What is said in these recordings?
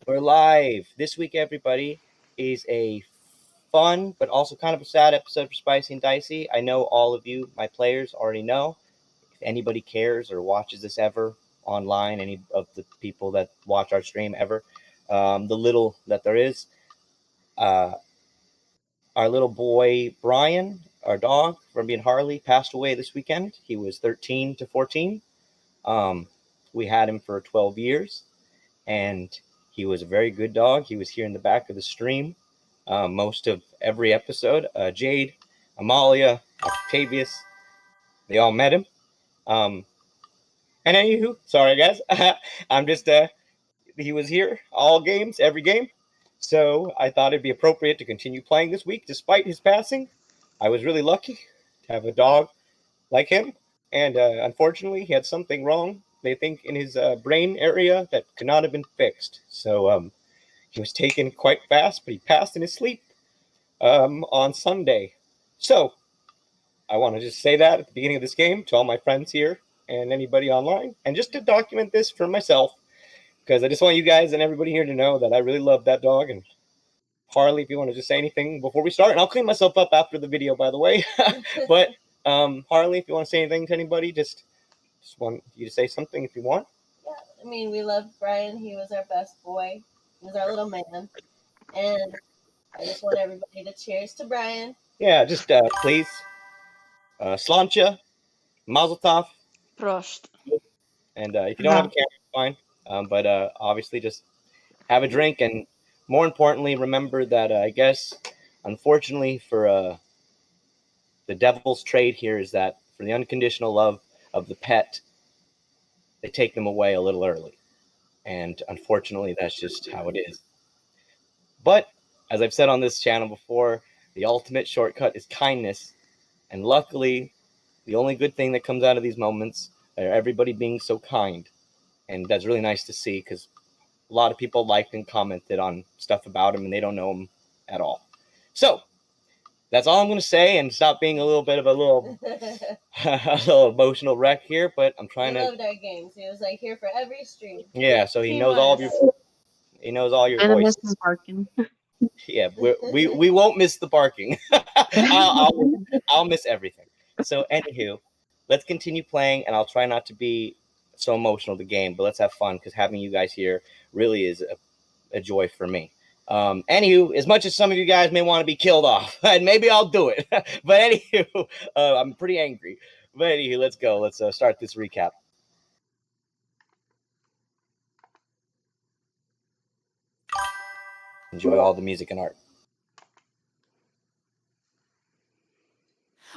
We're live. This week, everybody, is a fun but also kind of a sad episode for Spicy and Dicey. I know all of you, my players, already know. If anybody cares or watches this ever online, any of the people that watch our stream ever, the little that there is, uh, our little boy Brian, our dog from being Harley, passed away this weekend. He was 13 to 14. We had him for 12 years. And he was a very good dog. He was here in the back of the stream most of every episode. Jade, Amalia, Octavius, they all met him. And anywho, sorry guys, I'm just, he was here all games, every game. So I thought it'd be appropriate to continue playing this week despite his passing. I was really lucky to have a dog like him. And unfortunately, he had something wrong, they think, in his brain area that could not have been fixed. So he was taken quite fast, but he passed in his sleep on Sunday. So I want to just say that at the beginning of this game to all my friends here and anybody online, and just to document this for myself, because I just want you guys and everybody here to know that I really love that dog. And Harley, if you want to just say anything before we start, and I'll clean myself up after the video, by the way. But Harley, if you want to say anything to anybody, just want you to say something if you want. Yeah, I mean, we loved Brian. He was our best boy. He was our little man. And I just want everybody to cheers to Brian. Yeah, just please. Slancha, Mazel Tov. Prost. And if you don't have a camera, it's fine. But obviously just have a drink. And more importantly, remember that I guess, unfortunately for the devil's trade here is that for the unconditional love of the pet, they take them away a little early. And unfortunately, that's just how it is. But as I've said on this channel before, the ultimate shortcut is kindness. And luckily, the only good thing that comes out of these moments are everybody being so kind. And that's really nice to see, because a lot of people liked and commented on stuff about him and they don't know him at all. So that's all I'm going to say, and stop being a little bit of a little emotional wreck here. But I'm trying to. He loved our games. He was like here for every stream. Yeah, so he knows all of your. He knows all your voices. And barking. Yeah, we won't miss the barking. I'll miss everything. So anywho, let's continue playing, and I'll try not to be so emotional the game, but let's have fun, because having you guys here really is a joy for me. Anywho, as much as some of you guys may want to be killed off, and maybe I'll do it, but anywho, I'm pretty angry. But anywho, let's go. Let's start this recap. Enjoy all the music and art.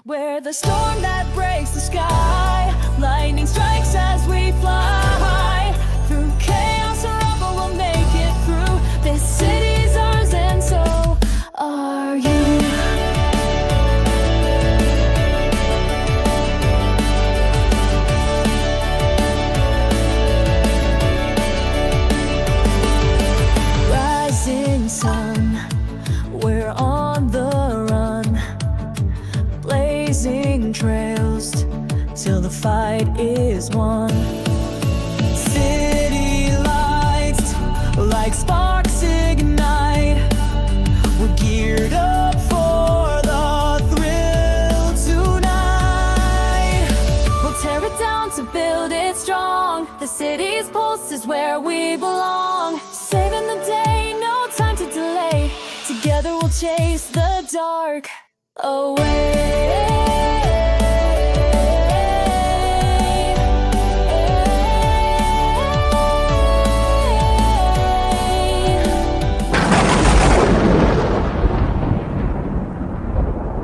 Where the storm that breaks the sky, lightning strikes as we fly. Through chaos and rubble, we'll make it through. This city's ours, and so are you. Rising sun, we're on the run, blazing trails till the fight is won. City lights like sparks ignite. We're geared up for the thrill tonight. We'll tear it down to build it strong. The city's pulse is where we belong. Saving the day, no time to delay. Together we'll chase the dark away.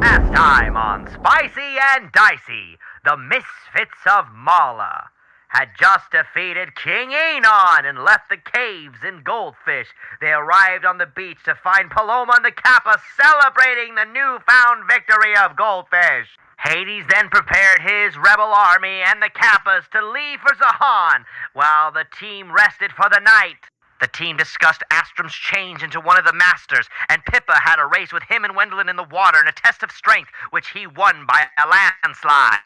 Last time on Spicy and Dicey, the Misfits of Malla had just defeated King Anon and left the caves in Goldfish. They arrived on the beach to find Paloma and the Kappa celebrating the newfound victory of Goldfish. Hades then prepared his rebel army and the Kappas to leave for Zahan, while the team rested for the night. The team discussed Astrom's change into one of the masters, and Pippa had a race with him and Wendeline in the water in a test of strength, which he won by a landslide.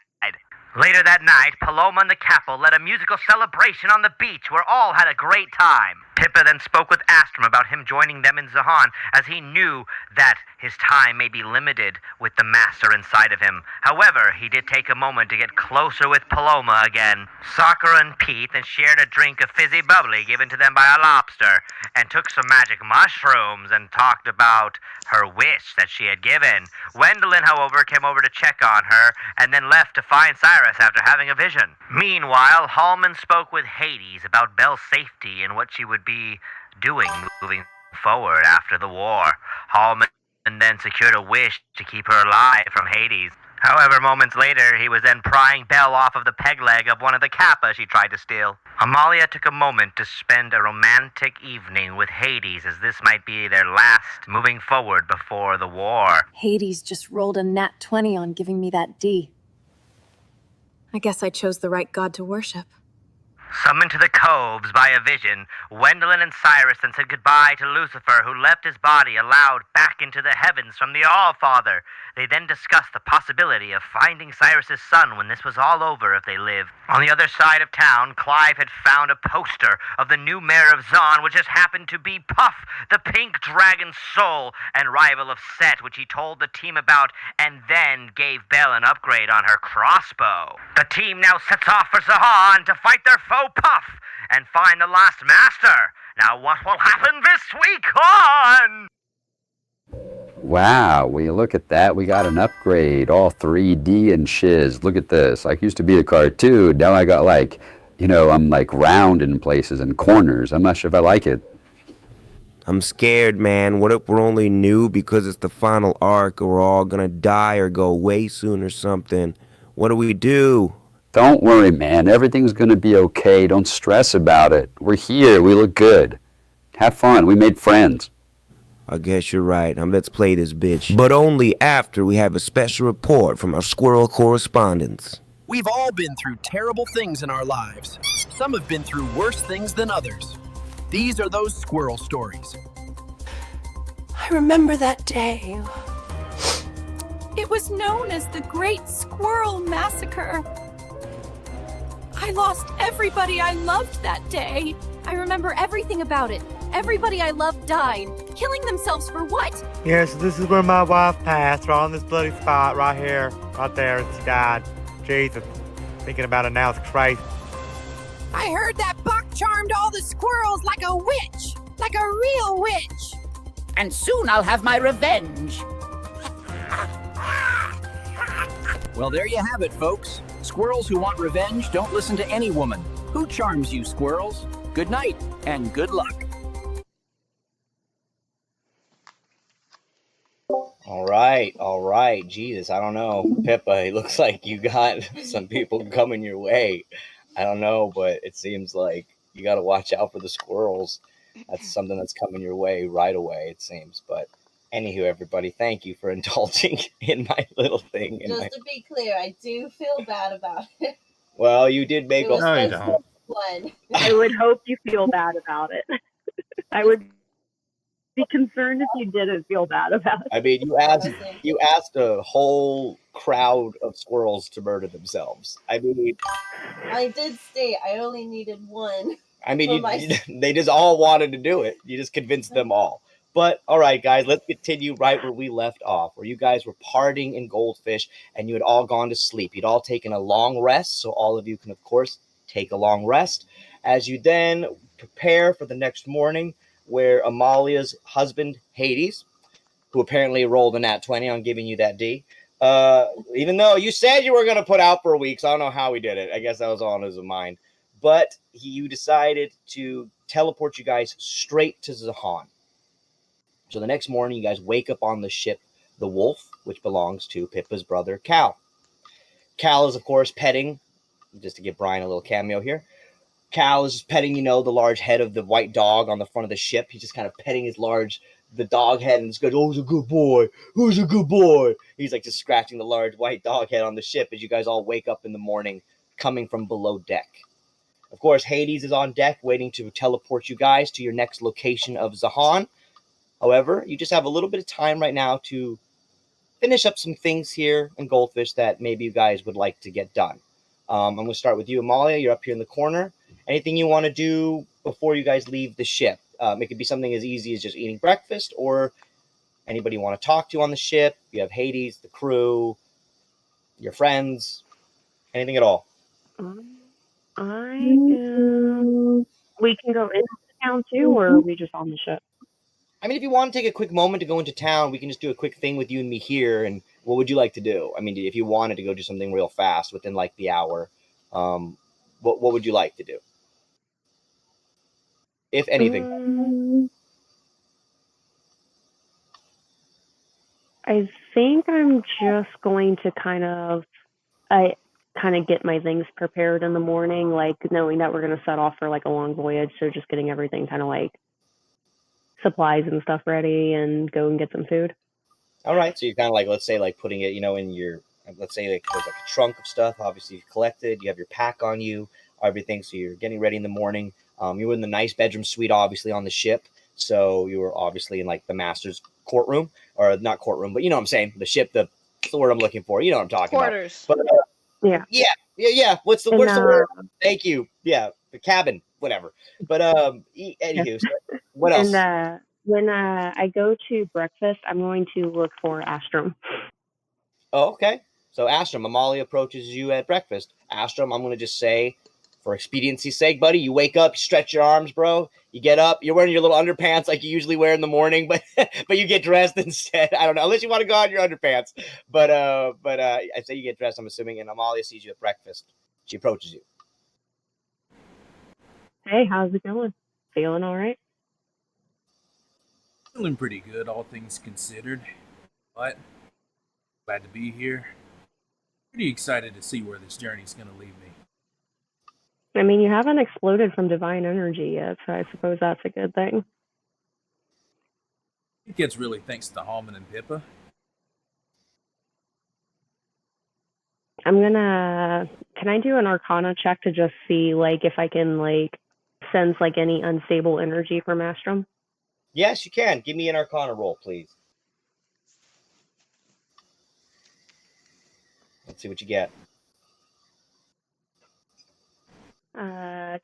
Later that night, Paloma and the Kappa led a musical celebration on the beach where all had a great time. Pippa then spoke with Astrum about him joining them in Zahan, as he knew that his time may be limited with the master inside of him. However, he did take a moment to get closer with Paloma again. Sakura and Pete then shared a drink of fizzy bubbly given to them by a lobster, and took some magic mushrooms and talked about her wish that she had given. Wendeline, however, came over to check on her, and then left to find Sirus after having a vision. Meanwhile, Halmon spoke with Hades about Belle's safety and what she would be doing moving forward after the war. Halmon then secured a wish to keep her alive from Hades. However, moments later, he was then prying Belle off of the peg leg of one of the kappas she tried to steal. Amalia took a moment to spend a romantic evening with Hades, as this might be their last moving forward before the war. Hades just rolled a nat 20 on giving me that D. I guess I chose the right god to worship. Summoned to the coves by a vision, Wendeline and Sirus then said goodbye to Lucifer, who left his body aloud back into the heavens from the All-Father. They then discussed the possibility of finding Cyrus's son when this was all over if they lived. On the other side of town, Clive had found a poster of the new mayor of Zon, which just happened to be Puff, the pink dragon soul and rival of Sett, which he told the team about and then gave Belle an upgrade on her crossbow. The team now sets off for Zahan to fight their foe Puff and find the last master. Now what will happen this week on? Wow, will you look at that? We got an upgrade, all 3D and shiz. Look at this. I used to be a cartoon. Now I got like, I'm like round in places and corners. I'm not sure if I like it. I'm scared, man. What if we're only new because it's the final arc, or we're all gonna die or go away soon or something? What do we do? Don't worry, man. Everything's gonna be okay. Don't stress about it. We're here. We look good. Have fun. We made friends. I guess you're right. Let's play this bitch. But only after we have a special report from our squirrel correspondents. We've all been through terrible things in our lives. Some have been through worse things than others. These are those squirrel stories. I remember that day. It was known as the Great Squirrel Massacre. I lost everybody I loved that day. I remember everything about it. Everybody I loved died. Killing themselves for what? Yes, this is where my wife passed, right on this bloody spot right here, right there, and she died. Jesus, thinking about it now is crazy. I heard that Buck charmed all the squirrels like a witch, like a real witch. And soon I'll have my revenge. Well, there you have it, folks. Squirrels who want revenge don't listen to any woman. Who charms you, squirrels? Good night, and good luck. All right. Jesus, I don't know. Pippa, it looks like you got some people coming your way. I don't know, but it seems like you got to watch out for the squirrels. That's something that's coming your way right away, it seems. But anywho, everybody, thank you for indulging in my little thing. Just to be clear, I do feel bad about it. Well, you did make No, a... you don't. One. I would hope you feel bad about it. I would be concerned if you didn't feel bad about it. I mean, you asked a whole crowd of squirrels to murder themselves. I mean, I did state I only needed one. I mean, they just all wanted to do it. You just convinced them all. But all right, guys, let's continue right where we left off, where you guys were partying in Goldfish and you had all gone to sleep. You'd all taken a long rest, so all of you can, of course, take a long rest as you then prepare for the next morning, where Amalia's husband, Hades, who apparently rolled a nat 20 on giving you that D, even though you said you were going to put out for a week, so I don't know how he did it. I guess that was all in his mind. But you decided to teleport you guys straight to Zahan. So the next morning, you guys wake up on the ship, the Wolf, which belongs to Pippa's brother, Cal. Cal is, of course, petting, just to give Brian a little cameo here. Cal is petting, the large head of the white dog on the front of the ship. He's just kind of petting the dog head, and just goes, "Oh, he's a good boy. Who's a good boy?" He's like just scratching the large white dog head on the ship as you guys all wake up in the morning, coming from below deck. Of course, Hades is on deck waiting to teleport you guys to your next location of Zahan. However, you just have a little bit of time right now to finish up some things here in Goldfish that maybe you guys would like to get done. I'm going to start with you, Amalia. You're up here in the corner. Anything you want to do before you guys leave the ship? It could be something as easy as just eating breakfast, or anybody you want to talk to on the ship. You have Hades, the crew, your friends, anything at all. We can go into town too, or are we just on the ship? I mean, if you want to take a quick moment to go into town, we can just do a quick thing with you and me here. And what would you like to do? I mean, if you wanted to go do something real fast within like the hour, what would you like to do? If anything. I think I'm just going to kind of get my things prepared in the morning, like knowing that we're going to set off for like a long voyage. So just getting everything kind of like supplies and stuff ready and go and get some food. All right. So you're kind of like, let's say like putting it, in your, let's say like there's like a trunk of stuff, obviously you've collected, you have your pack on you, everything. So you're getting ready in the morning. You were in the nice bedroom suite, obviously on the ship. So you were obviously in like the master's courtroom, or not courtroom, but you know what I'm saying? The ship, that's the word I'm looking for. You know what I'm talking Quarters. about. But, yeah. What's the word? Thank you. Yeah, the cabin, whatever. But anywho, so what else? And when I go to breakfast, I'm going to look for Astrum. Oh, okay. So Astrum, Amalia approaches you at breakfast. Astrum, I'm going to just say, for expediency's sake, buddy, you wake up, you stretch your arms, bro. You get up, you're wearing your little underpants like you usually wear in the morning, but but you get dressed instead. I don't know, unless you want to go out in your underpants. But I say you get dressed, I'm assuming, and Amalia sees you at breakfast. She approaches you. Hey, how's it going? Feeling all right? Feeling pretty good, all things considered. But glad to be here. Pretty excited to see where this journey's going to lead me. I mean, you haven't exploded from divine energy yet, so I suppose that's a good thing. I think it's really thanks to Halmon and Pippa. Can I do an Arcana check to just see, like, if I can, like, sense, like, any unstable energy from Astrum? Yes, you can. Give me an Arcana roll, please. Let's see what you get.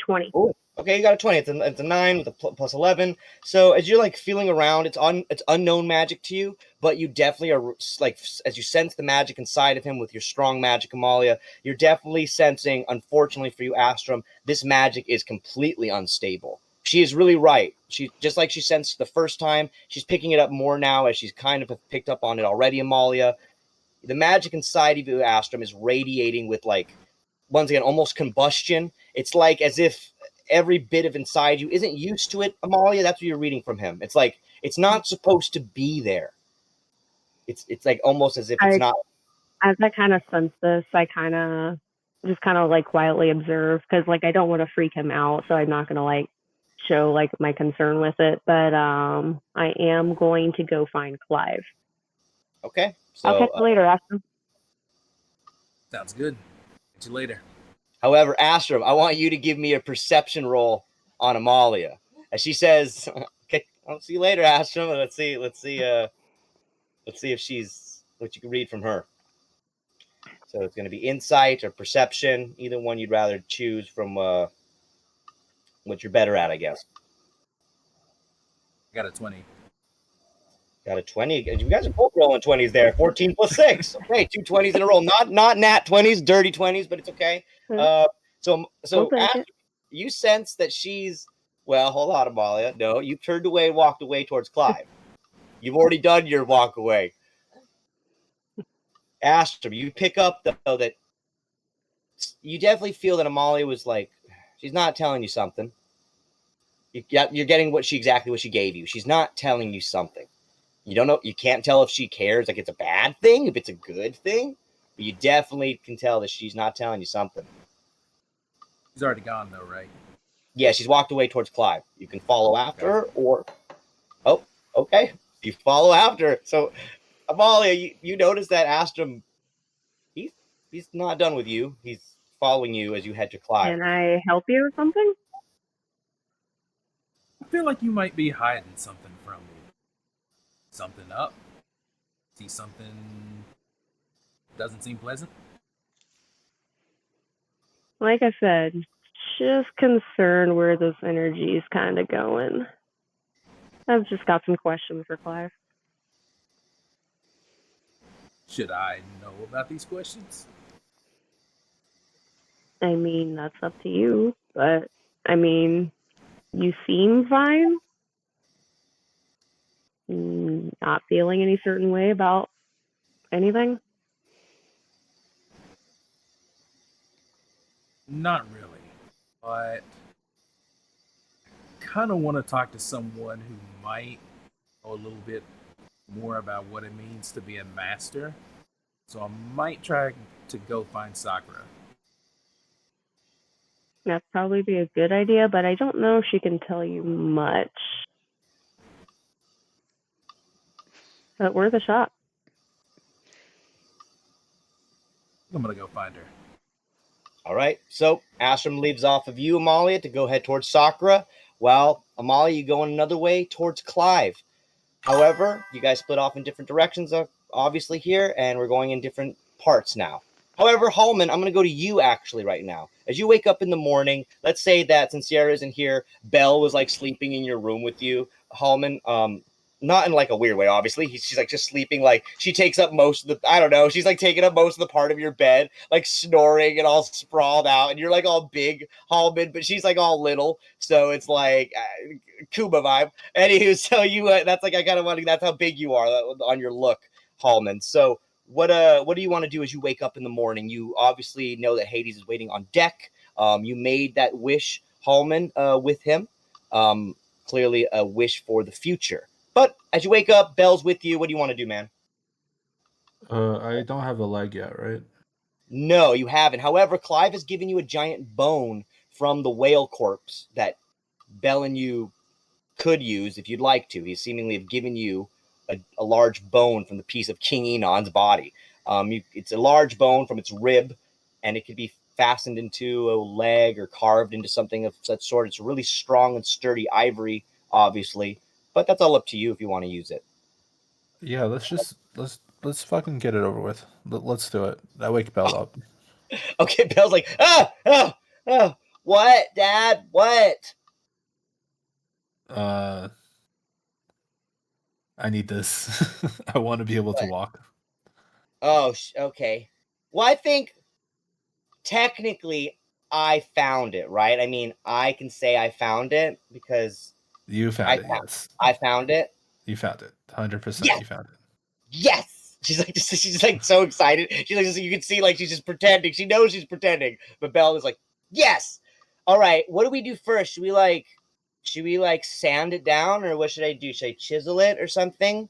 20. Ooh. Okay, you got a 20. It's a 9 with a plus 11. So as you're like feeling around, it's unknown magic to you, but you definitely are like, as you sense the magic inside of him with your strong magic, Amalia, you're definitely sensing, unfortunately for you, Astrum, this magic is completely unstable. She is really right. She, just like she sensed the first time, she's picking it up more now as she's kind of picked up on it already, Amalia. The magic inside of you, Astrum, is radiating with, like, once again, almost combustion. It's like as if every bit of inside you isn't used to it, Amalia. That's what you're reading from him. It's like it's not supposed to be there. It's like almost as if it's not. As I kind of sense this, I just like quietly observe, because like I don't want to freak him out, so I'm not gonna like show like my concern with it. But I am going to go find Clive. Okay. So I'll catch you later, Astrum. Sounds good. Catch you later. However, Astrum, I want you to give me a perception roll on Amalia. As she says, okay, I'll see you later, Astrum. Let's see if she's what you can read from her. So it's going to be insight or perception, either one you'd rather choose from what you're better at, I guess. Got a 20. Got a 20. You guys are both rolling 20s there. 14 plus 6. Okay, 2 20s in a row. Not nat 20s, dirty 20s, but it's okay. So after you sense that she's, well, hold on, Amalia. No, you turned away and walked away towards Clive. You've already done your walk away. Astrum, you pick up though that you definitely feel that Amalia was like, she's not telling you something. You're getting exactly what she gave you. She's not telling you something. You don't know. You can't tell if she cares, like it's a bad thing, if it's a good thing. But you definitely can tell that she's not telling you something. She's already gone though, right? Yeah, she's walked away towards Clive. You can follow after her, or okay, you follow after her. So, Amalia, you notice that Astrum, he's not done with you. He's following you as you head to Clive. Can I help you with something? I feel like you might be hiding something from me. Something up? See something doesn't seem pleasant? Like I said, just concerned where this energy is kind of going. I've just got some questions for Clive. Should I know about these questions? I mean, that's up to you, but I mean, you seem fine. Not feeling any certain way about anything? Not really, but kind of want to talk to someone who might know a little bit more about what it means to be a master. So I might try to go find Sakura. That'd probably be a good idea, but I don't know if she can tell you much. But worth a shot. I'm gonna go find her. All right, so Ashram leaves off of you, Amalia, to go head towards Sakura. Well, Amalia, you go in another way towards Clive. However, you guys split off in different directions, obviously, here, and we're going in different parts now. However, Halmon, I'm going to go to you, actually, right now. As you wake up in the morning, let's say that since Sierra isn't here, Belle was, like, sleeping in your room with you. Halmon, not in, like, a weird way, obviously. She's, like, just sleeping, like, she takes up most of the, I don't know, she's, like, taking up most of the part of your bed, like, snoring and all sprawled out, and you're, like, all big, Halmon, but she's, like, all little, so it's, like, Kuba vibe. Anywho, so you, that's, like, I kind of want to, that's how big you are on your look, Halmon. So, what do you want to do as you wake up in the morning? You obviously know that Hades is waiting on deck. You made that wish, Halmon, with him. Clearly a wish for the future. But as you wake up, Belle's with you. What do you want to do, man? I don't have a leg yet, right? No, you haven't. However, Clive has given you a giant bone from the whale corpse that Belle and you could use if you'd like to. He's seemingly have given you a large bone from the piece of King Enon's body. It's a large bone from its rib, and it could be fastened into a leg or carved into something of such sort. It's really strong and sturdy ivory, obviously, but that's all up to you if you want to use it. Yeah, let's fucking get it over with. Let's do it. I wake Belle up. Okay, Belle's like, what, Dad? What? I need this. I want to be able to walk. Oh, okay. Well, I think technically I found it, right? I mean, I can say I found it because You found it, yes. I found it. You found it. 100%. Yes! You found it. Yes! She's like so excited. She's like, you can see like she's just pretending. She knows she's pretending. But Belle is like, yes! All right, what do we do first? Should we like sand it down, or what should I do? Should I chisel it or something?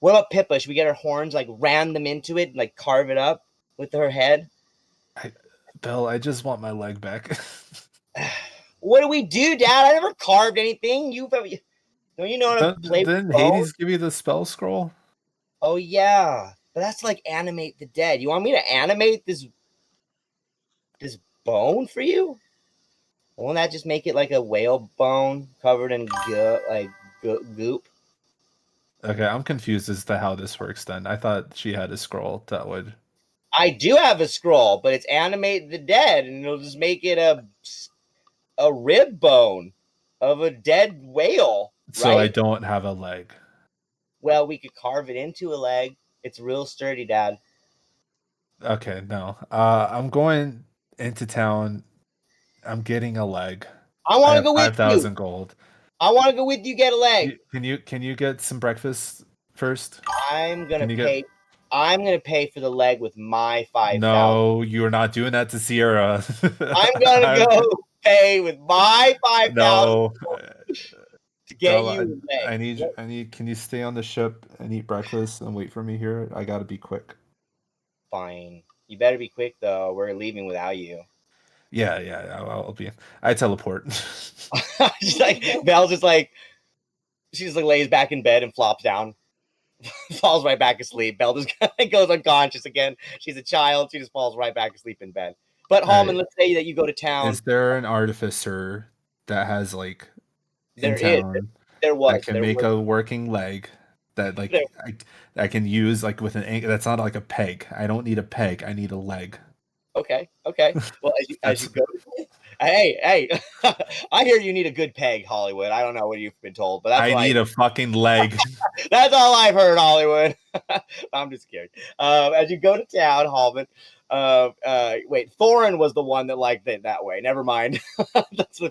What about Pippa? Should we get her horns, like ram them into it, and, like carve it up with her head? Belle, I just want my leg back. What do we do, Dad? I never carved anything. Don't you know how to play? Didn't Hades give you the spell scroll? Oh yeah, but that's like animate the dead. You want me to animate this bone for you? Won't that just make it like a whale bone covered in goop? Okay, I'm confused as to how this works then. I thought she had a scroll that would... I do have a scroll, but it's animate the dead, and it'll just make it a rib bone of a dead whale. So right? I don't have a leg. Well, we could carve it into a leg. It's real sturdy, Dad. Okay, no. I'm going into town. I'm getting a leg. I want to go with 5,000 gold. I want to go with you. Get a leg. Can you get some breakfast first? I'm gonna pay. I'm gonna pay for the leg with my 5,000. No, you're not doing that to Sierra. I'm gonna go pay with my 5,000 No. to get Bella, you a leg. I need. Can you stay on the ship and eat breakfast and wait for me here? I gotta be quick. Fine. You better be quick though. We're leaving without you. Yeah. I'll be. I teleport. She's like, Belle's just like, she just like lays back in bed and flops down, falls right back asleep. Belle just goes unconscious again. She's a child. She just falls right back asleep in bed. But Halmon, Right. let's say that you go to town. Is there an artificer that has like There in is. town There was. that can make a working leg that like I can use like with an anchor? That's not like a peg. I don't need a peg. I need a leg. Okay. Well, Hey, I hear you need a good peg, Hollywood. I don't know what you've been told, but that's I what need a fucking leg. That's all I've heard, Hollywood. I'm just scared. As you go to town, Halmon. Wait, Thorin was the one that liked it that way. Never mind.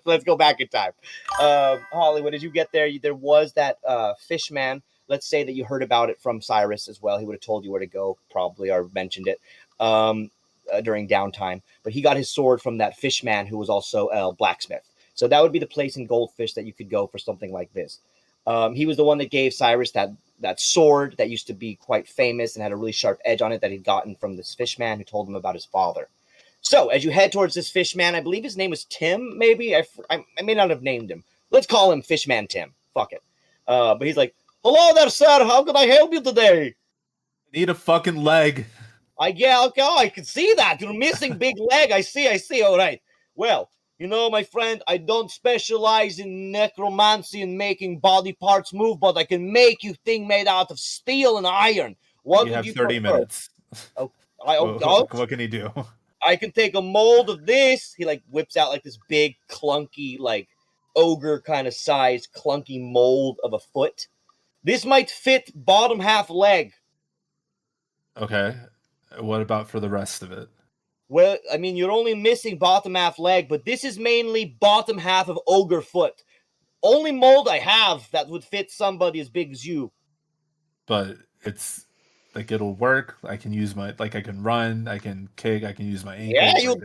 Let's go back in time. Hollywood, as you get there, there was that fish man. Let's say that you heard about it from Sirus as well. He would have told you where to go, probably, or mentioned it during downtime. But he got his sword from that fish man who was also a blacksmith. So that would be the place in Goldfish that you could go for something like this. He was the one that gave Sirus that sword that used to be quite famous and had a really sharp edge on it that he'd gotten from this fishman who told him about his father. So as you head towards this fishman, I believe his name was Tim, maybe? I may not have named him. Let's call him Fishman Tim. Fuck it. But he's like, hello there, sir. How can I help you today? I need a fucking leg. Okay, I can see that. You're missing big leg. I see. All right. Well, you know, my friend, I don't specialize in necromancy and making body parts move, but I can make you thing made out of steel and iron. What You would have 30 prefer? minutes. What can he do? I can take a mold of this. He like whips out like this big, clunky, like ogre kind of size, clunky mold of a foot. This might fit bottom half leg. Okay. What about for the rest of it? Well, I mean, you're only missing bottom half leg, but this is mainly bottom half of ogre foot. Only mold I have that would fit somebody as big as you. But it's like it'll work. I can use my I can run, I can kick, I can use my ankles. You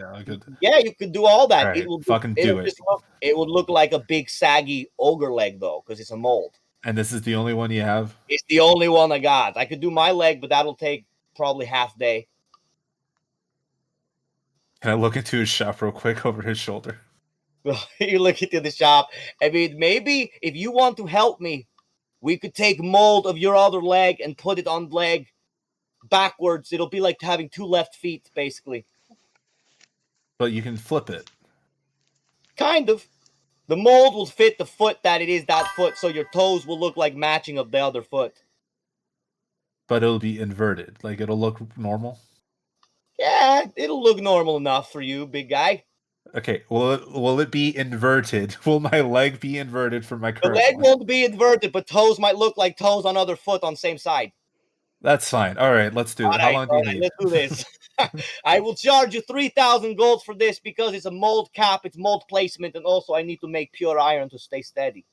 could do all that. All right, It will fucking do it. It would look like a big saggy ogre leg though, because it's a mold. And this is the only one you have? It's the only one I got. I could do my leg, but that'll take probably half day. Can I look into his shop real quick over his shoulder? You look into the shop. I mean, maybe if you want to help me, we could take mold of your other leg and put it on leg backwards. It'll be like having two left feet, basically. But you can flip it. Kind of. The mold will fit the foot that it is that foot, so your toes will look like matching of the other foot. But it'll be inverted. Like it'll look normal. Yeah, it'll look normal enough for you, big guy. Okay, will it be inverted? Will my leg be inverted from my current The leg one? won't be inverted, but toes might look like toes on other foot on same side. That's fine. All right, let's do it. How long do you need? Let's do this. I will charge you 3,000 gold for this because it's a mold cap, it's mold placement, and also I need to make pure iron to stay steady.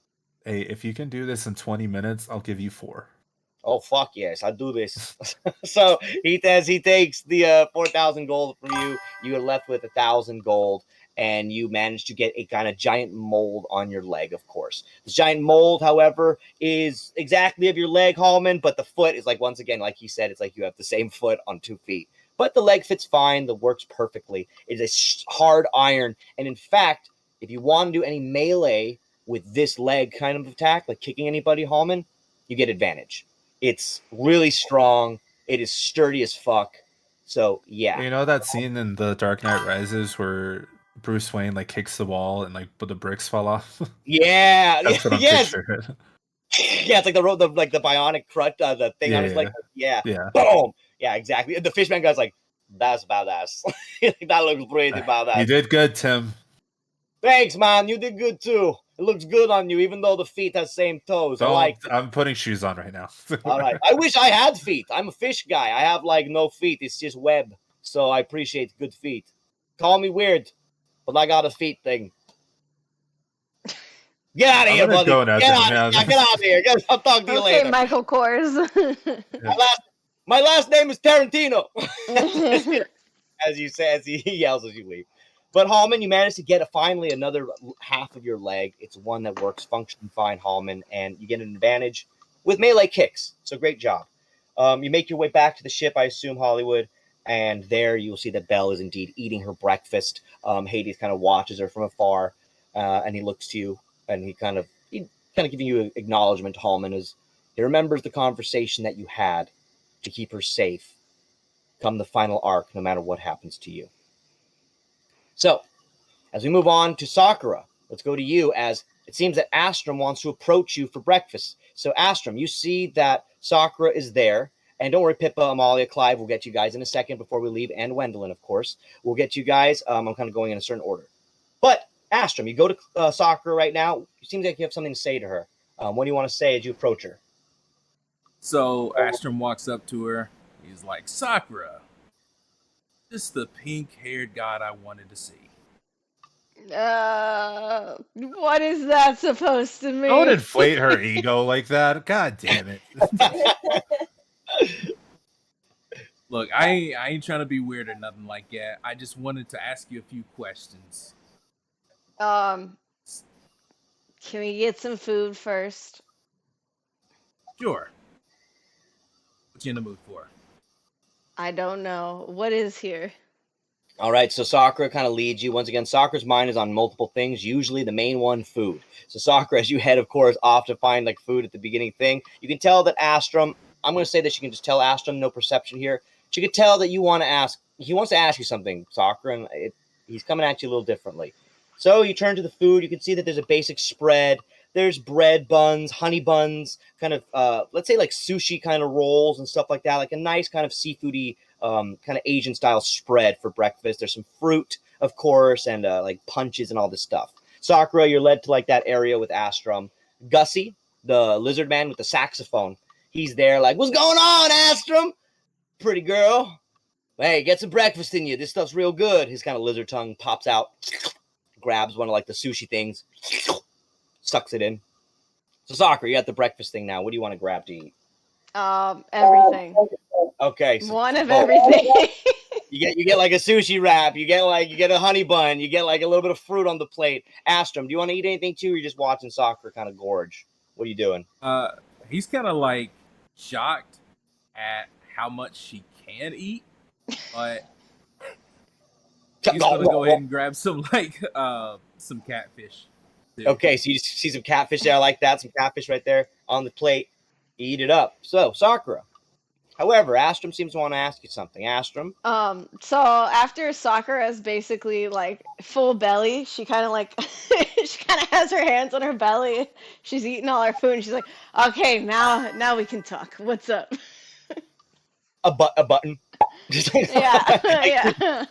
Hey, if you can do this in 20 minutes, I'll give you 4. Oh, fuck yes, I'll do this. So he takes the 4,000 gold from you. You are left with 1,000 gold, and you manage to get a kind of giant mold on your leg, of course. This giant mold, however, is exactly of your leg, Halmon, but the foot is like, once again, like he said, it's like you have the same foot on 2 feet. But the leg fits fine, the works perfectly. It's a hard iron, and in fact, if you want to do any melee with this leg kind of attack, like kicking anybody, Halmon, you get advantage. It's really strong. It is sturdy as fuck. So, yeah. You know that scene in The Dark Knight Rises where Bruce Wayne like kicks the wall and like the bricks fall off? Yeah. That's what I'm picturing. Yeah, it's like the bionic crutch, the thing on his leg. Yeah. Boom. Yeah, exactly. The fishman guy's like, that's badass. That looks pretty badass. You did good, Tim. Thanks, man. You did good too. It looks good on you, even though the feet have same toes. I'm putting shoes on right now. All right. I wish I had feet. I'm a fish guy. I have like no feet. It's just web. So I appreciate good feet. Call me weird, but I got a feet thing. Get out of here, buddy. Get out of here. I'll talk to you later. Okay, Michael Kors. My last name is Tarantino. As you say, as he yells as you leave. But Halmon, you managed to get finally another half of your leg. It's one that works functioning fine, Halmon, and you get an advantage with melee kicks. So great job. You make your way back to the ship, I assume, Hollywood, and there you will see that Belle is indeed eating her breakfast. Hades kind of watches her from afar, and he looks to you, and he kind of giving you an acknowledgement, Halmon, as he remembers the conversation that you had to keep her safe come the final arc, no matter what happens to you. So, as we move on to Sakura, let's go to you, as it seems that Astrum wants to approach you for breakfast. So, Astrum, you see that Sakura is there. And don't worry, Pippa, Amalia, Clive, we'll get you guys in a second before we leave, and Wendeline, of course. We'll get you guys. I'm kind of going in a certain order. But Astrum, you go to Sakura right now. It seems like you have something to say to her. What do you want to say as you approach her? So Astrum walks up to her. He's like, Sakura, this is the pink-haired god I wanted to see. What is that supposed to mean? Don't inflate her ego like that. God damn it. Look, I ain't trying to be weird or nothing like that. I just wanted to ask you a few questions. Can we get some food first? Sure. What you in the mood for? I don't know. What is here? All right, so Sakura kind of leads you. Once again, Sakura's mind is on multiple things, usually the main one, food. So Sakura, as you head, of course, off to find like food at the beginning thing, you can tell that Astrum, I'm going to say that you can just tell Astrum, no perception here. She can tell that you want to ask, he wants to ask you something, Sakura, and he's coming at you a little differently. So you turn to the food, you can see that there's a basic spread. There's bread buns, honey buns, kind of, let's say like sushi kind of rolls and stuff like that, like a nice kind of seafoody, kind of Asian style spread for breakfast. There's some fruit, of course, and like punches and all this stuff. Sakura, you're led to like that area with Astrum. Gussie, the lizard man with the saxophone, he's there like, what's going on, Astrum? Pretty girl. Hey, get some breakfast in you. This stuff's real good. His kind of lizard tongue pops out, grabs one of like the sushi things, sucks it in. So Sakura, you got the breakfast thing now. What do you want to grab to eat? Everything. Okay. So, one of everything. you get like a sushi wrap. You get a honey bun. You get like a little bit of fruit on the plate. Astrum, do you want to eat anything too, or you're just watching Sakura kind of gorge? What are you doing? He's kind of like shocked at how much she can eat, but he's gonna go ahead and grab some some catfish. Too. Okay, so you just see some catfish there like that, some catfish right there on the plate. Eat it up. So Sakura. However, Astrum seems to want to ask you something. Astrum. So after Sakura is basically like full belly, she kind of like she kind of has her hands on her belly. She's eating all her food, and she's like, "Okay, now we can talk. What's up?" A button. Yeah, yeah.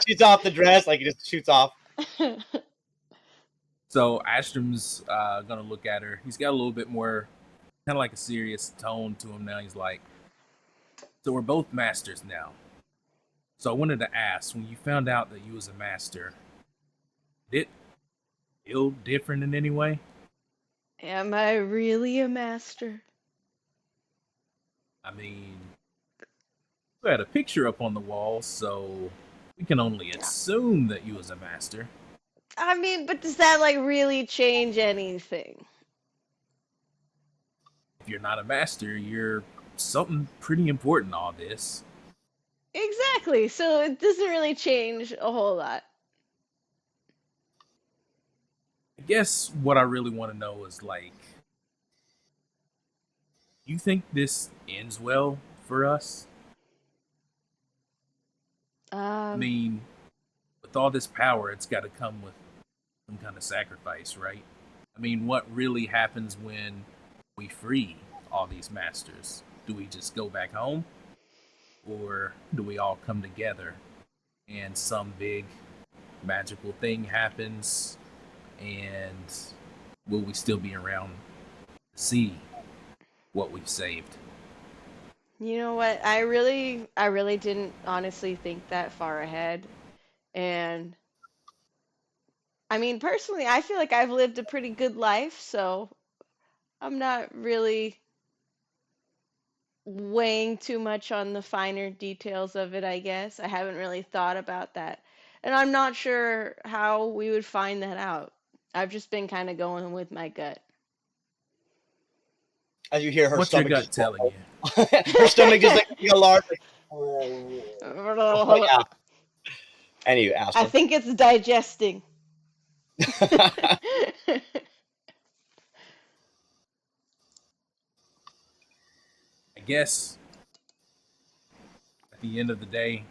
Shoots off the dress, like it just shoots off. So Astrum's gonna look at her. He's got a little bit more, kind of like a serious tone to him now. He's like, so we're both masters now. So I wanted to ask, when you found out that you was a master, did it feel different in any way? Am I really a master? I mean, we had a picture up on the wall, so we can only assume that you was a master. I mean, but does that like really change anything? If you're not a master, you're something pretty important in all this. Exactly. So it doesn't really change a whole lot. I guess what I really want to know is like, you think this ends well for us? I mean, with all this power, it's got to come with some kind of sacrifice, right? I mean, what really happens when we free all these masters? Do we just go back home? Or do we all come together and some big magical thing happens, and will we still be around to see what we've saved? You know what? I really didn't honestly think that far ahead. And I mean, personally, I feel like I've lived a pretty good life, so I'm not really weighing too much on the finer details of it, I guess. I haven't really thought about that. And I'm not sure how we would find that out. I've just been kind of going with my gut. As you hear her What's your stomach gut telling you? her stomach just like a large. Like, oh, yeah. Anyway, Astrum. I think it's digesting. I guess at the end of the day,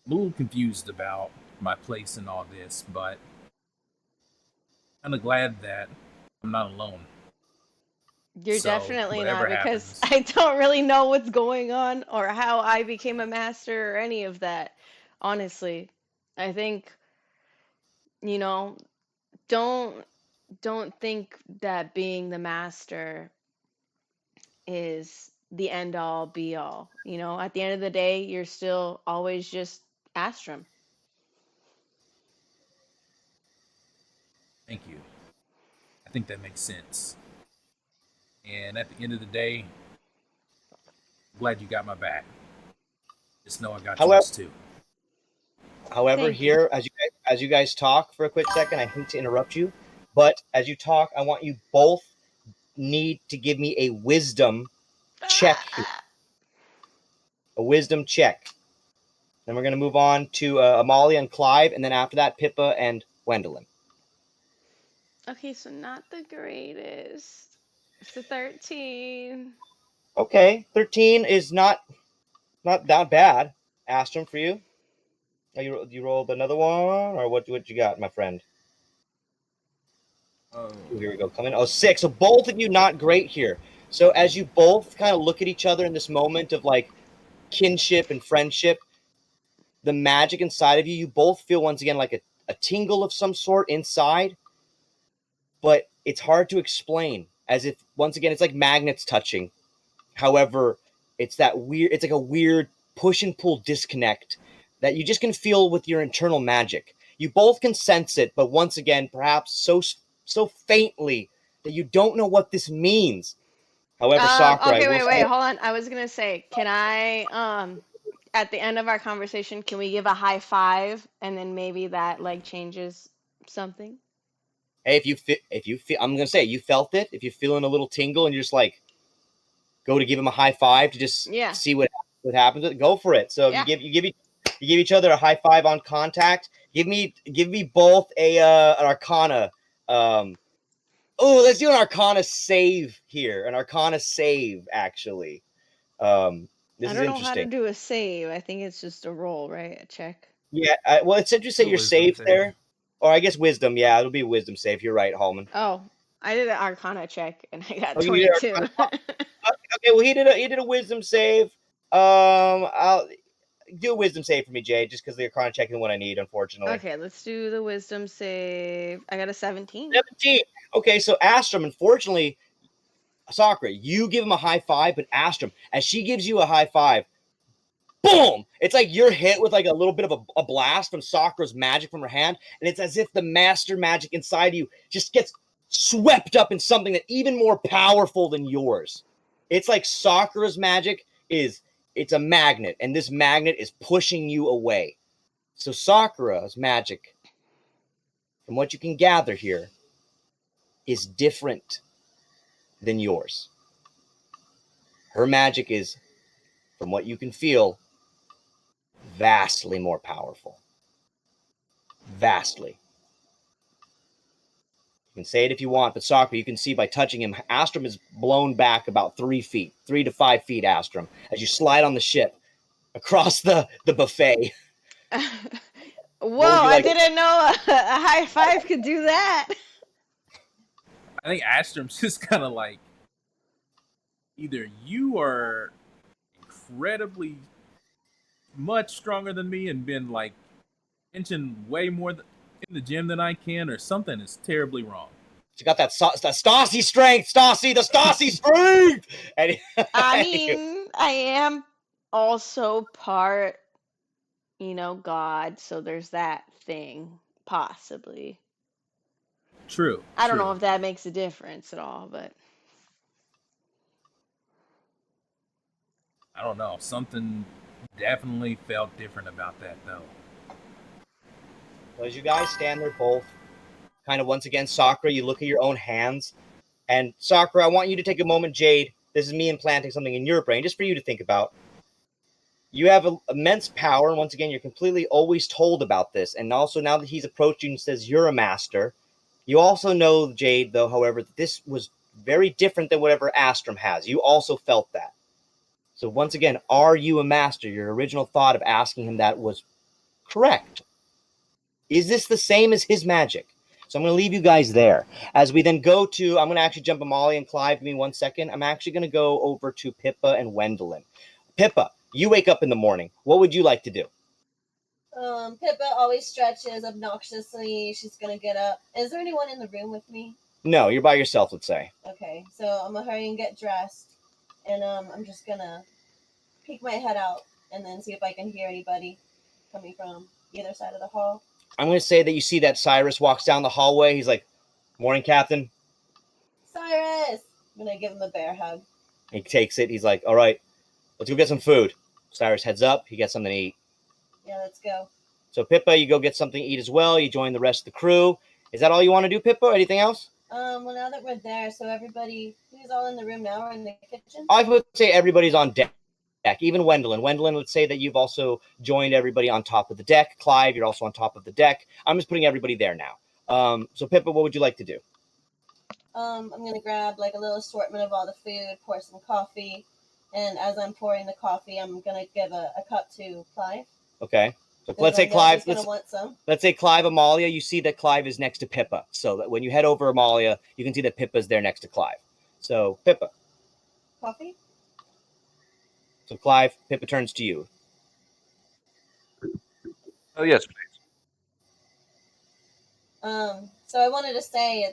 I'm a little confused about my place in all this, but kind of glad that I'm not alone. You're So, definitely not, whatever because happens. I don't really know what's going on or how I became a master or any of that. Honestly, I think you know, don't think that being the master is the end all be all. You know, at the end of the day, you're still always just Astrum. Thank you. I think that makes sense. And at the end of the day, I'm glad you got my back. Just know I got However, yours too. However, Thank you. here as you guys talk for a quick second, I hate to interrupt you, but as you talk, I want you both need to give me a wisdom check here. A wisdom check. Then we're going to move on to Amalia and Clive, and then after that, Pippa and Wendeline. Okay, so not the greatest. It's a 13. Okay, 13 is not that bad. Astrum for you. You rolled another one, or what you got, my friend? Oh. Here we go. Coming. Oh, 6. So both of you not great here. So as you both kind of look at each other in this moment of like kinship and friendship, the magic inside of you, you both feel once again like a tingle of some sort inside, but it's hard to explain, as if once again it's like magnets touching. However, it's like a weird push and pull disconnect that you just can feel with your internal magic. You both can sense it, but once again, perhaps so faintly that you don't know what this means. However, Sakura, Okay, wait, hold on. I was gonna say, can I, at the end of our conversation, can we give a high five and then maybe that like changes something? hey, if you feel, I'm gonna say you felt it. If you're feeling a little tingle and you're just like, go to give him a high five to just see what happens, go for it. So if you give each other a high five on contact. Give me both an Arcana. Let's do an Arcana save here. An Arcana save, actually. This I is don't know how to interesting. do a save. I think it's just a roll, right? A check. Yeah, well, it's interesting your save there. Or I guess wisdom. Yeah, it'll be a wisdom save. You're right, Halmon. Oh, I did an Arcana check and I got Oh, you did 22. Okay, well, he did a wisdom save. I'll do a wisdom save for me, Jay, just because the Arcana check is what I need, unfortunately. Okay, let's do the wisdom save. I got a 17. 17. Okay, so Astrum, unfortunately, Sakura, you give him a high five, but Astrum, as she gives you a high five, boom! It's like you're hit with like a little bit of a blast from Sakura's magic from her hand, and it's as if the master magic inside you just gets swept up in something that even more powerful than yours. It's like Sakura's magic it's a magnet, and this magnet is pushing you away. So Sakura's magic, from what you can gather here, is different than yours. Her magic is, from what you can feel, vastly more powerful. Vastly. You can say it if you want, but Sakura, you can see by touching him, Astrum is blown back about 3 feet, 3 to 5 feet, Astrum, as you slide on the ship across the buffet. Whoa, I didn't know a high five could do that. I think Astrum's just kind of like, either you are incredibly much stronger than me and been like inching way more in the gym than I can, or something is terribly wrong. She got that Stassi strength, Stassi, the Stassi strength. I mean, I am also part, God, so there's that thing, possibly. True. I don't know if that makes a difference at all, but I don't know. Something definitely felt different about that, though. Well, as you guys stand there both, kind of once again, Sakura, you look at your own hands. And Sakura, I want you to take a moment, Jade. This is me implanting something in your brain, just for you to think about. You have immense power, and once again, you're completely always told about this. And also, now that he's approached you and says you're a master, you also know, Jade, though, however, that this was very different than whatever Astrum has. You also felt that. So once again, are you a master? Your original thought of asking him that was correct. Is this the same as his magic? So I'm going to leave you guys there. As we then go to, I'm going to actually jump Amalia and Clive. Give me 1 second. I'm actually going to go over to Pippa and Wendeline. Pippa, you wake up in the morning. What would you like to do? Pippa always stretches obnoxiously. She's gonna get up. Is there anyone in the room with me? No, you're by yourself, let's say. Okay, so I'm gonna hurry and get dressed, and I'm just gonna peek my head out and then see if I can hear anybody coming from either side of the hall. I'm going to say that you see that Sirus walks down the hallway. He's like, "Morning, Captain." Sirus! I'm gonna give him a bear hug. He takes it. He's like, "All right, let's go get some food." Cyrus heads up. He gets something to eat. Yeah, let's go. So Pippa, you go get something to eat as well. You join the rest of the crew. Is that all you want to do, Pippa? Anything else? Well, now that we're there, so everybody, who's all in the room now or in the kitchen? I would say everybody's on deck. Even Wendeline. Wendeline, let's say that you've also joined everybody on top of the deck. Clive, you're also on top of the deck. I'm just putting everybody there now. So Pippa, what would you like to do? I'm gonna grab like a little assortment of all the food, pour some coffee, and as I'm pouring the coffee, I'm gonna give a cup to Clive. Okay. So let's say Clive. Let's say Clive, Amalia. You see that Clive is next to Pippa. So that when you head over Amalia, you can see that Pippa's there next to Clive. So Pippa. Coffee. So Clive, Pippa turns to you. Oh yes, please. So I wanted to say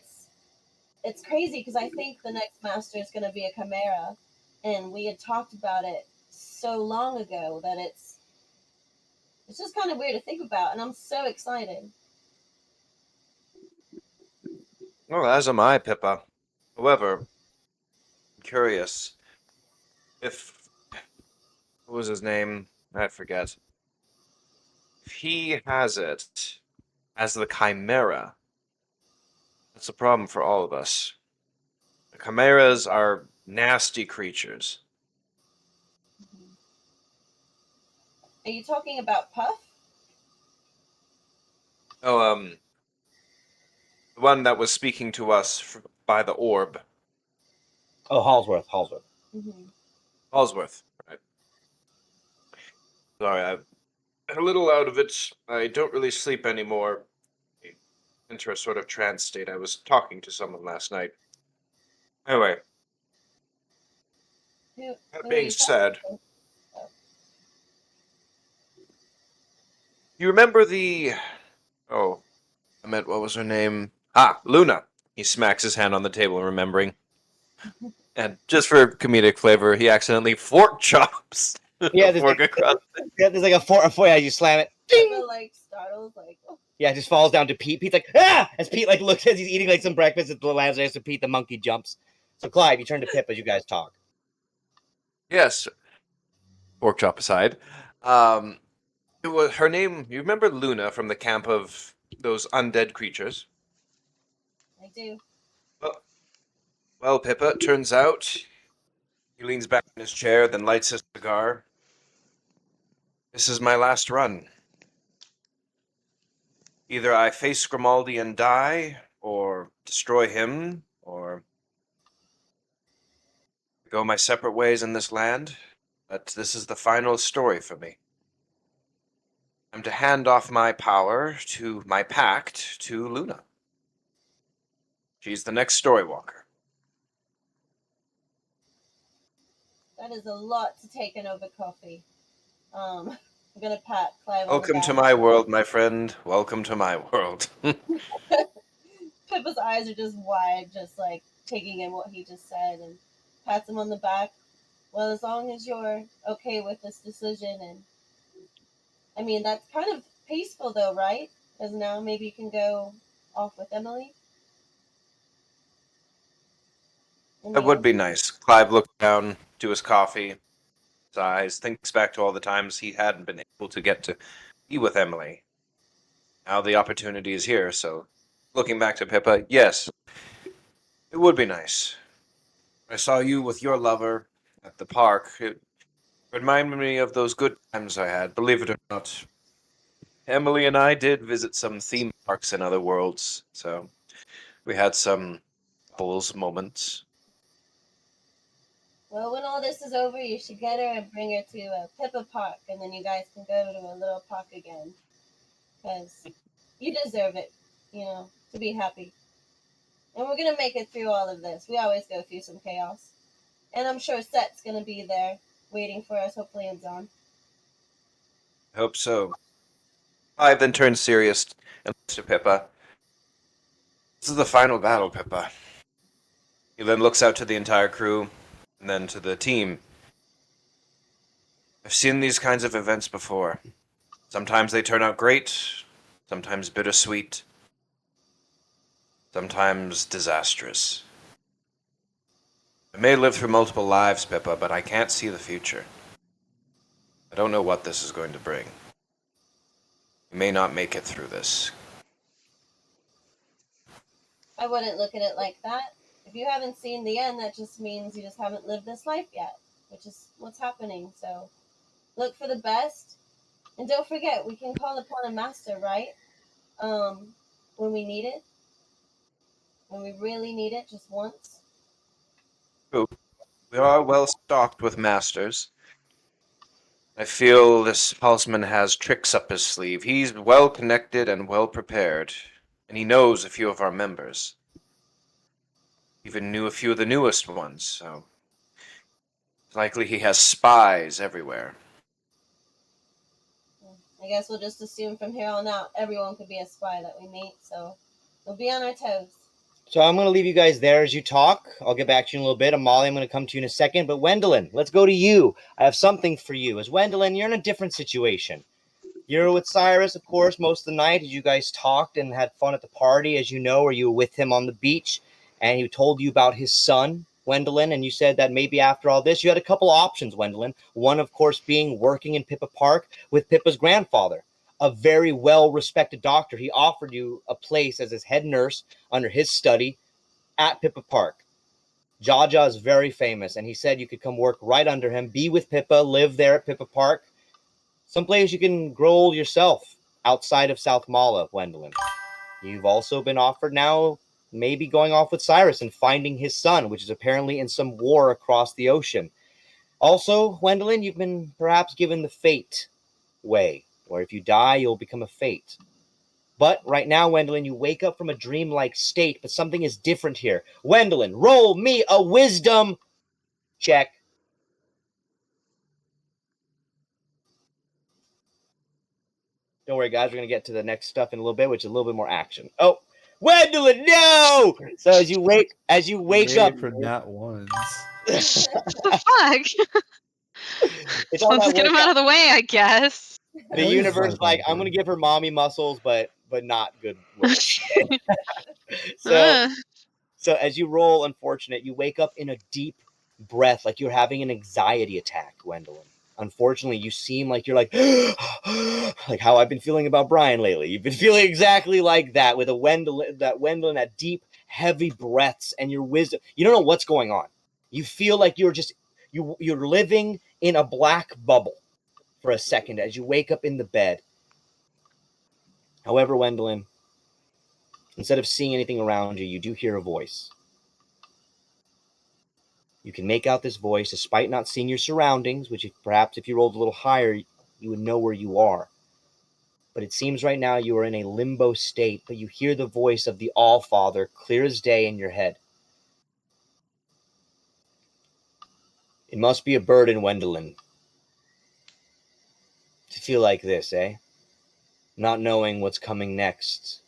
it's crazy because I think the next master is going to be a chimera, and we had talked about it so long ago that it's just kind of weird to think about, and I'm so excited. Well, as am I, Pippa. However, I'm curious if what was his name? I forget. If he has it as the chimera, that's a problem for all of us. The chimeras are nasty creatures. Are you talking about Puff? Oh, the one that was speaking to us by the orb. Oh, Halsworth. Mm-hmm. Halsworth, right. Sorry, I'm a little out of it. I don't really sleep anymore. I enter a sort of trance state. I was talking to someone last night. Anyway, that being said, you remember the... Oh, I meant, what was her name? Ah, Luna. He smacks his hand on the table, remembering. And just for comedic flavor, he accidentally fork chops Yeah, the fork across. There's like a fork. Yeah, you slam it. Pippa like startles, like. Oh. Yeah, it just falls down to Pete. Pete's like, ah! As Pete like looks as he's eating like some breakfast at the lands next to Pete, the monkey jumps. So Clive, you turn to Pippa as you guys talk. Yes. Pork chop aside. It was her name. You remember Luna from the camp of those undead creatures? I do. Well, Pippa, it turns out he leans back in his chair, then lights his cigar. This is my last run. Either I face Grimaldi and die, or destroy him, or go my separate ways in this land. But this is the final story for me. I'm to hand off my power to my pact to Luna. She's the next story walker. That is a lot to take in over coffee. I'm gonna pat Clive. Welcome to my world, my friend. Welcome to my world. Pippa's eyes are just wide, just like taking in what he just said, and pats him on the back. Well, as long as you're okay with this decision, and I mean that's kind of peaceful though, right? Because now maybe you can go off with Emily. That would be nice. Clive looks down to his coffee, his eyes, thinks back to all the times he hadn't been able to get to be with Emily. Now the opportunity is here, so looking back to Pippa, yes, it would be nice. I saw you with your lover at the park. It reminded me of those good times I had, believe it or not. Emily and I did visit some theme parks in other worlds, so we had some couples moments. Well, when all this is over, you should get her and bring her to a Pippa Park, and then you guys can go to a little park again. Because you deserve it, you know, to be happy. And we're going to make it through all of this. We always go through some chaos. And I'm sure Sett's going to be there waiting for us, hopefully in John. Hope so. Clive then turns serious and looks to Pippa. This is the final battle, Pippa. He then looks out to the entire crew, and then to the team. I've seen these kinds of events before. Sometimes they turn out great, sometimes bittersweet, sometimes disastrous. I may live through multiple lives, Pippa, but I can't see the future. I don't know what this is going to bring. We may not make it through this. I wouldn't look at it like that. If you haven't seen the end, that just means you just haven't lived this life yet, which is what's happening. So look for the best. And don't forget, we can call upon a master, right? When we need it. When we really need it, just once. True. We are well stocked with masters. I feel this Pulseman has tricks up his sleeve. He's well connected and well prepared, and he knows a few of our members. Even knew a few of the newest ones, so it's likely he has spies everywhere. I guess we'll just assume from here on out, everyone could be a spy that we meet, so we'll be on our toes. So I'm going to leave you guys there as you talk. I'll get back to you in a little bit. Amalia, I'm going to come to you in a second. But Wendeline, let's go to you. I have something for you. As Wendeline, you're in a different situation. You're with Sirus, of course, most of the night as you guys talked and had fun at the party, as you know, or you were with him on the beach. And he told you about his son, Wendeline, and you said that maybe after all this, you had a couple options, Wendeline. One, of course, being working in Pippa Park with Pippa's grandfather, a very well-respected doctor. He offered you a place as his head nurse under his study at Pippa Park. Jaja is very famous, and he said you could come work right under him, be with Pippa, live there at Pippa Park. Someplace you can grow old yourself outside of South Malla, Wendeline. You've also been offered now maybe going off with Sirus and finding his son, which is apparently in some war across the ocean. Also, Wendeline, you've been perhaps given the fate way, where if you die, you'll become a fate. But right now, Wendeline, you wake up from a dreamlike state, but something is different here. Wendeline, roll me a wisdom check. Don't worry, guys. We're going to get to the next stuff in a little bit, which is a little bit more action. Oh, Wendeline, no! So as you wake up for not once. The fuck? It's all Let's that get him work out of the way, I guess. The universe, like, I'm going to give her mommy muscles, but not good rolls. So as you roll unfortunate, you wake up in a deep breath, like you're having an anxiety attack, Wendeline. Unfortunately, you seem like you're like, like how I've been feeling about Brian lately. You've been feeling exactly like that with Wendeline, that deep, heavy breaths and your wisdom. You don't know what's going on. You feel like you're living in a black bubble for a second as you wake up in the bed. However, Wendeline, instead of seeing anything around you, you do hear a voice. You can make out this voice despite not seeing your surroundings, which perhaps if you rolled a little higher, you would know where you are. But it seems right now you are in a limbo state, but you hear the voice of the All-Father clear as day in your head. It must be a burden, Wendeline, to feel like this, eh? Not knowing what's coming next.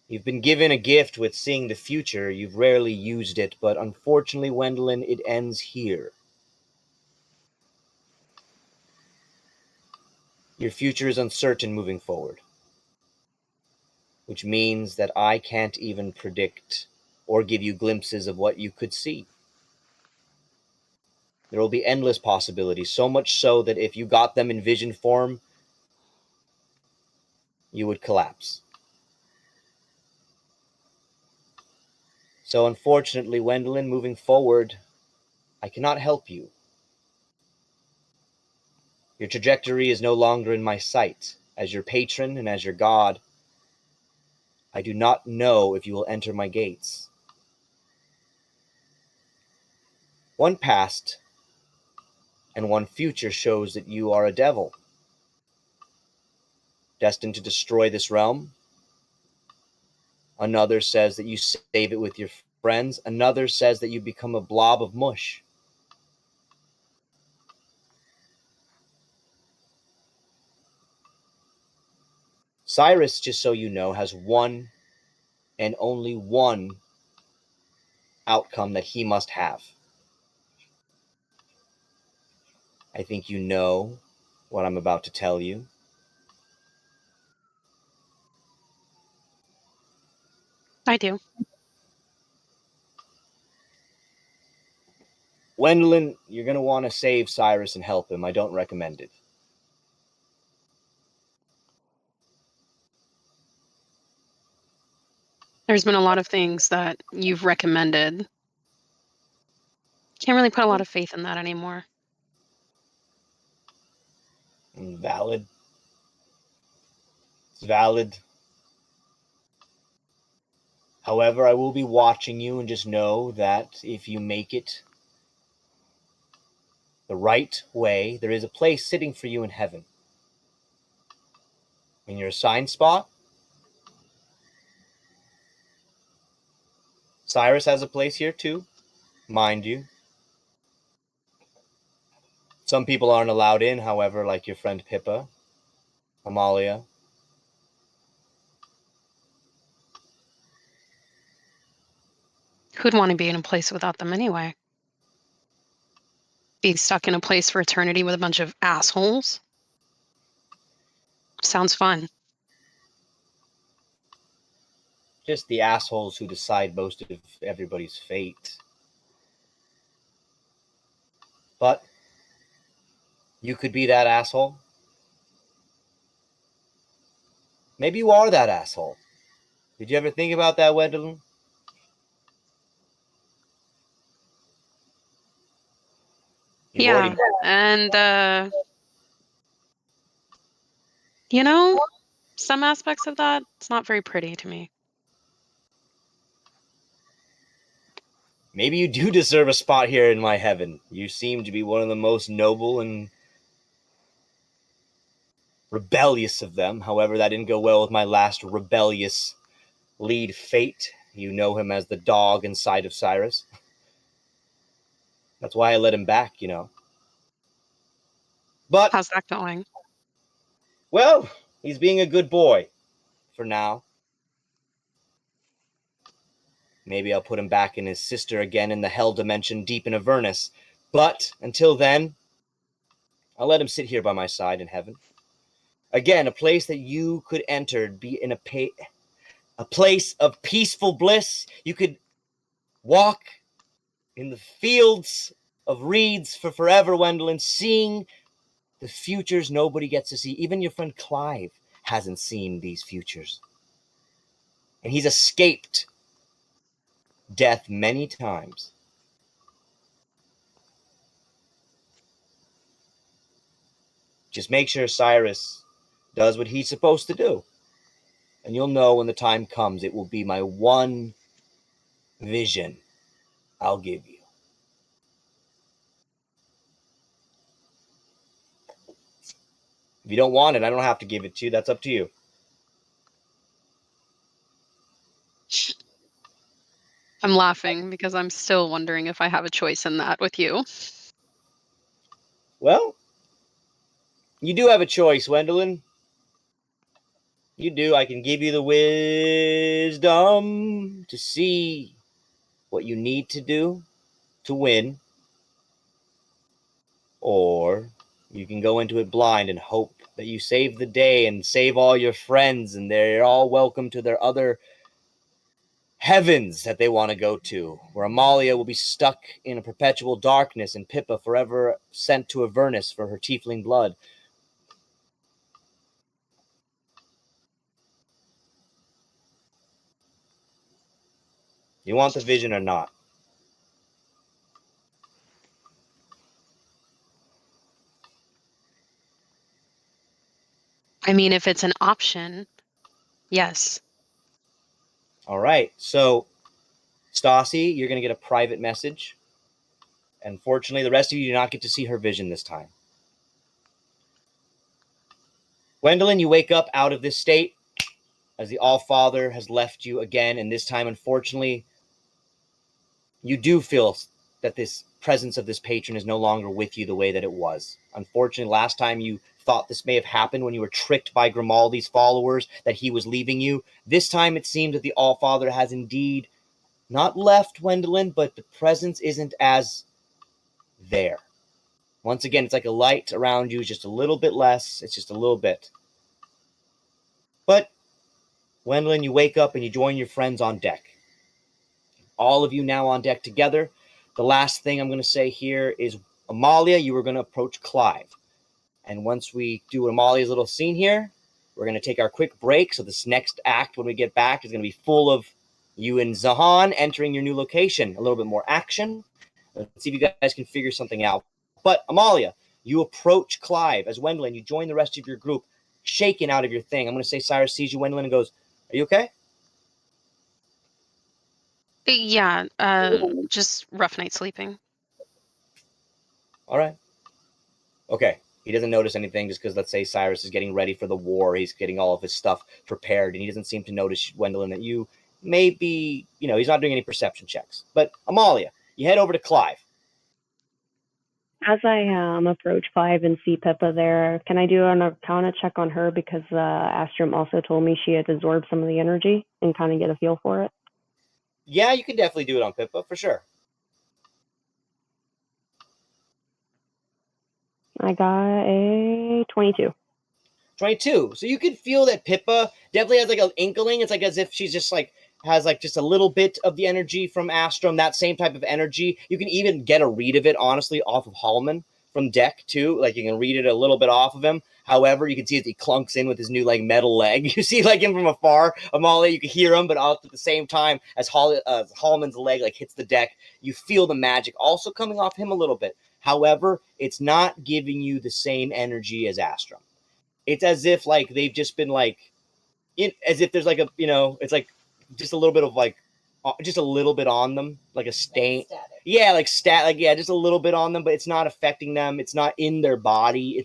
You've been given a gift with seeing the future. You've rarely used it, but unfortunately, Wendeline, it ends here. Your future is uncertain moving forward, which means that I can't even predict or give you glimpses of what you could see. There will be endless possibilities, so much so that if you got them in vision form, you would collapse. So unfortunately, Wendeline, moving forward, I cannot help you. Your trajectory is no longer in my sight. As your patron and as your god, I do not know if you will enter my gates. One past and one future shows that you are a devil, destined to destroy this realm. Another says that you save it with your friends. Another says that you become a blob of mush. Sirus, just so you know, has one and only one outcome that he must have. I think you know what I'm about to tell you. I do. Wendeline, you're going to want to save Sirus and help him. I don't recommend it. There's been a lot of things that you've recommended. Can't really put a lot of faith in that anymore. Valid. It's valid. However, I will be watching you, and just know that if you make it the right way, there is a place sitting for you in heaven. In your assigned spot, Sirus has a place here too, mind you. Some people aren't allowed in, however, like your friend Pippa, Amalia. Who'd want to be in a place without them anyway? Be stuck in a place for eternity with a bunch of assholes? Sounds fun. Just the assholes who decide most of everybody's fate. But you could be that asshole. Maybe you are that asshole. Did you ever think about that, Wendeline? Yeah, and you know, some aspects of that, it's not very pretty to me. Maybe you do deserve a spot here in my heaven. You seem to be one of the most noble and rebellious of them. However, that didn't go well with my last rebellious lead, Fate. You know him as the dog inside of Sirus. That's why I let him back, you know. But how's that going? Well, he's being a good boy for now. Maybe I'll put him back in his sister again in the hell dimension deep in Avernus. But until then, I'll let him sit here by my side in heaven. Again, a place that you could enter, be in a place of peaceful bliss. You could walk in the fields of reeds for forever, Wendeline, seeing the futures nobody gets to see. Even your friend Clive hasn't seen these futures. And he's escaped death many times. Just make sure Sirus does what he's supposed to do. And you'll know when the time comes, it will be my one vision I'll give you. If you don't want it, I don't have to give it to you. That's up to you. I'm laughing because I'm still wondering if I have a choice in that with you. Well, you do have a choice, Wendeline. You do. I can give you the wisdom to see what you need to do to win. Or you can go into it blind and hope that you save the day and save all your friends and they're all welcome to their other heavens that they want to go to, where Amalia will be stuck in a perpetual darkness and Pippa forever sent to Avernus for her tiefling blood. You want the vision or not? I mean, if it's an option, yes. All right. So, Stassi, you're going to get a private message. Unfortunately, the rest of you do not get to see her vision this time. Wendeline, you wake up out of this state as the All-Father has left you again, and this time, unfortunately, you do feel that this presence of this patron is no longer with you the way that it was. Unfortunately, last time you thought this may have happened when you were tricked by Grimaldi's followers, that he was leaving you. This time it seems that the Allfather has indeed not left Wendeline, but the presence isn't as there. Once again, it's like a light around you, just a little bit less. It's just a little bit. But, Wendeline, you wake up and you join your friends on deck. All of you now on deck together. The last thing I'm going to say here is, Amalia, you were going to approach Clive. And once we do Amalia's little scene here, we're going to take our quick break. So this next act, when we get back, is going to be full of you and Zahan entering your new location. A little bit more action. Let's see if you guys can figure something out. But, Amalia, you approach Clive as Wendeline. You join the rest of your group, shaken out of your thing. I'm going to say Sirus sees you, Wendeline, and goes, are you okay? Yeah, just rough night sleeping. All right. Okay. He doesn't notice anything just because, let's say, Sirus is getting ready for the war. He's getting all of his stuff prepared, and he doesn't seem to notice, Wendeline, that you may be, he's not doing any perception checks. But, Amalia, you head over to Clive. As I approach Clive and see Pippa there, can I do an Arcana check on her, because Astrum also told me she had absorbed some of the energy, and kind of get a feel for it? Yeah, you can definitely do it on Pippa, for sure. I got a 22. 22. So you can feel that Pippa definitely has like an inkling. It's like as if she's just like has like just a little bit of the energy from Astrum, that same type of energy. You can even get a read of it, honestly, off of Halmon from deck too. Like you can read it a little bit off of him. However, you can see as he clunks in with his new like metal leg. You see like him from afar, Amalia. You can hear him, but also at the same time as Halmon's leg like hits the deck, you feel the magic also coming off him a little bit. However, it's not giving you the same energy as Astrum. It's as if like they've just been like, as if there's like a, it's like just a little bit of like, just a little bit on them, like a stain. Like just a little bit on them, but it's not affecting them. It's not in their body.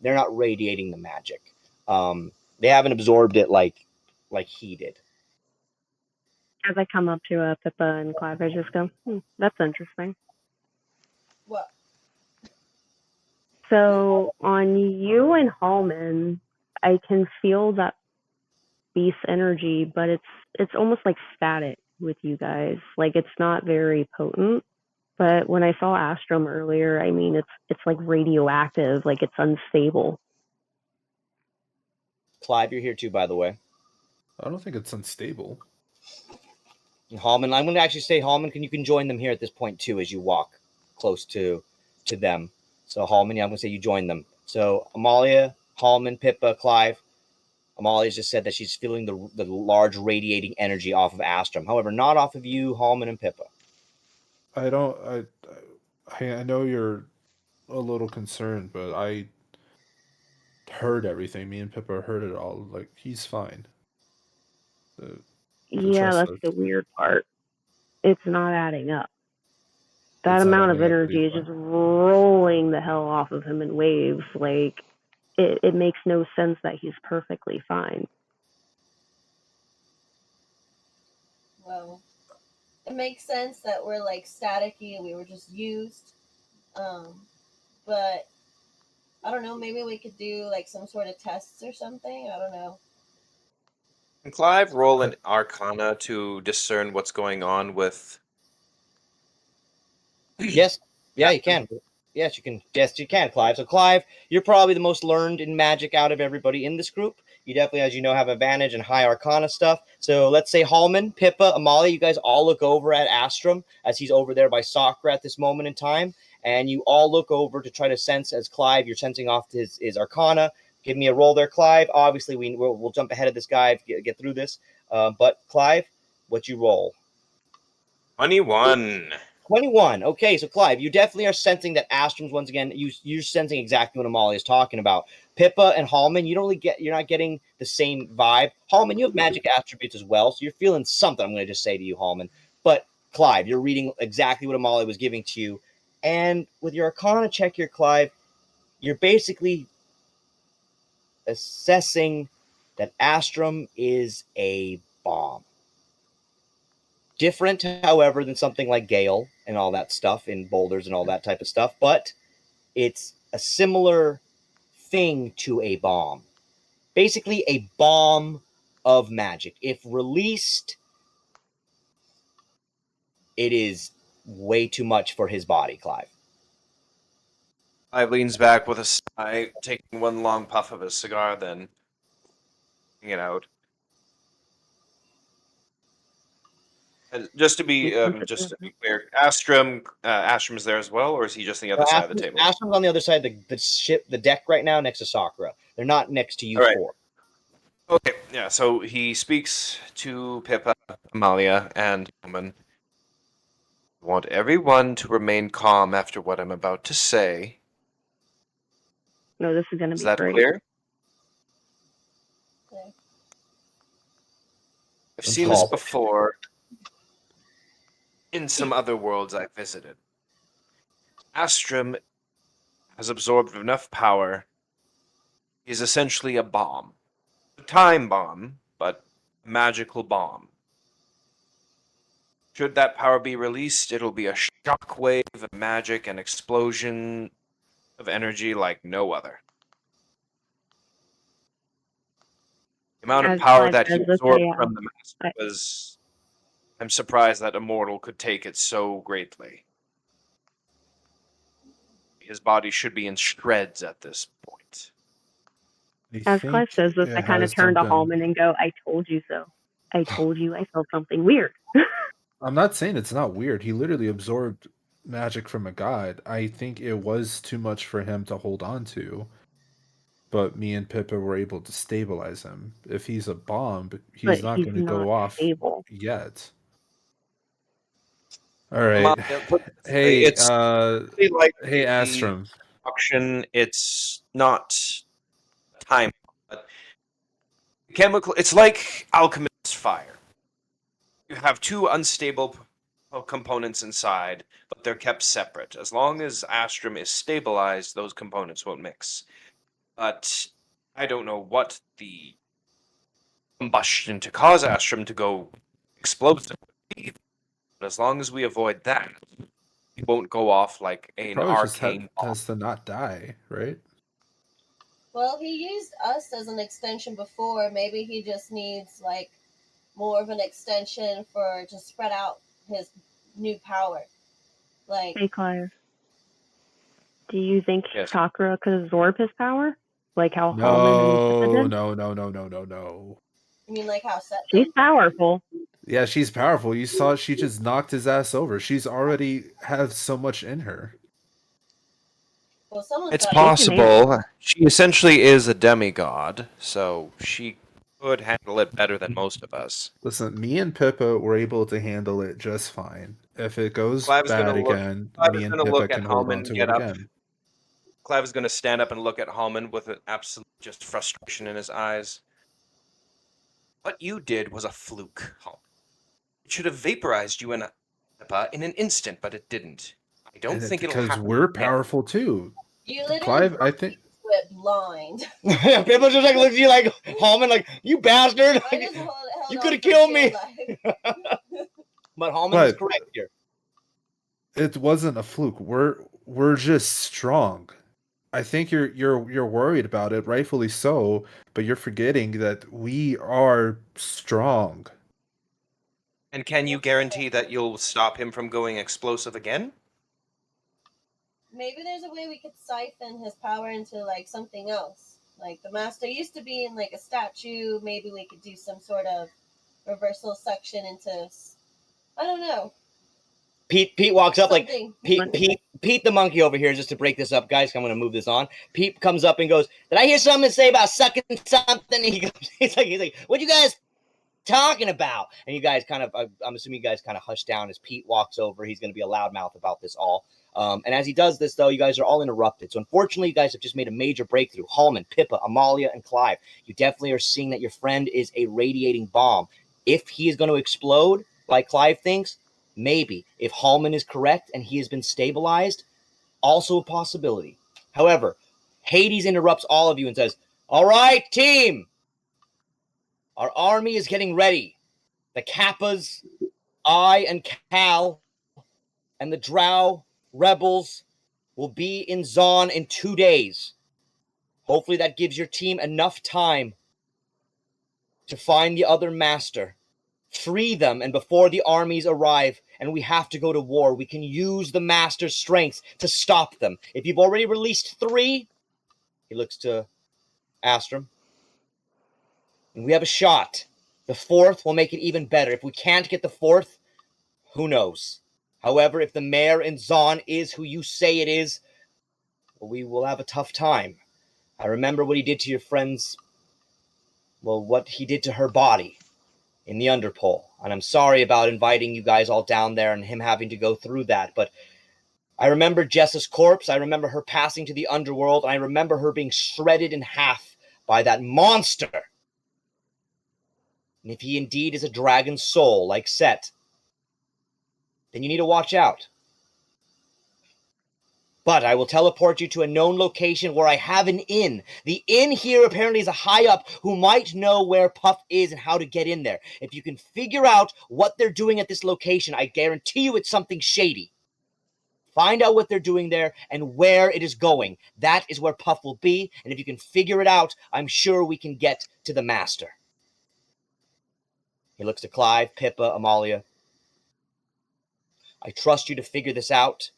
They're not radiating the magic. They haven't absorbed it like he did. As I come up to Pippa and Clive, I just go, that's interesting. What? So on you and Halmon, I can feel that beast energy, but it's almost like static with you guys. Like it's not very potent. But when I saw Astrum earlier, I mean it's like radioactive, like it's unstable. Clive, you're here too, by the way. I don't think it's unstable. And Halmon, I'm going to actually say, Halmon, you can join them here at this point too as you walk close to them. So Halmon, I'm going to say you join them. So Amalia, Halmon, Pippa, Clive. Amalia's just said that she's feeling the large radiating energy off of Astrum. However, not off of you, Halmon, and Pippa. I know you're a little concerned, but I heard everything. Me and Pippa heard it all. Like, he's fine. Yeah, that's the weird part. It's not adding up. That amount of energy is just rolling the hell off of him in waves. Like, it makes no sense that he's perfectly fine. Well, it makes sense that we're like staticky and we were just used. But I don't know, maybe we could do like some sort of tests or something. I don't know. Can Clive roll an Arcana to discern what's going on with? Yes. Yeah, you can. Yes, you can. Yes, you can, Clive. So, Clive, you're probably the most learned in magic out of everybody in this group. You definitely, as you know, have advantage in high Arcana stuff. So, let's say Halmon, Pippa, Amalia, you guys all look over at Astrum as he's over there by Sakura at this moment in time. And you all look over to try to sense, as Clive, you're sensing off his Arcana. Give me a roll there, Clive. Obviously, we'll jump ahead of this guy to get through this. But, Clive, what you roll? 21. 21. Okay, so Clive, you definitely are sensing that Astrum's once again. You're sensing exactly what Amalia is talking about. Pippa and Halmon, you're not getting the same vibe. Halmon, you have magic attributes as well, so you're feeling something. I'm going to just say to you, Halmon. But Clive, you're reading exactly what Amalia was giving to you, and with your Arcana check here, Clive, you're basically assessing that Astrum is a bomb. Different, however, than something like Gale and all that stuff in boulders and all that type of stuff, but it's a similar thing to a bomb. Basically, a bomb of magic. If released, it is way too much for his body, Clive. Clive leans back with a sigh, taking one long puff of his cigar, then taking it out. And just to be clear, Astrum is there as well, or is he just on the other side of the table? Astrum's on the other side of the ship, the deck right now, next to Sakura. They're not next to you All right. four. Okay, yeah. So he speaks to Pippa, Amalia, and Halmon. I want everyone to remain calm after what I'm about to say. No, this is going to be Is that great. clear? Okay. I've seen this before in some other worlds I've visited. Astrum has absorbed enough power. He's essentially a bomb. A time bomb, but a magical bomb. Should that power be released, it'll be a shockwave of magic and explosion of energy like no other. The amount of As power Clive that he says, this absorbed AI from the master was... I'm surprised that a mortal could take it so greatly. His body should be in shreds at this point. As Clive says this, I kind of turn to Halmon and go, I told you so. I told you I felt something weird. I'm not saying it's not weird. He literally absorbed magic from a god. I think it was too much for him to hold on to. But me and Pippa were able to stabilize him. If he's a bomb, he's not going to go off yet. All right. Hey, it's like hey, Astrum. Auction. It's not time, but chemical. It's like alchemist's fire. You have two unstable components inside, but they're kept separate. As long as Astrum is stabilized, those components won't mix. But I don't know what the combustion to cause Astrum to go explosive would be. But as long as we avoid that, it won't go off like an Probably arcane just has to not die, right? Well, he used us as an extension before. Maybe he just needs like more of an extension for to spread out his new power. Like, Hey, Clive. Do you think Yes. Sakura could absorb his power? Like how Halmon and Pippa did? No. you mean like how Sett She's did? powerful. Yeah, she's powerful. You saw she just knocked his ass over. She's already has so much in her. Well, someone's It's got possible. She essentially is a demigod, so she could handle it better than most of us. Listen, me and Pippa were able to handle it just fine. If it goes Clive is bad gonna look. again, Clive me is and gonna Pippa look at can hold Halmon on and to get it up. again. Clive is gonna stand up and look at Halmon with an absolute just frustration in his eyes. What you did was a fluke, Halmon. It should have vaporized you and Pippa in an instant, but it didn't. I don't think it'll because happen. we're again. powerful too. You literally Clive, I think went blind. Yeah, people just like look at you like Halmon, like you bastard. I just held You on could have for killed dear me. life. But Halmon is But- correct here. it wasn't a fluke. We're just strong. I think you're worried about it, rightfully so, but you're forgetting that we are strong. And can you guarantee that you'll stop him from going explosive again? Maybe there's a way we could siphon his power into like something else. Like the master used to be in like a statue. Maybe we could do some sort of reversal suction into. I don't know. Pete walks up Something. like Pete the monkey over here, just to break this up, guys. I'm gonna move this on. Pete comes up and goes, "Did I hear something say about sucking something?" And he goes, he's like, "What you guys talking about?" And you guys kind of, I'm assuming you guys kind of hush down as Pete walks over. He's gonna be a loudmouth about this all. And as he does this, though, you guys are all interrupted. So unfortunately, you guys have just made a major breakthrough. Halmon, Pippa, Amalia, and Clive. You definitely are seeing that your friend is a radiating bomb. If he is going to explode, like Clive thinks, maybe. If Halmon is correct and he has been stabilized, also a possibility. However, Hades interrupts all of you and says, "All right, team. Our army is getting ready. The Kappas, I and Cal, and the Drow rebels will be in Zon in 2 days. Hopefully that gives your team enough time to find the other master, free them, and before the armies arrive and we have to go to war, we can use the master's strength to stop them. If you've already released 3, he looks to Astrum, and we have a shot. The 4th will make it even better. If we can't get the 4th, who knows? However, if the mayor in Zon is who you say it is, well, we will have a tough time. I remember what he did to your friends, well, what he did to her body in the Underpole. And I'm sorry about inviting you guys all down there and him having to go through that. But I remember Jessa's corpse. I remember her passing to the underworld. And I remember her being shredded in half by that monster. And if he indeed is a dragon's soul like Sett, then you need to watch out. But I will teleport you to a known location where I have an inn. The inn here apparently is a high-up who might know where Puff is and how to get in there. If you can figure out what they're doing at this location, I guarantee you it's something shady. Find out what they're doing there and where it is going. That is where Puff will be, and if you can figure it out, I'm sure we can get to the master. He looks to Clive, Pippa, Amalia. I trust you to figure this out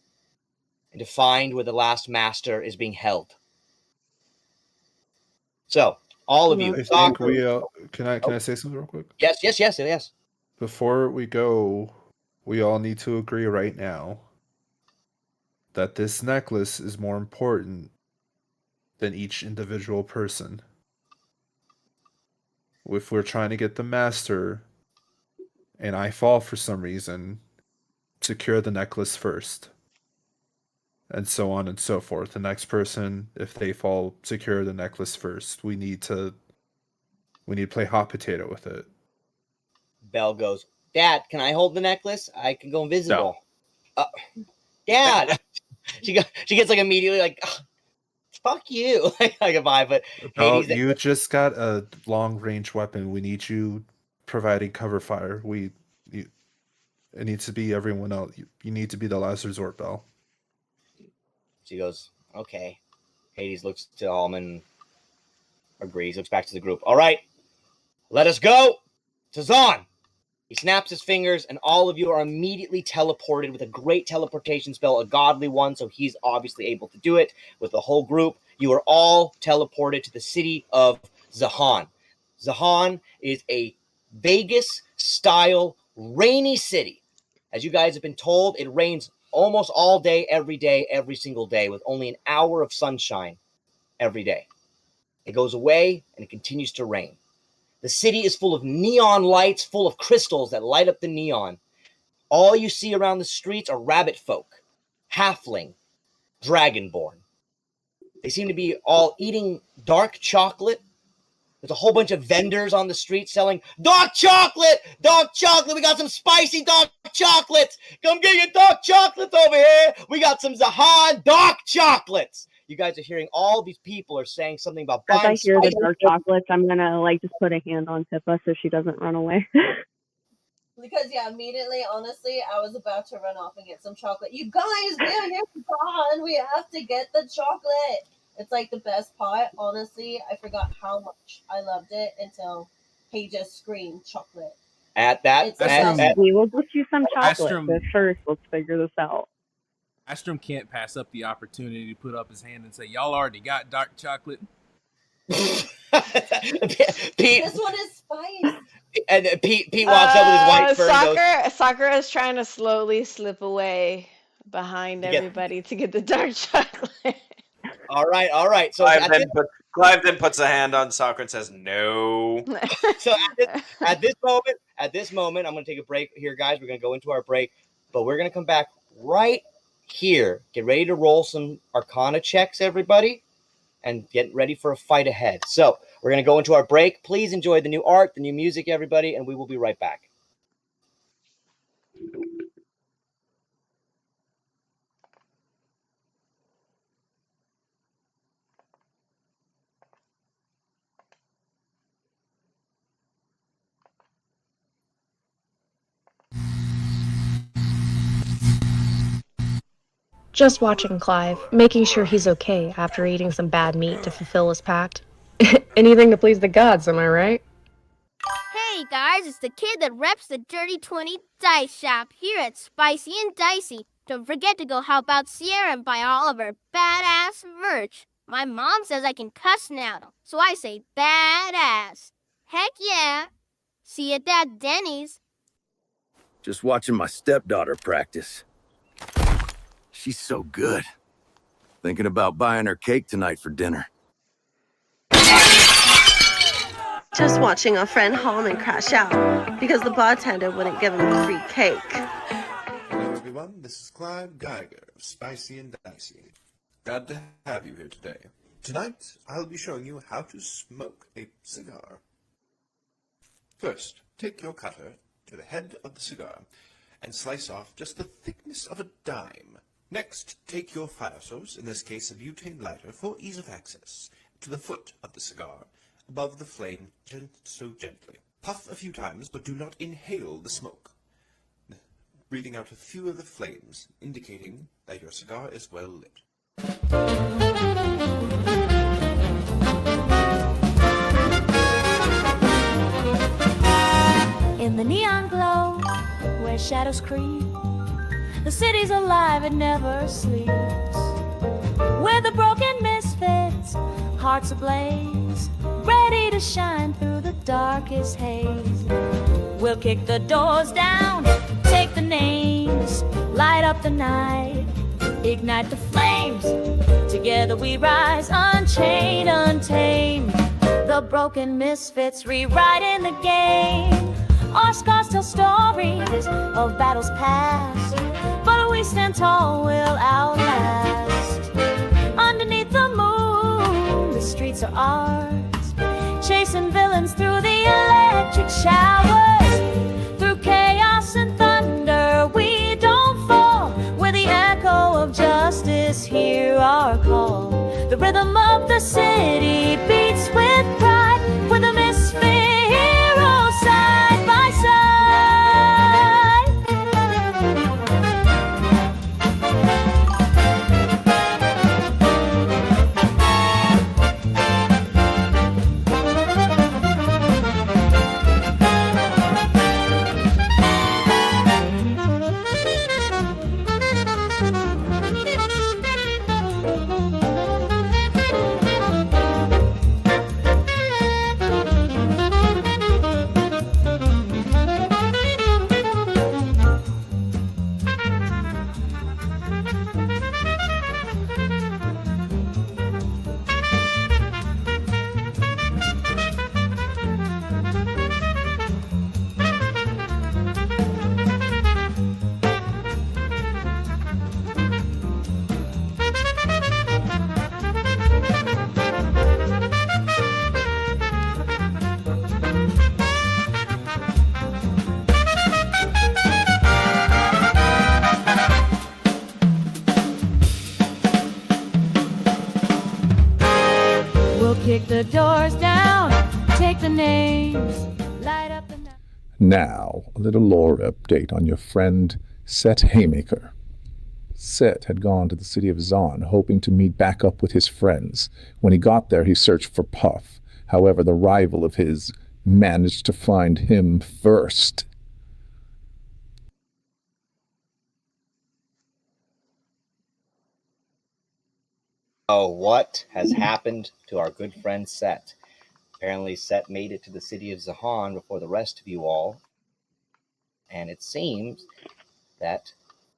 and to find where the last master is being held. So, all of you. I think we can I say something real quick? Yes. Before we go, we all need to agree right now that this necklace is more important than each individual person. If we're trying to get the master and I fall for some reason, secure the necklace first. And so on and so forth. The next person, if they fall, secure the necklace first. We need to play hot potato with it. Belle goes, Dad, can I hold the necklace? I can go invisible. No. Dad! she gets like immediately like, fuck you. Like goodbye, but Belle, you just got a long range weapon. We need you providing cover fire. It needs to be everyone else. You need to be the last resort, Belle. She goes, okay. Hades looks to Halmon, agrees, looks back to the group. All right, let us go to Zon. He snaps his fingers, and all of you are immediately teleported with a great teleportation spell, a godly one, so he's obviously able to do it with the whole group. You are all teleported to the city of Zahan. Zahan is a Vegas-style rainy city. As you guys have been told, it rains almost all day, every single day, with only an hour of sunshine every day. It goes away, and it continues to rain. The city is full of neon lights, full of crystals that light up the neon. All you see around the streets are rabbit folk, halfling, dragonborn. They seem to be all eating dark chocolate. There's a whole bunch of vendors on the street selling dark chocolate! Dark chocolate! We got some spicy dark chocolates! Come get your dark chocolates over here! We got some Zahan dark chocolates! You guys are hearing all these people are saying something about As I buying hear the spicy dark chocolates, I'm gonna just put a hand on Pippa so she doesn't run away. Because immediately, honestly, I was about to run off and get some chocolate. You guys, we're here for Zon. We have to get the chocolate. It's like the best part. Honestly, I forgot how much I loved it until he just screamed chocolate. We will get you some chocolate, but first let's figure this out. Astrum can't pass up the opportunity to put up his hand and say, y'all already got dark chocolate. Pete, this one is spice. And Pete walks up with his white fur and goes, Sakura is trying to slowly slip away behind everybody to get the dark chocolate. All right. So Clive then puts a hand on Sakura and says, no. So at this moment, I'm going to take a break here, guys. We're going to go into our break, but we're going to come back right here. Get ready to roll some Arcana checks, everybody, and get ready for a fight ahead. So we're going to go into our break. Please enjoy the new art, the new music, everybody, and we will be right back. Just watching Clive, making sure he's okay after eating some bad meat to fulfill his pact. Anything to please the gods, am I right? Hey guys, it's the kid that reps the Dirty 20 Dice Shop here at Spicy and Dicey. Don't forget to go help out Sierra and buy all of her badass merch. My mom says I can cuss now, so I say badass. Heck yeah. See you at that Denny's. Just watching my stepdaughter practice. She's so good. Thinking about buying her cake tonight for dinner. Just watching our friend Halmon crash out because the bartender wouldn't give him a free cake. Hello everyone, this is Clive Geiger of Spicy and Dicey. Glad to have you here today. Tonight, I'll be showing you how to smoke a cigar. First, take your cutter to the head of the cigar and slice off just the thickness of a dime. Next, take your fire source, in this case a butane lighter for ease of access, to the foot of the cigar, above the flame, so gently. Puff a few times, but do not inhale the smoke, breathing out a few of the flames, indicating that your cigar is well lit. In the neon glow, where shadows creep, the city's alive, it never sleeps. Where the broken misfits, hearts ablaze, ready to shine through the darkest haze. We'll kick the doors down, take the names, light up the night, ignite the flames. Together we rise, unchained, untamed. The broken misfits rewriting the game. Our scars tell stories of battles past, but we stand tall, we'll outlast. Underneath the moon, the streets are ours, chasing villains through the electric showers. Through chaos and thunder, we don't fall. We're the echo of justice, hear our call. The rhythm of the city beats with pride. We're the misfit heroes, side by side. Kick the doors down, take the names, light up the night. Now, a little lore update on your friend Sett Haymaker. Sett had gone to the city of Zon, hoping to meet back up with his friends. When he got there, he searched for Puff. However, the rival of his managed to find him first. Oh, what has happened to our good friend Sett? Apparently, Sett made it to the city of Zahan before the rest of you all, and it seems that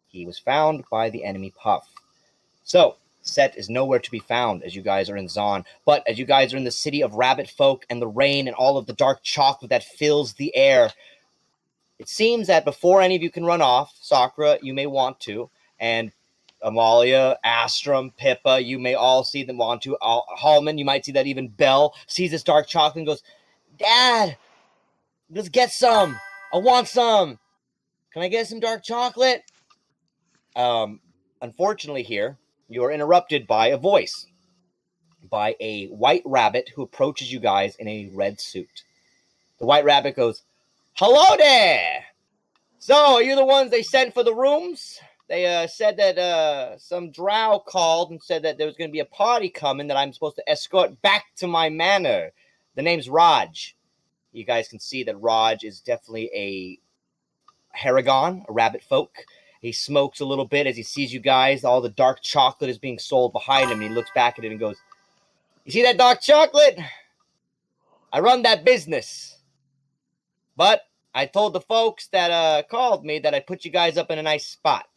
he was found by the enemy Puff. So, Sett is nowhere to be found as you guys are in Zon, but as you guys are in the city of rabbit folk and the rain and all of the dark chocolate that fills the air, it seems that before any of you can run off, Sakura, you may want to, and Amalia, Astrum, Pippa, you may all see them want to. Halmon, you might see that even Belle sees this dark chocolate and goes, Dad, let's get some. I want some. Can I get some dark chocolate? Unfortunately here, you are interrupted by a voice, by a white rabbit who approaches you guys in a red suit. The white rabbit goes, Hello there! So, are you the ones they sent for the rooms? They said that some drow called and said that there was going to be a party coming that I'm supposed to escort back to my manor. The name's Raj. You guys can see that Raj is definitely a Haragon, a rabbit folk. He smokes a little bit as he sees you guys. All the dark chocolate is being sold behind him. And he looks back at it and goes, "You see that dark chocolate? I run that business. But I told the folks that called me that I'd put you guys up in a nice spot.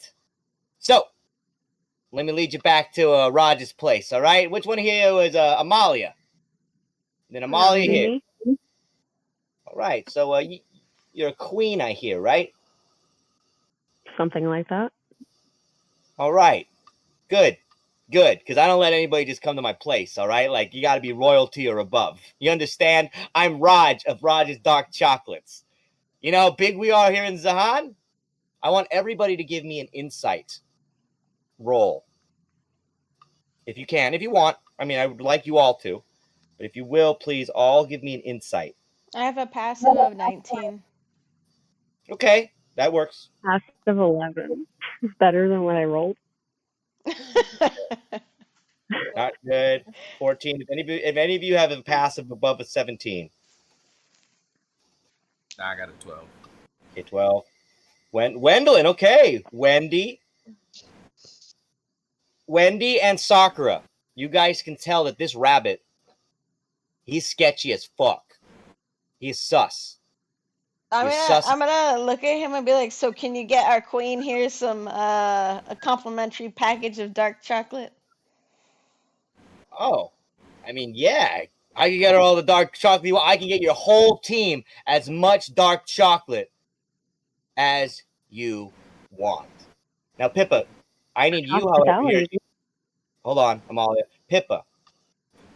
So, let me lead you back to Raj's place, all right? Which one here was Amalia? Then Amalia here. All right, so you're a queen, I hear, right? Something like that. All right. Good. Because I don't let anybody just come to my place, all right? Like, you got to be royalty or above. You understand? I'm Raj of Raj's Dark Chocolates. You know how big we are here in Zahan? I want everybody to give me an insight roll. If you can. If you want. I mean, I would like you all to. But if you will, please all give me an insight. I have a passive of 19. Okay, that works. Passive 11. Better than what I rolled. Not good. 14. If any of you have a passive above a 17. I got a 12. Okay, 12. Wendeline, okay. Wendy and Sakura. You guys can tell that this rabbit, he's sketchy as fuck. He's sus. I'm gonna look at him and be like, so can you get our queen here some a complimentary package of dark chocolate? Oh, I mean, yeah. I can get her all the dark chocolate. I can get your whole team as much dark chocolate as you want. Now, Pippa, I need you, however, here. Hold on, Amalia. Pippa,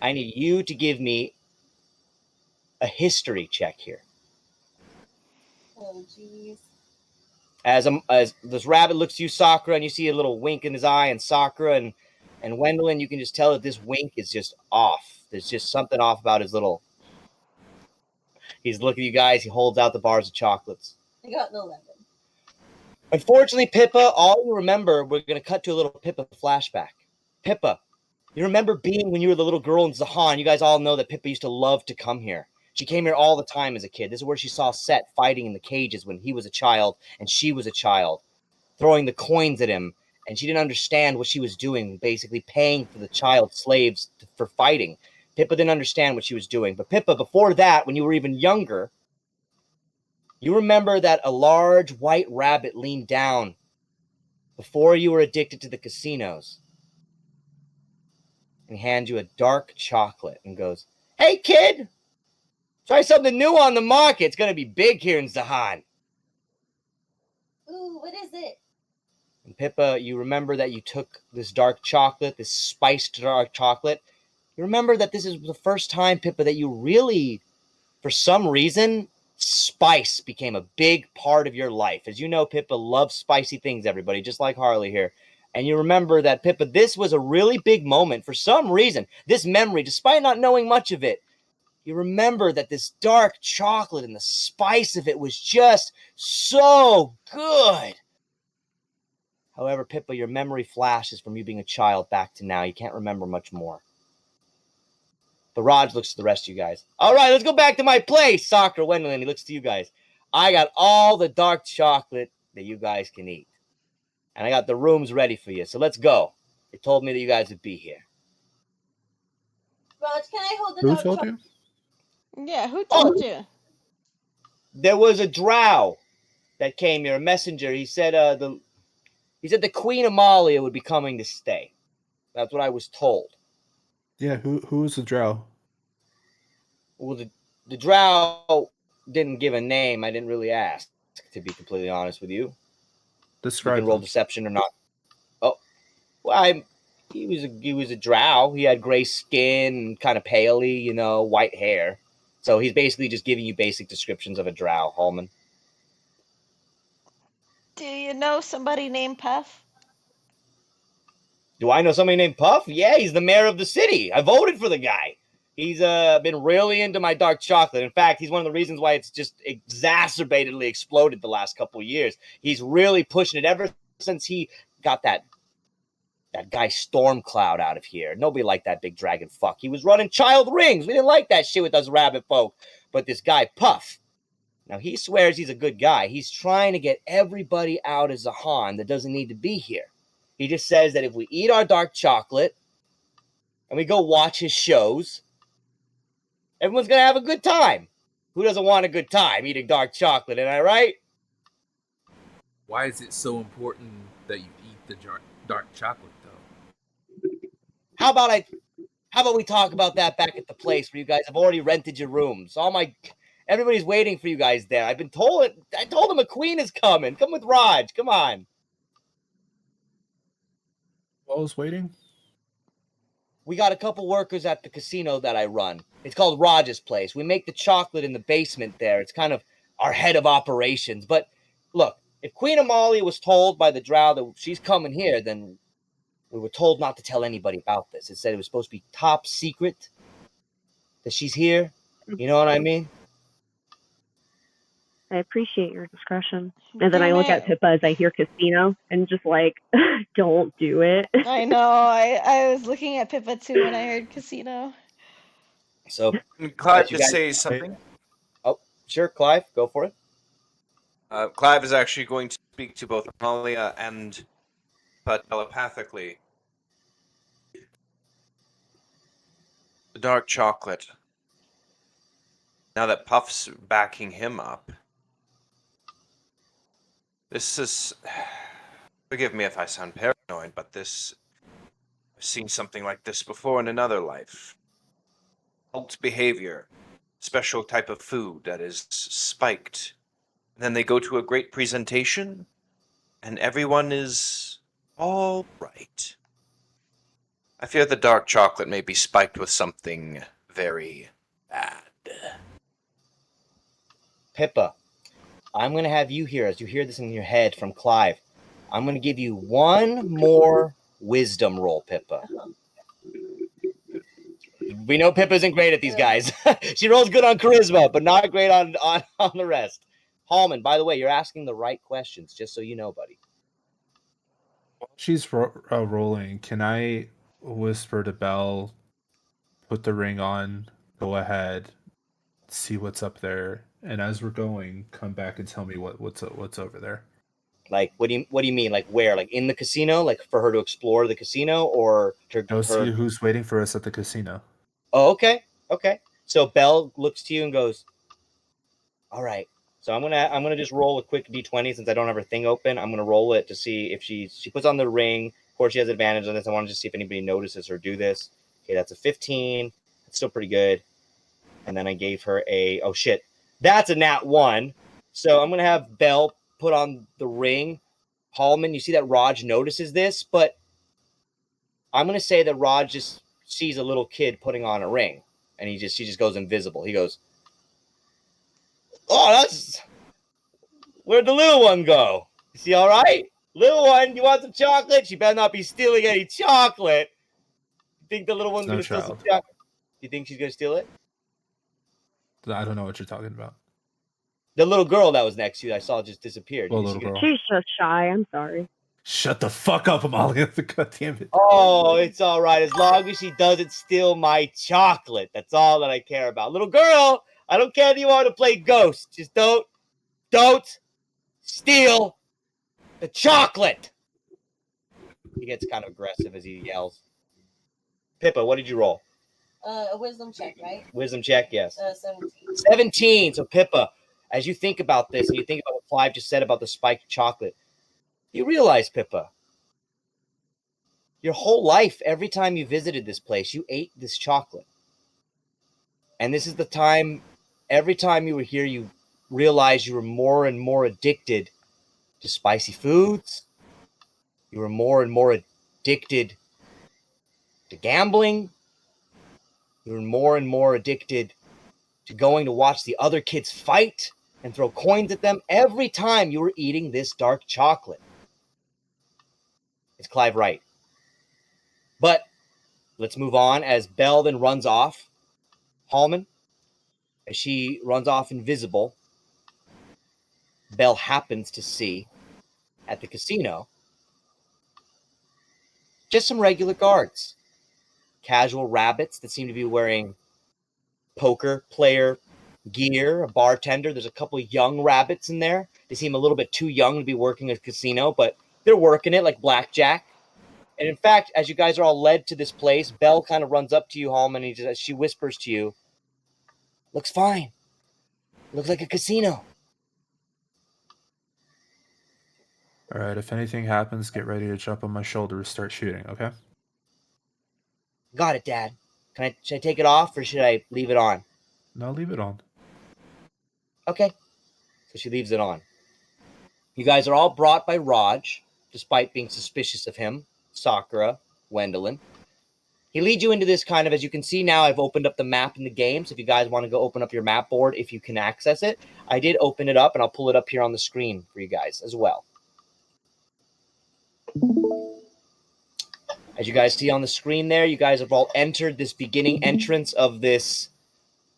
I need you to give me a history check here. Oh, jeez. As this rabbit looks to you, Sakura, and you see a little wink in his eye, and Sakura and Wendeline, you can just tell that this wink is just off. There's just something off about his little... He's looking at you guys. He holds out the bars of chocolates. I got an 11. Unfortunately, Pippa, all you remember, we're going to cut to a little Pippa flashback. Pippa, you remember being when you were the little girl in Zahan. You guys all know that Pippa used to love to come here. She came here all the time as a kid. This is where she saw Sett fighting in the cages when he was a child and she was a child, throwing the coins at him. And she didn't understand what she was doing, basically paying for the child slaves for fighting. Pippa didn't understand what she was doing. But Pippa, before that, when you were even younger, you remember that a large white rabbit leaned down before you were addicted to the casinos and hands you a dark chocolate and goes, "Hey, kid, try something new on the market. It's going to be big here in Zahan." Ooh, what is it? And Pippa, you remember that you took this dark chocolate, this spiced dark chocolate. You remember that this is the first time, Pippa, that you really, for some reason, spice became a big part of your life. As you know, Pippa loves spicy things, everybody, just like Harley here. And you remember that, Pippa, this was a really big moment. For some reason, this memory, despite not knowing much of it, you remember that this dark chocolate and the spice of it was just so good. However, Pippa, your memory flashes from you being a child back to now. You can't remember much more. But Raj looks to the rest of you guys. All right, let's go back to my place. Sakura, Wendeline, he looks to you guys. I got all the dark chocolate that you guys can eat. And I got the rooms ready for you. So let's go. They told me that you guys would be here. Raj, can I hold the Who dark told chocolate? you? Yeah, who told you? There was a drow that came here, a messenger. He said the Queen Amalia would be coming to stay. That's what I was told. Yeah, who is the drow? Well, the drow didn't give a name. I didn't really ask, to be completely honest with you. Describe You can roll him. deception or not. Oh, well, he was a drow. He had gray skin, kind of paley, white hair. So he's basically just giving you basic descriptions of a drow, Halmon. Do you know somebody named Puff? Do I know somebody named Puff? Yeah, he's the mayor of the city. I voted for the guy. He's been really into my dark chocolate. In fact, he's one of the reasons why it's just exacerbatedly exploded the last couple of years. He's really pushing it ever since he got that guy Stormcloud out of here. Nobody liked that big dragon fuck. He was running child rings. We didn't like that shit with us rabbit folk. But this guy Puff, now he swears he's a good guy. He's trying to get everybody out as a Han that doesn't need to be here. He just says that if we eat our dark chocolate and we go watch his shows, everyone's going to have a good time. Who doesn't want a good time eating dark chocolate? Am I right? Why is it so important that you eat the dark chocolate, though? How about we talk about that back at the place where you guys have already rented your rooms? Everybody's waiting for you guys there. I told them a queen is coming. Come with Raj. Come on. What was waiting? We got a couple workers at the casino that I run. It's called Raj's place. We make the chocolate in the basement there. It's kind of our head of operations. But look, if Queen Amalia was told by the drow that she's coming here, then we were told not to tell anybody about this. It said it was supposed to be top secret that she's here. You know what I mean? I appreciate your discretion. And then I look at Pippa as I hear casino and just like, don't do it. I know. I was looking at Pippa too when I heard casino. So, Clive, to say something. Oh, sure, Clive, go for it. Clive is actually going to speak to both Amalia and Pippa telepathically. The dark chocolate. Now that Puff's backing him up, this is... Forgive me if I sound paranoid, but I've seen something like this before in another life. Cult behavior. Special type of food that is spiked. And then they go to a great presentation, and everyone is all right. I fear the dark chocolate may be spiked with something very bad. Pippa, I'm going to have you here, as you hear this in your head from Clive. I'm going to give you one more wisdom roll, Pippa. We know Pippa isn't great at these guys. She rolls good on charisma, but not great on the rest. Halmon, by the way, you're asking the right questions, just so you know, buddy. She's rolling. Can I whisper to Belle, put the ring on, go ahead, see what's up there, and as we're going, come back and tell me what's over there? Like, what do you mean? Like where? Like in the casino? Like for her to explore the casino, or to Go see who's waiting for us at the casino. Oh, okay. So Belle looks to you and goes, "All right." So I'm gonna just roll a quick d20 since I don't have her thing open. I'm gonna roll it to see if she puts on the ring. Of course, she has advantage on this. I want to just see if anybody notices her do this. Okay, that's a 15. That's still pretty good. And then I gave her that's a nat 1. So I'm gonna have Belle put on the ring. Halmon, you see that Raj notices this, but I'm gonna say that Raj just sees a little kid putting on a ring, and she just goes invisible. He goes, "Oh, where'd the little one go? Is she all right? Little one, you want some chocolate? She better not be stealing any chocolate." You think the little one's gonna steal some chocolate? You think she's gonna steal it? I don't know what you're talking about. The little girl that was next to you, I saw just disappeared. What little girl? She's just shy. I'm sorry. Shut the fuck up, Amalia. God damn it. Oh, it's all right. As long as she doesn't steal my chocolate. That's all that I care about. Little girl, I don't care if you want to play ghost. Just don't steal the chocolate. He gets kind of aggressive as he yells. Pippa, what did you roll? A wisdom check, right? Wisdom check, yes. 17. 17. So Pippa, as you think about this and you think about what Clive just said about the spiked chocolate, you realize, Pippa, your whole life, every time you visited this place, you ate this chocolate. And this is the time, every time you were here, you realized you were more and more addicted to spicy foods. You were more and more addicted to gambling. You were more and more addicted to going to watch the other kids fight and throw coins at them every time you were eating this dark chocolate. Is Clive right? But let's move on as Belle then runs off. Halmon, as she runs off invisible, Belle happens to see at the casino just some regular guards. Casual rabbits that seem to be wearing poker player gear, a bartender. There's a couple young rabbits in there. They seem a little bit too young to be working a casino, but they're working it like blackjack. And in fact, as you guys are all led to this place, Belle kind of runs up to you, Halmon, and she whispers to you, "Looks fine. Looks like a casino." All right, if anything happens, get ready to jump on my shoulder and start shooting, okay? Got it, Dad. Should I take it off or should I leave it on? No, leave it on. Okay. So she leaves it on. You guys are all brought by Raj, despite being suspicious of him. Sakura, Wendeline. He leads you into this kind of, as you can see now, I've opened up the map in the game. So if you guys want to go open up your map board, if you can access it, I did open it up and I'll pull it up here on the screen for you guys as well. As you guys see on the screen there, you guys have all entered this beginning entrance of this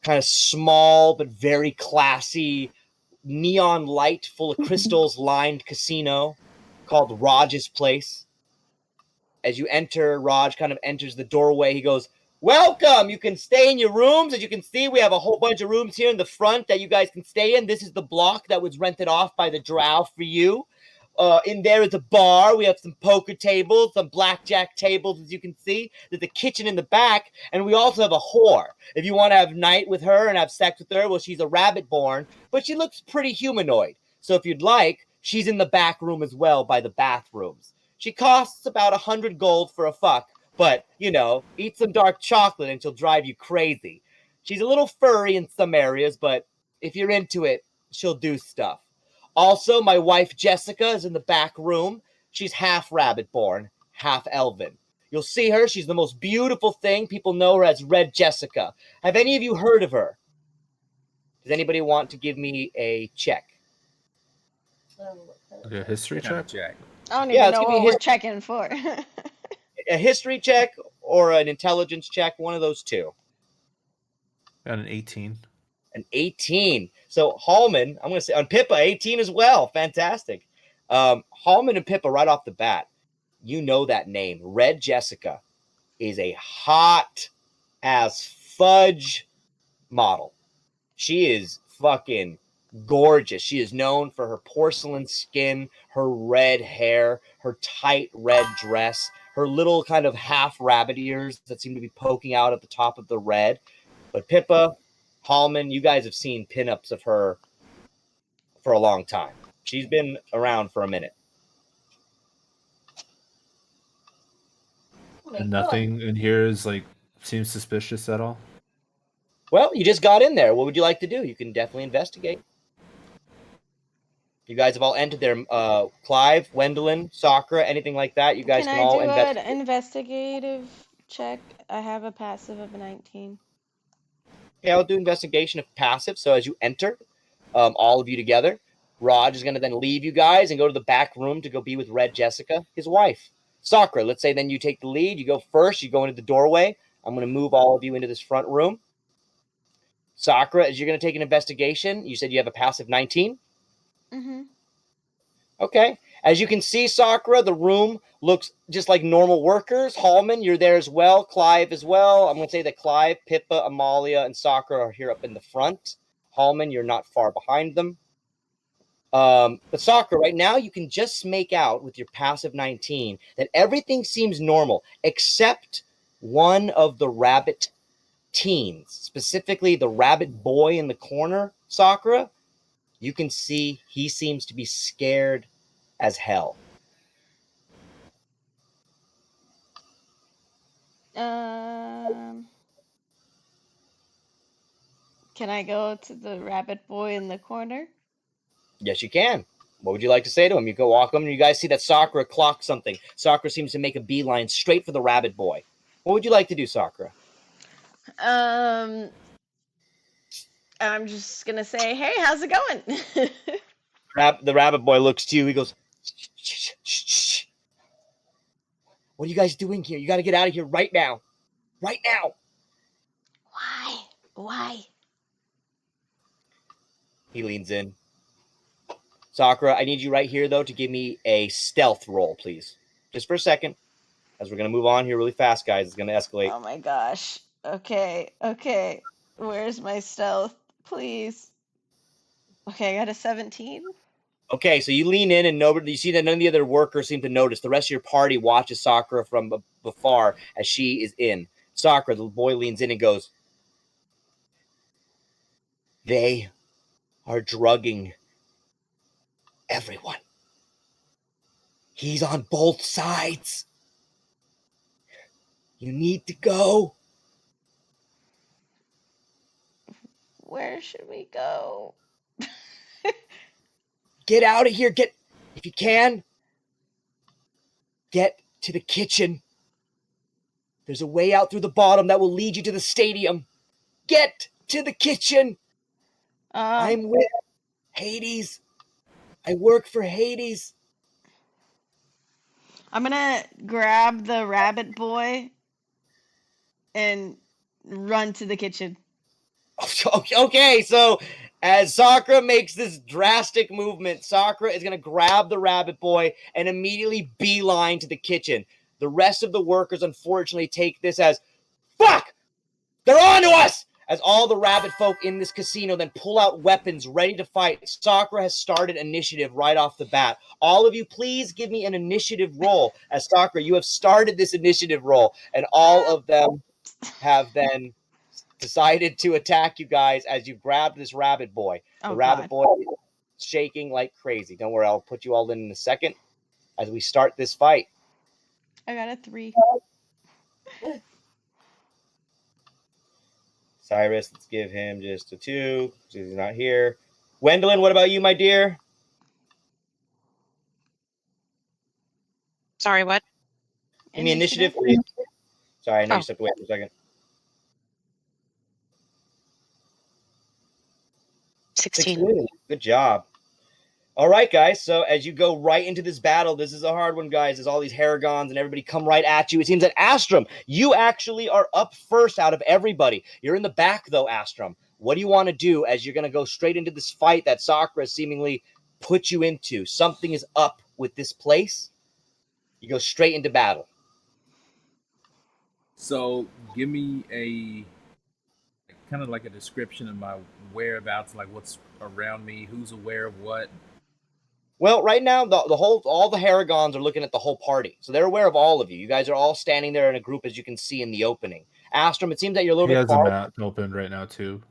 kind of small but very classy neon light full of crystals lined casino called Raj's Place. As you enter, Raj kind of enters the doorway. He goes, "Welcome! You can stay in your rooms. As you can see, we have a whole bunch of rooms here in the front that you guys can stay in. This is the block that was rented off by the drow for you. In there is a bar. We have some poker tables, some blackjack tables, as you can see. There's a kitchen in the back, and we also have a whore. If you want to have night with her and have sex with her, well, she's a rabbit-born, but she looks pretty humanoid. So if you'd like, she's in the back room as well by the bathrooms. She costs about 100 gold for a fuck, but, you know, eat some dark chocolate and she'll drive you crazy. She's a little furry in some areas, but if you're into it, she'll do stuff. Also, my wife Jessica is in the back room. She's half rabbit-born, half elven. You'll see her. She's the most beautiful thing. People know her as Red Jessica. Have any of you heard of her? Does anybody want to give me a check? Okay, a history check? I don't Yeah, even it's know gonna be what we're checking for. A history check or an intelligence check, one of those two. Got an 18. An 18. So Halmon, I'm going to say on Pippa, 18 as well. Fantastic. Halmon and Pippa right off the bat, you know that name. Red Jessica is a hot as fudge model. She is fucking gorgeous. She is known for her porcelain skin, her red hair, her tight red dress, her little kind of half rabbit ears that seem to be poking out at the top of the red. But Pippa, Halmon, you guys have seen pinups of her for a long time. She's been around for a minute. And nothing in here is like seems suspicious at all. Well, you just got in there. What would you like to do? You can definitely investigate. You guys have all entered there. Clive, Wendeline, Sakura, anything like that. You guys Can can I all do investigate. an investigative check? I have a passive of a 19. Yeah, I'll do investigation of passive. So as you enter, all of you together, Raj is going to then leave you guys and go to the back room to go be with Red Jessica, his wife. Sakura, let's say then you take the lead. You go first. You go into the doorway. I'm going to move all of you into this front room. Sakura, as you're going to take an investigation, you said you have a passive 19? Mm-hmm. Okay. As you can see, Sakura, the room looks just like normal workers. Halmon, you're there as well. Clive as well. I'm going to say that Clive, Pippa, Amalia, and Sakura are here up in the front. Halmon, you're not far behind them. But Sakura, right now you can just make out with your passive 19 that everything seems normal except one of the rabbit teens, specifically the rabbit boy in the corner, Sakura. You can see he seems to be scared as hell. Can I go to the rabbit boy in the corner? Yes, you can. What would you like to say to him? You go walk him, and you guys see that Sakura clocks something. Sakura seems to make a beeline straight for the rabbit boy. What would you like to do, Sakura? I'm just gonna say, hey, how's it going? The rabbit boy looks to you. He goes, shh, shh, shh. What are you guys doing here? You got to get out of here right now. Right now. Why? He leans in. Sakura, I need you right here, though, to give me a stealth roll, please. Just for a second. as we're gonna move on here really fast, guys. It's gonna escalate. Oh my gosh. Okay, okay. Where's my stealth? Please. Okay, I got a 17. Okay, so you lean in and you see that none of the other workers seem to notice. The rest of your party watches Sakura from afar as she is in. Sakura, the boy leans in and goes, "They are drugging everyone. He's on both sides. You need to go." Where should we go? Get out of here. If you can, get to the kitchen. There's a way out through the bottom that will lead you to the stadium. Get to the kitchen. I'm with Hades. I work for Hades. I'm gonna grab the rabbit boy and run to the kitchen. Okay, so as Sakura makes this drastic movement, Sakura is going to grab the rabbit boy and immediately beeline to the kitchen. The rest of the workers, unfortunately, take this as, fuck! They're on to us! As all the rabbit folk in this casino then pull out weapons ready to fight. Sakura has started initiative right off the bat. All of you, please give me an initiative roll. As Sakura, you have started this initiative roll, and all of them have then decided to attack you guys as you grab this rabbit boy. The rabbit boy is shaking like crazy. Don't worry, I'll put you all in a second as we start this fight. I got a 3. Sirus, let's give him just a 2 because he's not here. Wendeline, what about you, my dear? Sorry, what? Give me initiative, please. Sorry, I know you stepped away for a second. 16. Good job. All right, guys. So as you go right into this battle, this is a hard one, guys. There's all these Haragons and everybody come right at you. It seems that Astrum, you actually are up first out of everybody. You're in the back, though, Astrum. What do you want to do as you're going to go straight into this fight that Sakura seemingly put you into? Something is up with this place. You go straight into battle. So give me a kind of like a description of my whereabouts, like what's around me, who's aware of what. Well, right now, all the Haragons are looking at the whole party. So they're aware of all of you. You guys are all standing there in a group, as you can see in the opening. Astrum, it seems that you're a little He bit has far. a map open right now, too.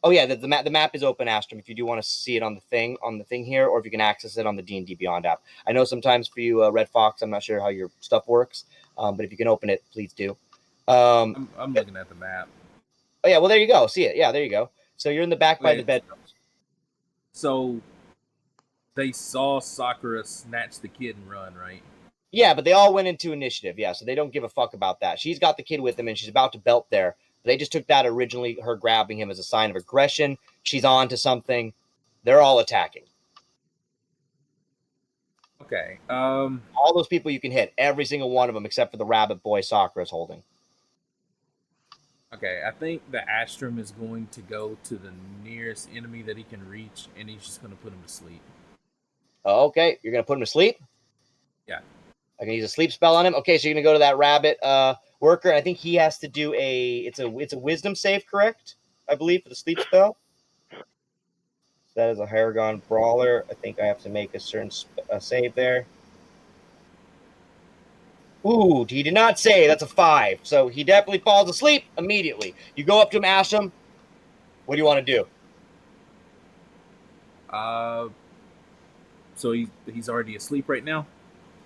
Oh, yeah, the map is open, Astrum, if you do want to see it on the thing here, or if you can access it on the D&D Beyond app. I know sometimes for you, Red Fox, I'm not sure how your stuff works, but if you can open it, please do. I'm looking at the map. Oh, yeah, well, there you go. See it. Yeah, there you go. So you're in the back by the bedrooms. So they saw Sakura snatch the kid and run, right? Yeah, but they all went into initiative, yeah, so they don't give a fuck about that. She's got the kid with them, and she's about to belt there. They just took that originally, her grabbing him, as a sign of aggression. She's on to something. They're all attacking. Okay. All those people you can hit, every single one of them, except for the rabbit boy Sakura's holding. Okay, I think the Astrum is going to go to the nearest enemy that he can reach, and he's just going to put him to sleep. Okay, you're going to put him to sleep? Yeah. I can use a sleep spell on him. Okay, so you're going to go to that rabbit worker. I think he has to do it's a wisdom save, correct? I believe, for the sleep spell. That is a Haragon Brawler. I think I have to make a certain save there. Ooh, he did not say. That's a 5. So he definitely falls asleep immediately. You go up to him, ask him, what do you want to do? So he's already asleep right now?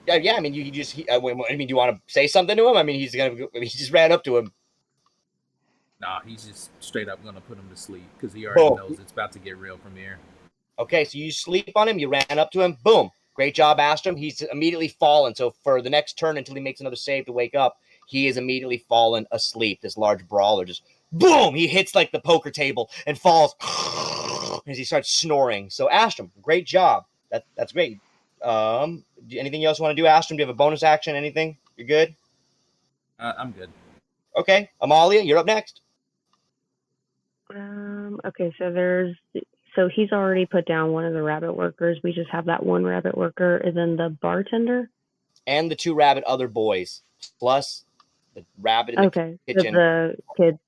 Yeah. I mean, do you want to say something to him? I mean, he just ran up to him. Nah, he's just straight up going to put him to sleep because he already knows it's about to get real from here. Okay, so you sleep on him. You ran up to him. Boom. Great job, Astrum. He's immediately fallen. So for the next turn, until he makes another save to wake up, he is immediately fallen asleep. This large brawler just boom. He hits like the poker table and falls as he starts snoring. So Astrum, great job. That's great. Anything else you want to do, Astrum? Do you have a bonus action? Anything? You're good? I'm good. Okay, Amalia, you're up next. Okay, so he's already put down one of the rabbit workers. We just have that one rabbit worker, and then the bartender and the 2 rabbit other boys. plus the rabbit in the Okay. So kitchen. the kid.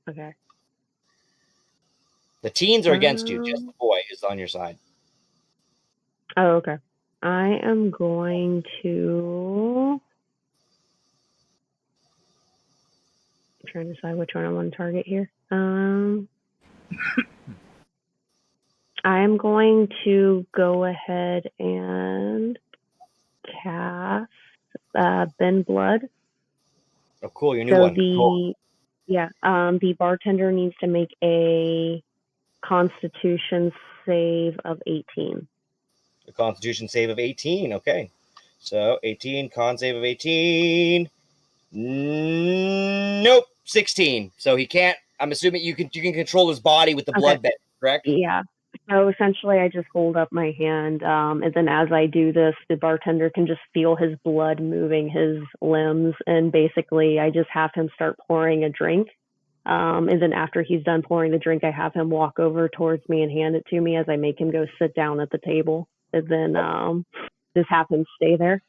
Okay. The teens are against you. Just the boy is on your side. Oh, okay. I am going to. I'm trying to decide which one I want to target here. I am going to go ahead and cast Bend Blood. Oh, cool! Your new So one. the the bartender needs to make a Constitution save of 18. A Constitution save of 18. Okay, so 18 con save of 18. Nope, 16. So he can't. I'm assuming you can control his body with the blood bet, correct? Yeah. So essentially, I just hold up my hand, and then as I do this, the bartender can just feel his blood moving his limbs, and basically, I just have him start pouring a drink. And then after he's done pouring the drink, I have him walk over towards me and hand it to me as I make him go sit down at the table, and then just have him stay there.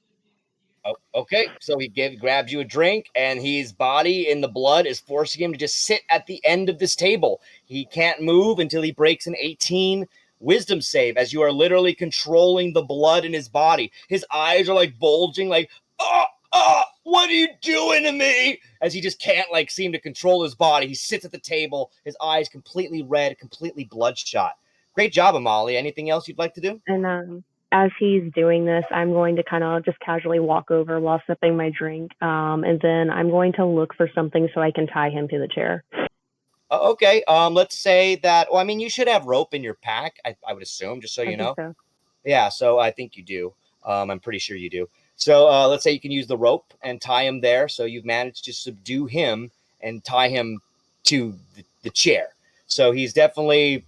Oh, okay, so he grabs you a drink, and his body in the blood is forcing him to just sit at the end of this table. He can't move until he breaks an 18 wisdom save, as you are literally controlling the blood in his body. His eyes are like bulging, like, what are you doing to me? As he just can't seem to control his body. He sits at the table, his eyes completely red, completely bloodshot. Great job, Amalia. Anything else you'd like to do? And as he's doing this, I'm going to kind of just casually walk over while sipping my drink, and then I'm going to look for something so I can tie him to the chair. Okay, let's say that, well, I mean, you should have rope in your pack, I would assume, just so you know. So. Yeah, so I think you do. I'm pretty sure you do. So let's say you can use the rope and tie him there. So you've managed to subdue him and tie him to the chair. So he's definitely,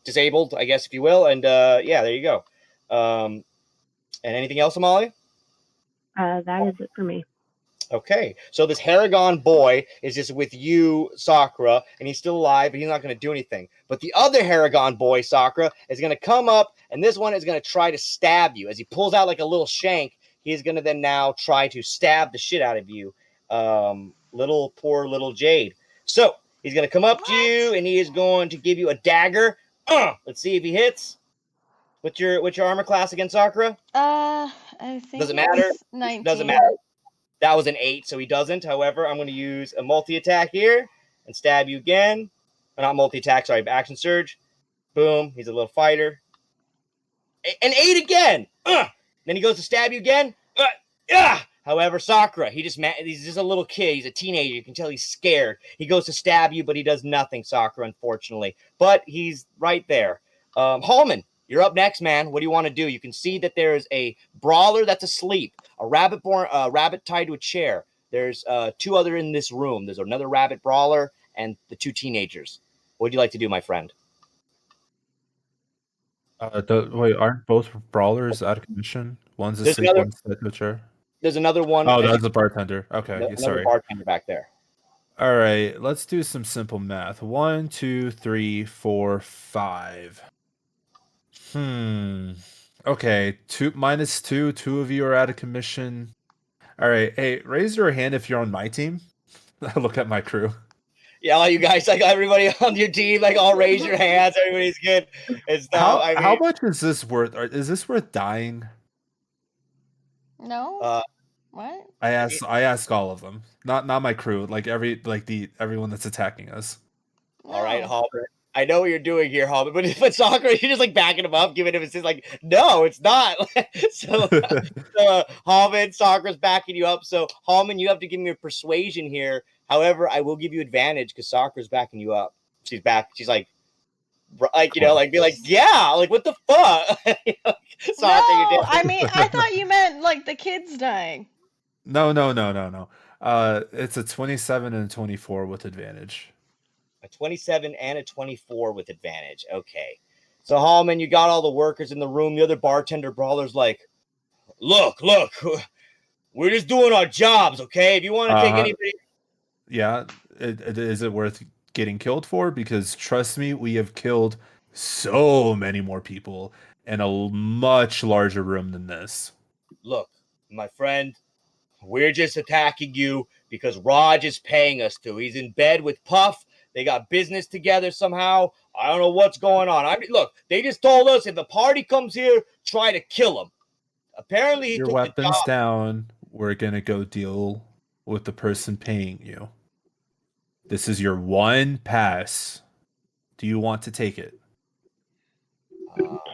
disabled, I guess, if you will. And yeah, there you go. And anything else, Amalia? That is it for me. Okay, so this Haragon boy is just with you, Sakura, and he's still alive, but he's not going to do anything. But the other Haragon boy, Sakura, is going to come up, and this one is going to try to stab you. As he pulls out like a little shank, he's going to then now try to stab the shit out of you, poor little Jade. So he's going to come up to you, and he is going to give you a dagger. Let's see if he hits. What's your armor class against Sakura? I think Does it matter? 19. Doesn't matter. That was an 8, so he doesn't. However, I'm going to use a multi-attack here and stab you again. Not multi-attack, sorry, action surge. Boom, he's a little fighter. An 8 again! Then he goes to stab you again. However, Sakura, he's just a little kid. He's a teenager. You can tell he's scared. He goes to stab you, but he does nothing, Sakura, unfortunately. But he's right there. Halmon, you're up next, man. What do you want to do? You can see that there is a brawler that's asleep, a rabbit tied to a chair. There's 2 other in this room. There's another rabbit brawler and the 2 teenagers. What would you like to do, my friend? Wait, aren't both brawlers out of commission? One's There's asleep, another- one's at the chair. There's another one. Oh, that's a bartender. Okay, Another sorry. bartender back there. All right, let's do some simple math. 1, 2, 3, 4, 5. Okay, 2 minus 2. 2 of you are out of commission. All right, hey, raise your hand if you're on my team. Look at my crew. Yeah, all you guys, everybody on your team, all raise your hands. Everybody's good. It's not. How much is this worth? Is this worth dying? No. What? I ask all of them. Not my crew. Everyone that's attacking us. All right, Halmon. I know what you're doing here, Halmon, but Sakura, you're just backing him up, giving him a no, it's not. so Halmon, Sakura's backing you up. So Halmon, you have to give me a persuasion here. However, I will give you advantage because Sakura's backing you up. She's back. She's be yeah, what the fuck? Sakura, No, I mean, I thought you meant the kids dying. No. It's a 27 and a 24 with advantage. A 27 and a 24 with advantage. Okay. So, Halmon, you got all the workers in the room. The other bartender brawler's look, we're just doing our jobs, okay? If you want to take anybody... Yeah, is it worth getting killed for? Because trust me, we have killed so many more people in a much larger room than this. Look, my friend, we're just attacking you because Raj is paying us to. He's in bed with Puff. They got business together somehow. I don't know what's going on. I mean, look, they just told us if the party comes here, try to kill him. Apparently, he Your took the weapons job. down. We're gonna go deal with the person paying you. This is your one pass. Do you want to take it?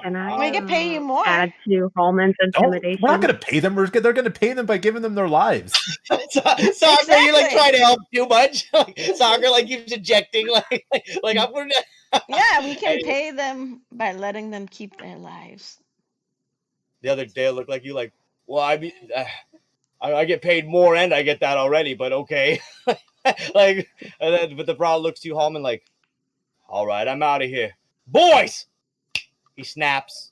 Can I We could pay you more. add to Halmon's intimidation? We're not gonna pay them. They're gonna pay them by giving them their lives. Sakura, you're like trying to help too much. Sakura like keeps injecting like I'm gonna. Yeah, we can pay them by letting them keep their lives. The other day, it looked like you like. Well, I mean, I get paid more, and I get that already. But okay, like, and then, but the bra looks to you, Halmon, like, all right, I'm out of here, boys. He snaps,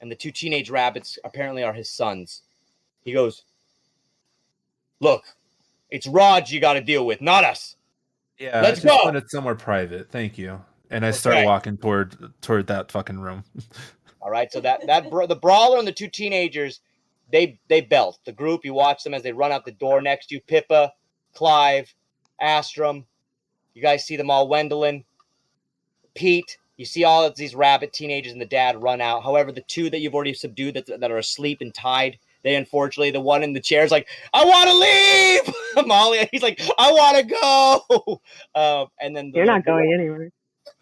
and the two teenage rabbits apparently are his sons. He goes, look, it's Raj you got to deal with, not us. Yeah, Let's I just go. wanted somewhere private. Thank you. And I start walking toward that fucking room. All right, so the brawler and the two teenagers, they belt the group. You watch them as they run out the door next to you. Pippa, Clive, Astrum. You guys see them all. Wendeline, Pete. You see all of these rabbit teenagers and the dad run out. However, the two that you've already subdued that are asleep and tied, they unfortunately, the one in the chair is like, I want to leave. Amalia, he's like, I want to go. And then You're not going anywhere.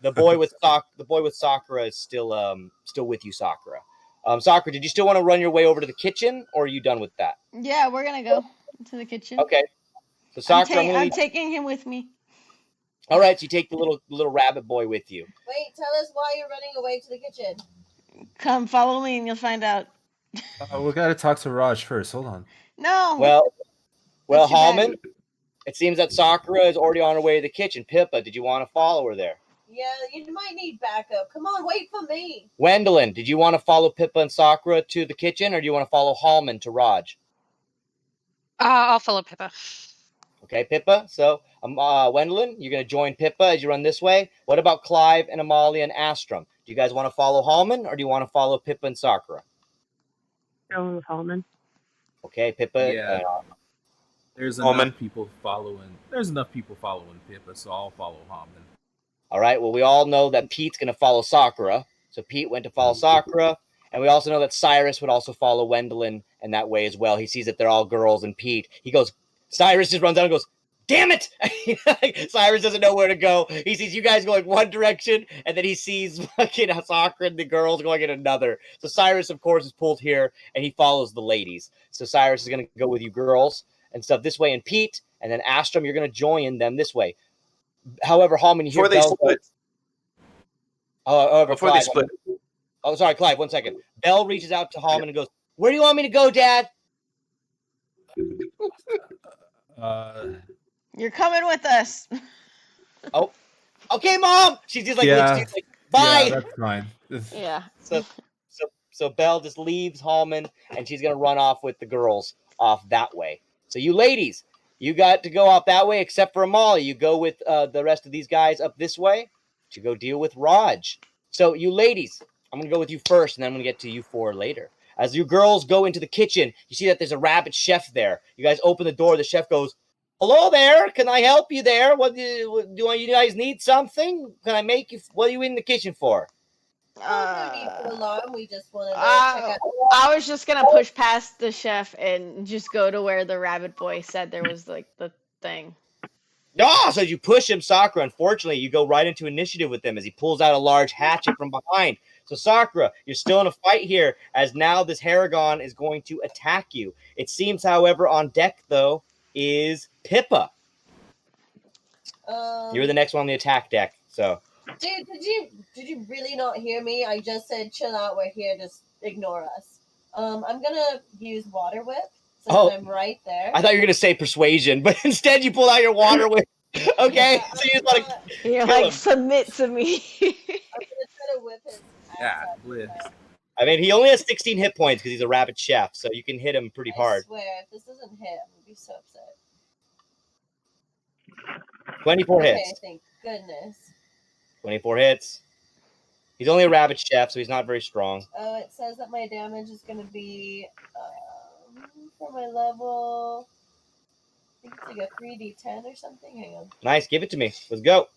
The boy with Sakura is still with you, Sakura. Sakura, did you still want to run your way over to the kitchen, or are you done with that? Yeah, we're gonna go to the kitchen. Okay. So Sakura, I'm taking him with me. All right, so you take the little rabbit boy with you. Wait, tell us why you're running away to the kitchen. Come, follow me, and you'll find out. We gotta talk to Raj first. Hold on. No. Well, Halmon, it seems that Sakura is already on her way to the kitchen. Pippa, did you want to follow her there? Yeah, you might need backup. Come on, wait for me. Wendeline, did you want to follow Pippa and Sakura to the kitchen, or do you want to follow Halmon to Raj? I'll follow Pippa. Okay, Pippa. So, Wendeline, you're going to join Pippa as you run this way. What about Clive and Amalia and Astrum? Do you guys want to follow Halmon, or do you want to follow Pippa and Sakura? Going with Halmon. Okay, Pippa. Yeah. There's Halmon. enough people following. There's enough people following Pippa, so I'll follow Halmon. All right. Well, we all know that Pete's going to follow Sakura. So Pete went to follow Sakura. And we also know that Sirus would also follow Wendeline in that way as well. He sees that they're all girls and Pete. He goes, Sirus just runs down and goes, damn it! Sirus doesn't know where to go. He sees you guys going one direction, and then he sees fucking Sakura and the girls going in another. So Sirus, of course, is pulled here, and he follows the ladies. So Sirus is going to go with you girls and stuff this way. And Pete, and then Astrum, you're going to join them this way. However, Halmon, you hear Before they split. Before they split. Oh, sorry, Clive, 1 second. Belle reaches out to Halmon and goes, where do you want me to go, Dad? You're coming with us. Oh, okay, Mom. She's just like, looks like bye. Yeah, that's fine. Yeah. So Belle just leaves Halmon, and she's gonna run off with the girls off that way. So you ladies, you got to go off that way, except for Amalia. You go with the rest of these guys up this way to go deal with Raj. So you ladies, I'm gonna go with you first, and then I'm gonna get to you four later. As you girls go into the kitchen, you see that there's a rabbit chef there. You guys open the door. The chef goes, hello there. Can I help you there? What do you guys need something? Can I make you? What are you in the kitchen for? We just want to check out. I was just gonna push past the chef and just go to where the rabbit boy said there was like the thing. Ah, so you push him, Sakura. Unfortunately, you go right into initiative with him as he pulls out a large hatchet from behind. So Sakura, you're still in a fight here, as now this Haragon is going to attack you. It seems, however, on deck though is Pippa. You're the next one on the attack deck. So. Dude, did you really not hear me? I just said chill out. We're here. Just ignore us. I'm gonna use water whip since I'm right there. I thought you were gonna say persuasion, but instead you pull out your water whip. Okay, so you just want to. You're like submit to me. I'm gonna try to whip his. Yeah, bliss. I mean, he only has 16 hit points because he's a rabbit chef, so you can hit him pretty hard. I swear, if this doesn't hit, I'm gonna be so upset. 24 hits. Okay, thank goodness. 24 hits. He's only a rabbit chef, so he's not very strong. Oh, it says that my damage is going to be for my level Like a 3d10 or something. Hang on. Nice, give it to me. Let's go.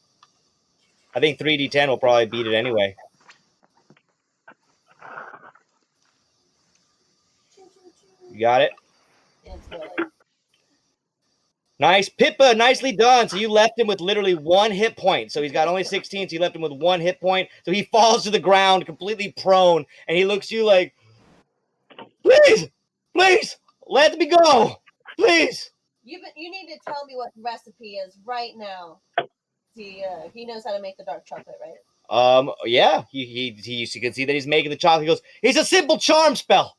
I think 3d10 will probably beat it anyway. You got it? Nice. Pippa, nicely done. So you left him with literally 1 hit point. So he's got only 16, so you left him with 1 hit point. So he falls to the ground completely prone, and he looks at you like, please, please, let me go. Please. You need to tell me what the recipe is right now. He knows how to make the dark chocolate, right? Yeah. You can see that he's making the chocolate. He goes, it's a simple charm spell.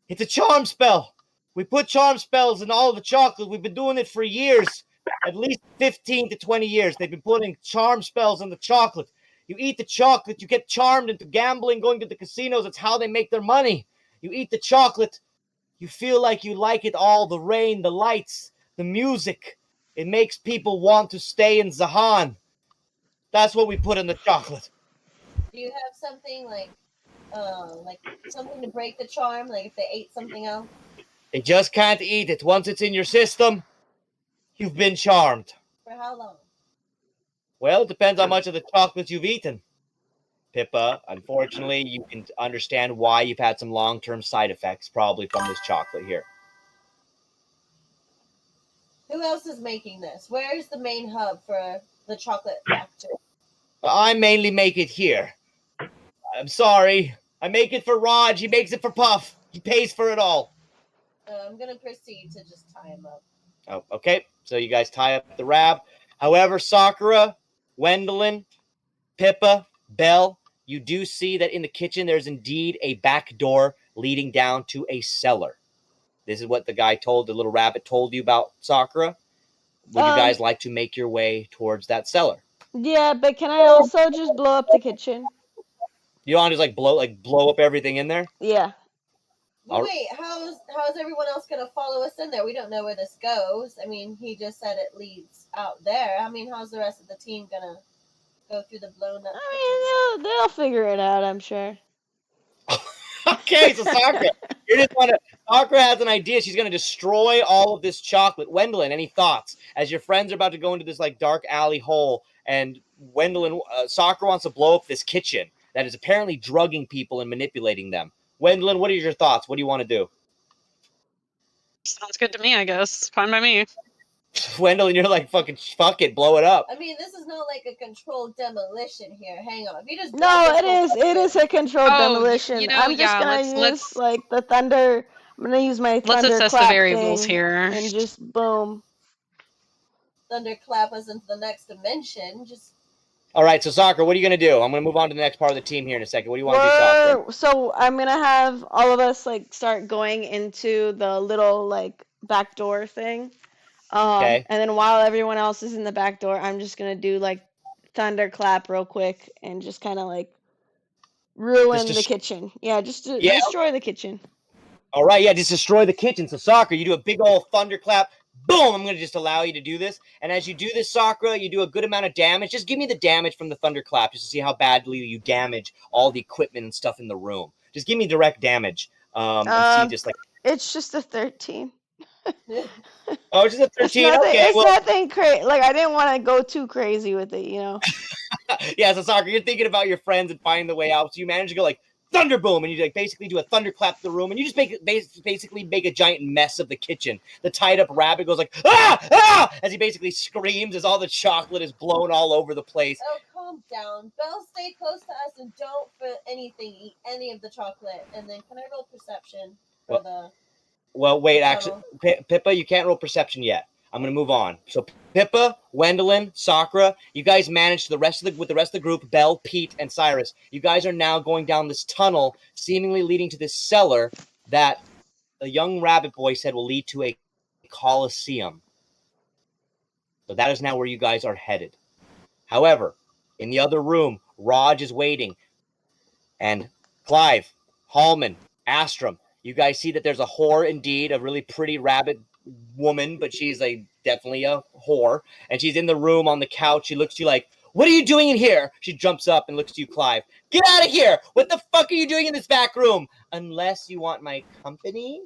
It's a charm spell. We put charm spells in all of the chocolate. We've been doing it for years. At least 15 to 20 years. They've been putting charm spells in the chocolate. You eat the chocolate, you get charmed into gambling, going to the casinos. It's how they make their money. You eat the chocolate, you feel like you like it all. The rain, the lights, the music. It makes people want to stay in Zahan. That's what we put in the chocolate. Do you have something like something to break the charm? Like if they ate something else? They just can't eat it. Once it's in your system, you've been charmed. For how long? Well, it depends how much of the chocolate you've eaten. Pippa, unfortunately, you can understand why you've had some long-term side effects, probably from this chocolate here. Who else is making this? Where's the main hub for the chocolate factory? I mainly make it here. I'm sorry. I make it for Raj. He makes it for Puff. He pays for it all. I'm going to proceed to just tie him up. Oh, okay. So you guys tie up the rab. However, Sakura, Wendeline, Pippa, Belle, you do see that in the kitchen there's indeed a back door leading down to a cellar. This is what the guy told, the little rabbit told you about Sakura. Would you guys like to make your way towards that cellar? Yeah, but can I also just blow up the kitchen? You want to just blow up everything in there? Yeah. But wait, how's everyone else going to follow us in there? We don't know where this goes. I mean, he just said it leads out there. I mean, how's the rest of the team going to go through the blown up? I mean, they'll figure it out, I'm sure. Okay, so Sakura, Sakura has an idea. She's going to destroy all of this chocolate. Wendeline, any thoughts? As your friends are about to go into this dark alley hole, and Wendeline, Sakura wants to blow up this kitchen that is apparently drugging people and manipulating them. Wendeline, what are your thoughts? What do you want to do? Sounds good to me, I guess. Fine by me. Wendeline, you're like, fuck it, blow it up. I mean, this is not like a controlled demolition here. Hang on. If you just it is a controlled demolition. I'm just gonna use the thunder. I'm gonna use my thunder Let's assess clap the variables thing here. and just boom. Thunderclap us into the next dimension. Just. All right, so Sakura, what are you gonna do? I'm gonna move on to the next part of the team here in a second. What do you want to do, Sakura? So I'm gonna have all of us start going into the little back door thing. Okay. And then while everyone else is in the back door, I'm just gonna do thunderclap real quick and just kind of ruin the kitchen. Yeah, just destroy the kitchen. All right, yeah, just destroy the kitchen. So Sakura, you do a big old thunderclap. Boom! I'm going to just allow you to do this. And as you do this, Sakura, you do a good amount of damage. Just give me the damage from the thunderclap just to see how badly you damage all the equipment and stuff in the room. Just give me direct damage. And see just It's just a 13. Oh, it's just a 13? It's nothing, okay, it's nothing crazy. I didn't want to go too crazy with it, you know? Yeah, so Sakura, you're thinking about your friends and finding the way out. So you manage to go thunder boom, and you basically do a thunderclap to the room, and you just basically make a giant mess of the kitchen. The tied up rabbit goes ah, as he basically screams as all the chocolate is blown all over the place. Oh, calm down. Belle, stay close to us and don't for anything eat any of the chocolate. And then can I roll perception for Well, wait, actually, Pippa, you can't roll perception yet. I'm going to move on. So Pippa, Wendeline, Sakura, you guys managed with the rest of the group, Belle, Pete, and Sirus. You guys are now going down this tunnel, seemingly leading to this cellar that the young rabbit boy said will lead to a coliseum. So that is now where you guys are headed. However, in the other room, Raj is waiting. And Clive, Halmon, Astrum, you guys see that there's a whore indeed, a really pretty rabbit woman, but she's definitely a whore, and she's in the room on the couch. She looks to you like, what are you doing in here? She jumps up and looks to you, Clive. Get out of here! What the fuck are you doing in this back room? Unless you want my company?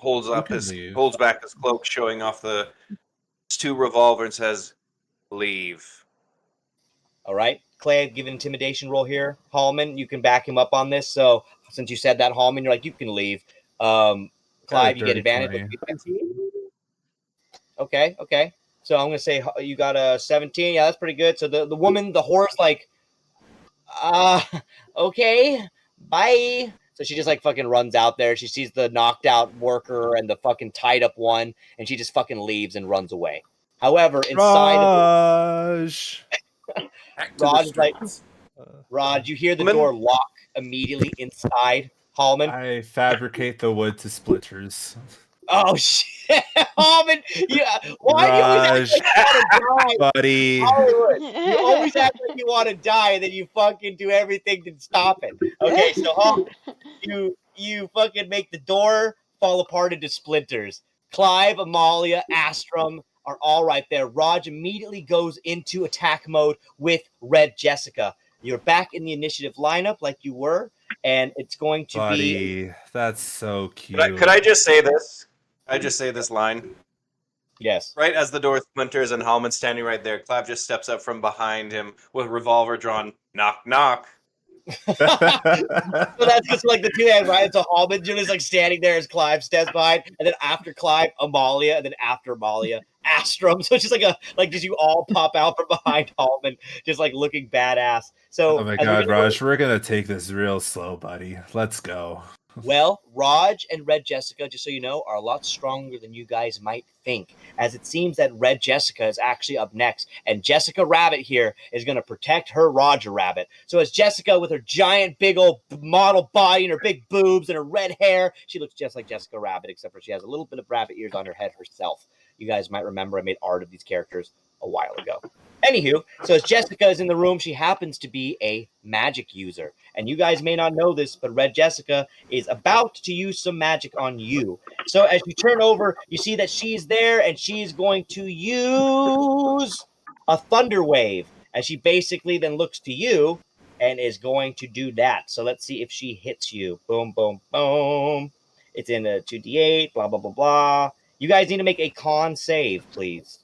holds You up can his leave. holds back his cloak, showing off his 2 revolver, and says, "Leave." All right, Clive, give an intimidation roll here. Halmon, you can back him up on this. So since you said that, Halmon, you're like, you can leave. Clive, you get advantage. Okay, okay. So I'm gonna say you got a 17. Yeah, that's pretty good. So the woman, the horse, like, okay, bye. So she just like fucking runs out there. She sees the knocked out worker and the fucking tied up one, and she just fucking leaves and runs away. However, inside Raj. of Raj is like, Raj, you hear the door lock immediately inside Halmon. I fabricate the wood to splinters. Oh shit, Halmon! Why do you always act like you want to die, buddy? Hollywood, you always act like you want to die, and then you fucking do everything to stop it. Okay, so Halmon, you fucking make the door fall apart into splinters. Clive, Amalia, Astrum are all right there. Raj immediately goes into attack mode with Red Jessica. You're back in the initiative lineup like you were, and it's going to be. That's so cute. Could I just say this? I just say this line. Yes. Right as the door splinters and Halmon's standing right there, Clive just steps up from behind him with revolver drawn. Knock, knock. So that's just like the two hands, right? So Halmon just like standing there as Clive steps by, and then after Clive, Amalia, and then after Amalia, Astrum. So it's just just you all pop out from behind Halmon, just like looking badass. So Oh my god, Raj, we're gonna take this real slow, buddy. Let's go. Well, Raj and Red Jessica, just so you know, are a lot stronger than you guys might think, as it seems that Red Jessica is actually up next, and Jessica Rabbit here is going to protect her Roger Rabbit. So as Jessica, with her giant big old model body and her big boobs and her red hair, she looks just like Jessica Rabbit, except for she has a little bit of rabbit ears on her head herself. You guys might remember I made art of these characters a while ago. Anywho, so as Jessica is in the room, she happens to be a magic user. And you guys may not know this, but Red Jessica is about to use some magic on you. So as you turn over, you see that she's there, and she's going to use a Thunder Wave. And she basically then looks to you and is going to do that. So let's see if she hits you. Boom, boom, boom. It's in a 2d8, blah, blah, blah, blah. You guys need to make a con save, please.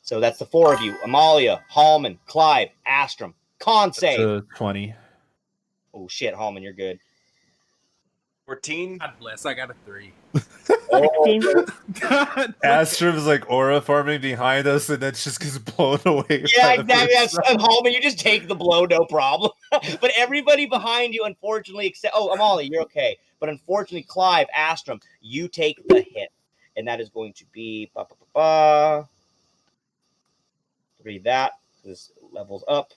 So that's the 4 of you. Amalia, Halmon, Clive, Astrum. Con save. 20. Oh, shit, Halmon, you're good. 14. God bless, I got a 3. Astrum's like aura forming behind us, and then just gets blown away. Yeah, exactly. Halmon, you just take the blow, no problem. But everybody behind you, unfortunately, except Amalia, you're okay. But unfortunately, Clive, Astrum, you take the hit, and that is going to be read that. This levels up.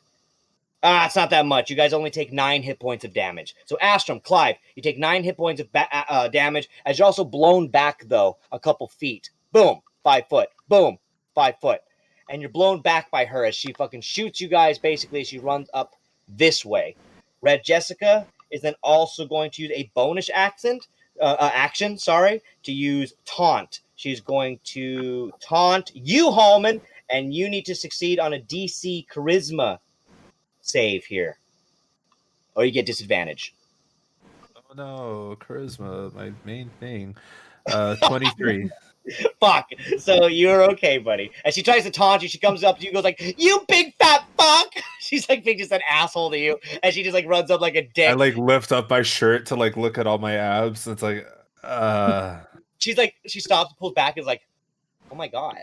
It's not that much. You guys only take 9 hit points of damage. So Astrum, Clive, you take 9 hit points of damage, as you're also blown back, though, a couple feet. Boom, 5 foot. Boom, 5 foot. And you're blown back by her as she fucking shoots you guys, basically, as she runs up this way. Red Jessica is then also going to use a bonus action, to use Taunt. She's going to taunt you, Halmon, and you need to succeed on a DC Charisma save here, or you get disadvantage. Oh no, charisma, my main thing. 23. Fuck. So you're okay, buddy. And she tries to taunt you. She comes up to you, goes like, "You big fat fuck." She's like being just an asshole to you, and she just like runs up like a dick. I like lift up my shirt to like look at all my abs. It's like, She's like, she stops, pulls back, and is like, "Oh my god."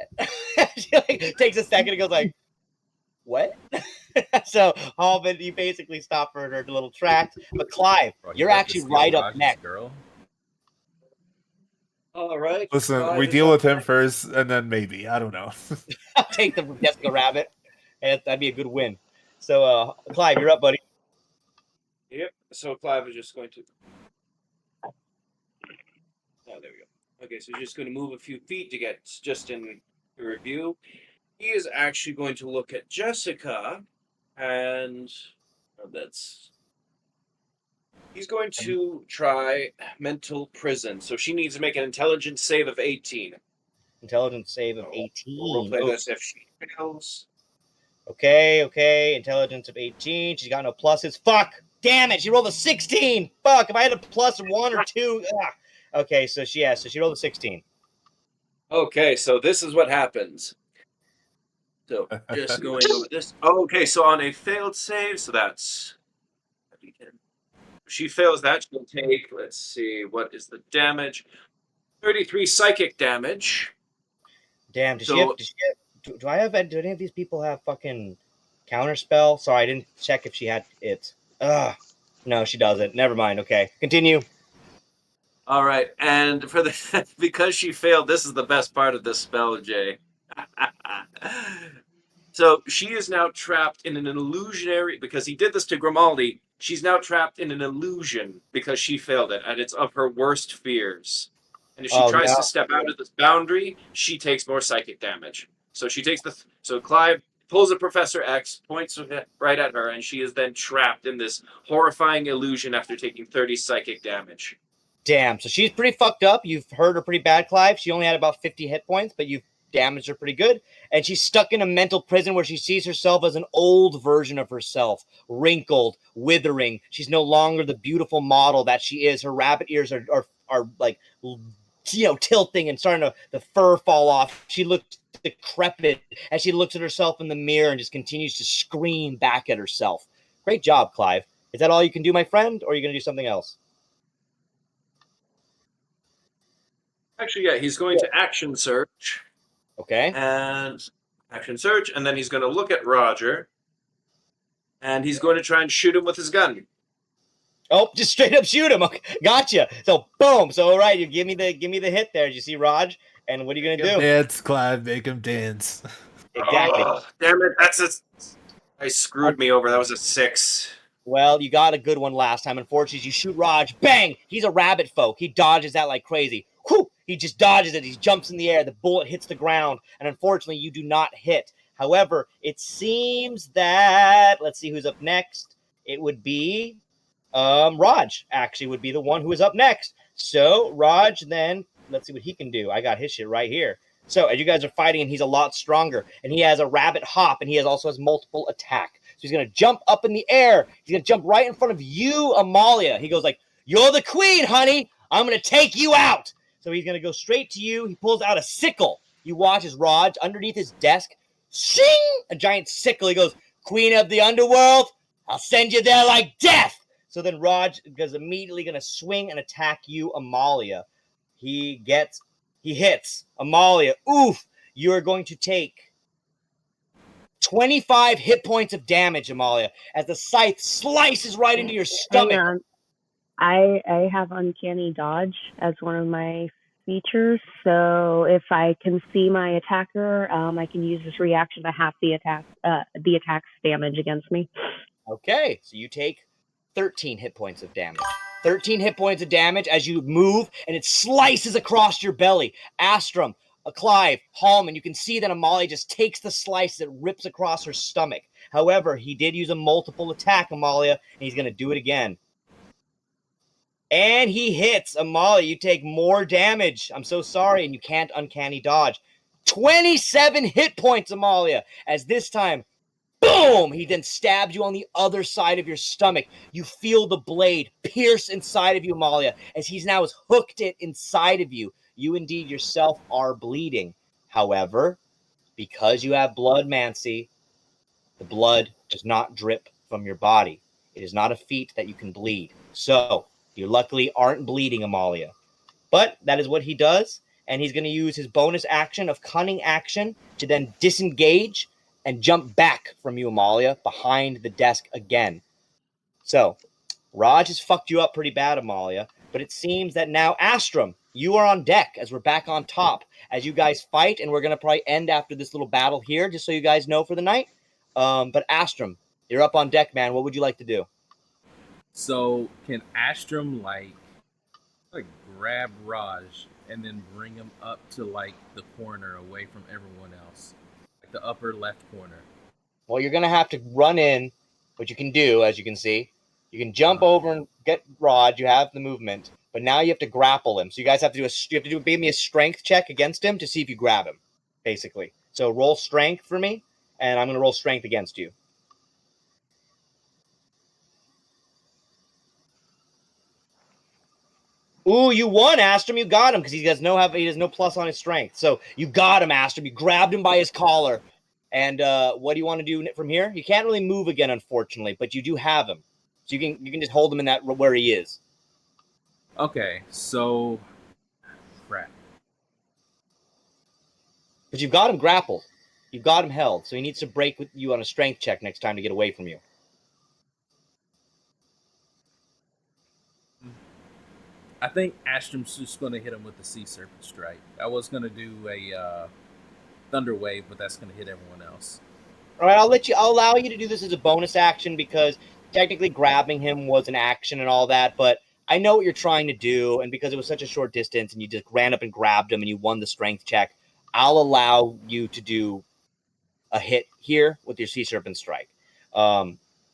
She like takes a second and goes like, "What?" So Halmon, you basically stop her in her little tracks. But Clive, you're actually right up next. Girl. All right. Listen, we deal with him first, and then maybe. I don't know. I'll take the Jessica Rabbit, and that'd be a good win. So, Clive, you're up, buddy. Yep. So Clive is just going to. Oh, there we go. Okay, so he's just going to move a few feet to get just in review. He is actually going to look at Jessica, and he's going to try mental prison. So she needs to make an intelligence save of 18. Intelligence save of 18. We'll play this if she fails. Okay. Intelligence of 18. She's got no pluses. Fuck! Damn it, she rolled a 16. Fuck, if I had a plus 1 or 2. Okay, so she rolled a 16. Okay, so this is what happens. So just going over this. Okay, so on a failed save, so that's she fails that, she'll take, let's see, what is the damage? 33 psychic damage. Damn, do I have, do any of these people have fucking counterspell? Sorry, I didn't check if she had it. Ugh. No, she doesn't. Never mind. Okay, continue. All right, and for the because she failed, this is the best part of this spell, Jay. So she is now trapped in an illusionary, because he did this to Grimaldi, she's now trapped in an illusion because she failed it, and it's of her worst fears. And if she tries to step out of this boundary, she takes more psychic damage. So she takes so Clive pulls a Professor X, points right at her, and she is then trapped in this horrifying illusion after taking 30 psychic damage. Damn, so she's pretty fucked up. You've hurt her pretty bad, Clive. She only had about 50 hit points, but you've damaged her pretty good. And she's stuck in a mental prison where she sees herself as an old version of herself, wrinkled, withering. She's no longer the beautiful model that she is. Her rabbit ears are like, tilting and starting to the fur fall off. She looks decrepit as she looks at herself in the mirror and just continues to scream back at herself. Great job, Clive. Is that all you can do, my friend, or are you going to do something else? Actually, yeah, he's going to action search. Okay. And action search, and then he's going to look at Roger, and he's going to try and shoot him with his gun. Oh, just straight up shoot him. Okay, gotcha. So boom. So all right, you give me the hit there. Did you see Raj? And what are you gonna do? Dance, Clive. Make him dance. Exactly. Oh, damn it! I screwed me over. That was a 6. Well, you got a good one last time. Unfortunately, you shoot Raj. Bang! He's a rabbit folk. He dodges that like crazy. Whew! He just dodges it. He jumps in the air. The bullet hits the ground, and unfortunately, you do not hit. However, it seems that let's see who's up next. It would be Raj actually would be the one who is up next. So Raj, then let's see what he can do. I got his shit right here. So as you guys are fighting, and he's a lot stronger, and he has a rabbit hop, and he also has multiple attack. So he's gonna jump up in the air. He's gonna jump right in front of you, Amalia. He goes like, "You're the queen, honey. I'm gonna take you out." So he's gonna go straight to you. He pulls out a sickle. You watch as Raj underneath his desk, shing, a giant sickle. He goes, "Queen of the underworld, I'll send you there like death." So then Raj is immediately going to swing and attack you, Amalia. He hits Amalia. Oof! You are going to take 25 hit points of damage, Amalia, as the scythe slices right into your stomach. Hang on. I have uncanny dodge as one of my features, so if I can see my attacker, I can use this reaction to half the attack's damage against me. Okay, so you take 13 hit points of damage. 13 hit points of damage as you move, and it slices across your belly. Astrum, Clive, Halmon, you can see that Amalia just takes the slice that rips across her stomach. However, he did use a multiple attack, Amalia, and he's going to do it again. And he hits. Amalia, you take more damage. I'm so sorry, and you can't uncanny dodge. 27 hit points, Amalia, as this time, boom! He then stabs you on the other side of your stomach. You feel the blade pierce inside of you, Amalia, as he's now has hooked it inside of you. You indeed yourself are bleeding. However, because you have blood mancy, the blood does not drip from your body. It is not a feat that you can bleed. So, you luckily aren't bleeding, Amalia. But that is what he does, and he's going to use his bonus action of cunning action to then disengage and jump back from you, Amalia, behind the desk again. So, Raj has fucked you up pretty bad, Amalia, but it seems that now, Astrum, you are on deck as we're back on top as you guys fight, and we're going to probably end after this little battle here, just so you guys know for the night. But Astrum, you're up on deck, man. What would you like to do? So, can Astrum, like grab Raj and then bring him up to, the corner away from everyone else? The upper left corner. Well, you're going to have to run in, which you can do, as you can see. You can jump over and get Rod. You have the movement, but now you have to grapple him. So you guys have to give me a strength check against him to see if you grab him, basically. So roll strength for me, and I'm going to roll strength against you. Ooh, you won, Astrum. You got him because he has no plus on his strength. So you got him, Astrum. You grabbed him by his collar. And what do you want to do from here? You can't really move again, unfortunately, but you do have him, so you can just hold him in that where he is. Okay, so crap. But you've got him grappled. You've got him held, so he needs to break with you on a strength check next time to get away from you. I think Astrum's just going to hit him with the Sea Serpent Strike. I was going to do a Thunder Wave, but that's going to hit everyone else. All right, I'll allow you to do this as a bonus action because technically grabbing him was an action and all that, but I know what you're trying to do, and because it was such a short distance and you just ran up and grabbed him and you won the strength check, I'll allow you to do a hit here with your Sea Serpent Strike.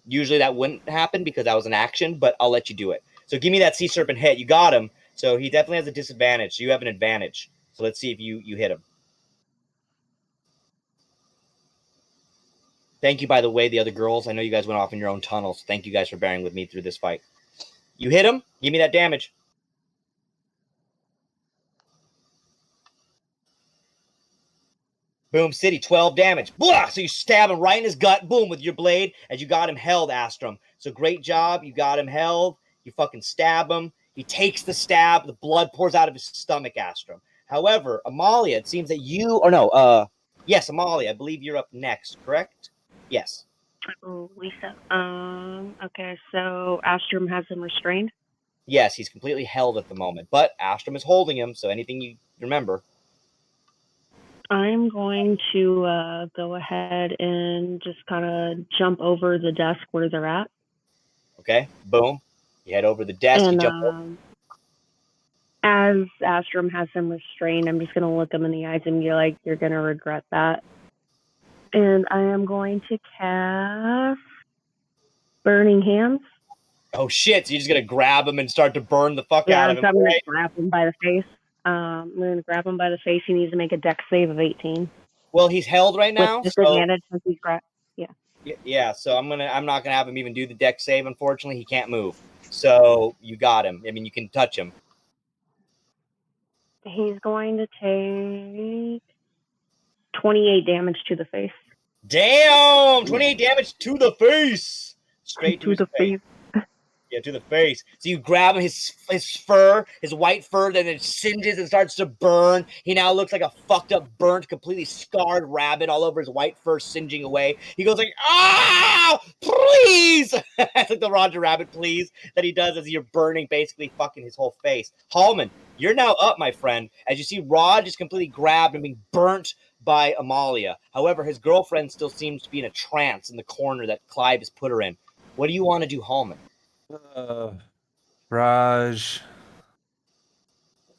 Usually that wouldn't happen because that was an action, but I'll let you do it. So give me that Sea Serpent hit. You got him, so he definitely has a disadvantage. So you have an advantage. So let's see if you hit him. Thank you, by the way, the other girls. I know you guys went off in your own tunnels. Thank you guys for bearing with me through this fight. You hit him. Give me that damage. Boom, City, 12 damage. Blah! So you stab him right in his gut, boom, with your blade, as you got him held, Astrum. So great job. You got him held. You fucking stab him. He takes the stab. The blood pours out of his stomach, Astrum. However, Amalia, it seems that yes, Amalia, I believe you're up next, correct? Yes. Oh, Lisa. Okay, so Astrum has him restrained? Yes, he's completely held at the moment, but Astrum is holding him, so anything you remember. I'm going to go ahead and just kind of jump over the desk where they're at. Okay, boom. You head over the desk, and, you jump over. As Astrum has him restrained, I'm just going to look him in the eyes and be like, you're going to regret that. And I am going to cast Burning Hands. Oh shit, so you're just going to grab him and start to burn the fuck out of him. Yeah, I'm going right? to grab him by the face. I'm going to grab him by the face. He needs to make a dex save of 18. Well, he's held right now. With disadvantage since he's grabbed. Yeah. Yeah, so I'm not gonna have him even do the dex save, unfortunately. He can't move. So you got him. I mean, you can touch him. He's going to take 28 damage to the face. Damn! 28 damage to the face! Straight to the face. Yeah, to the face. So you grab his fur, his white fur, then it singes and starts to burn. He now looks like a fucked up, burnt, completely scarred rabbit all over his white fur singeing away. He goes like, ah, please! It's like the Roger Rabbit please that he does as you're burning basically fucking his whole face. Halmon, you're now up, my friend, as you see Rod just completely grabbed and being burnt by Amalia. However, his girlfriend still seems to be in a trance in the corner that Clive has put her in. What do you want to do, Halmon? Raj.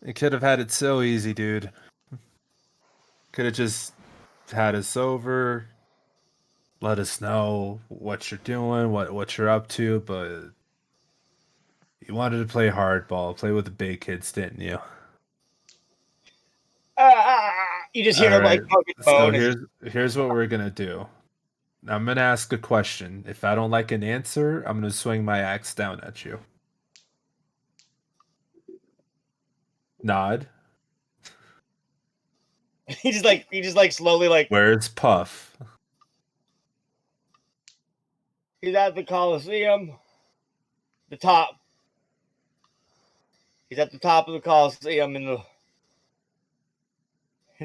You could have had it so easy, dude. Could have just had us over, let us know what you're doing, what you're up to, but you wanted to play hardball, play with the big kids, didn't you? You just hear him like fucking So moan. here's what we're gonna do. I'm gonna ask a question. If I don't like an answer, I'm gonna swing my axe down at you. Nod. He just like slowly like. Where's Puff? He's at the Coliseum. The top. He's at the top of the Coliseum in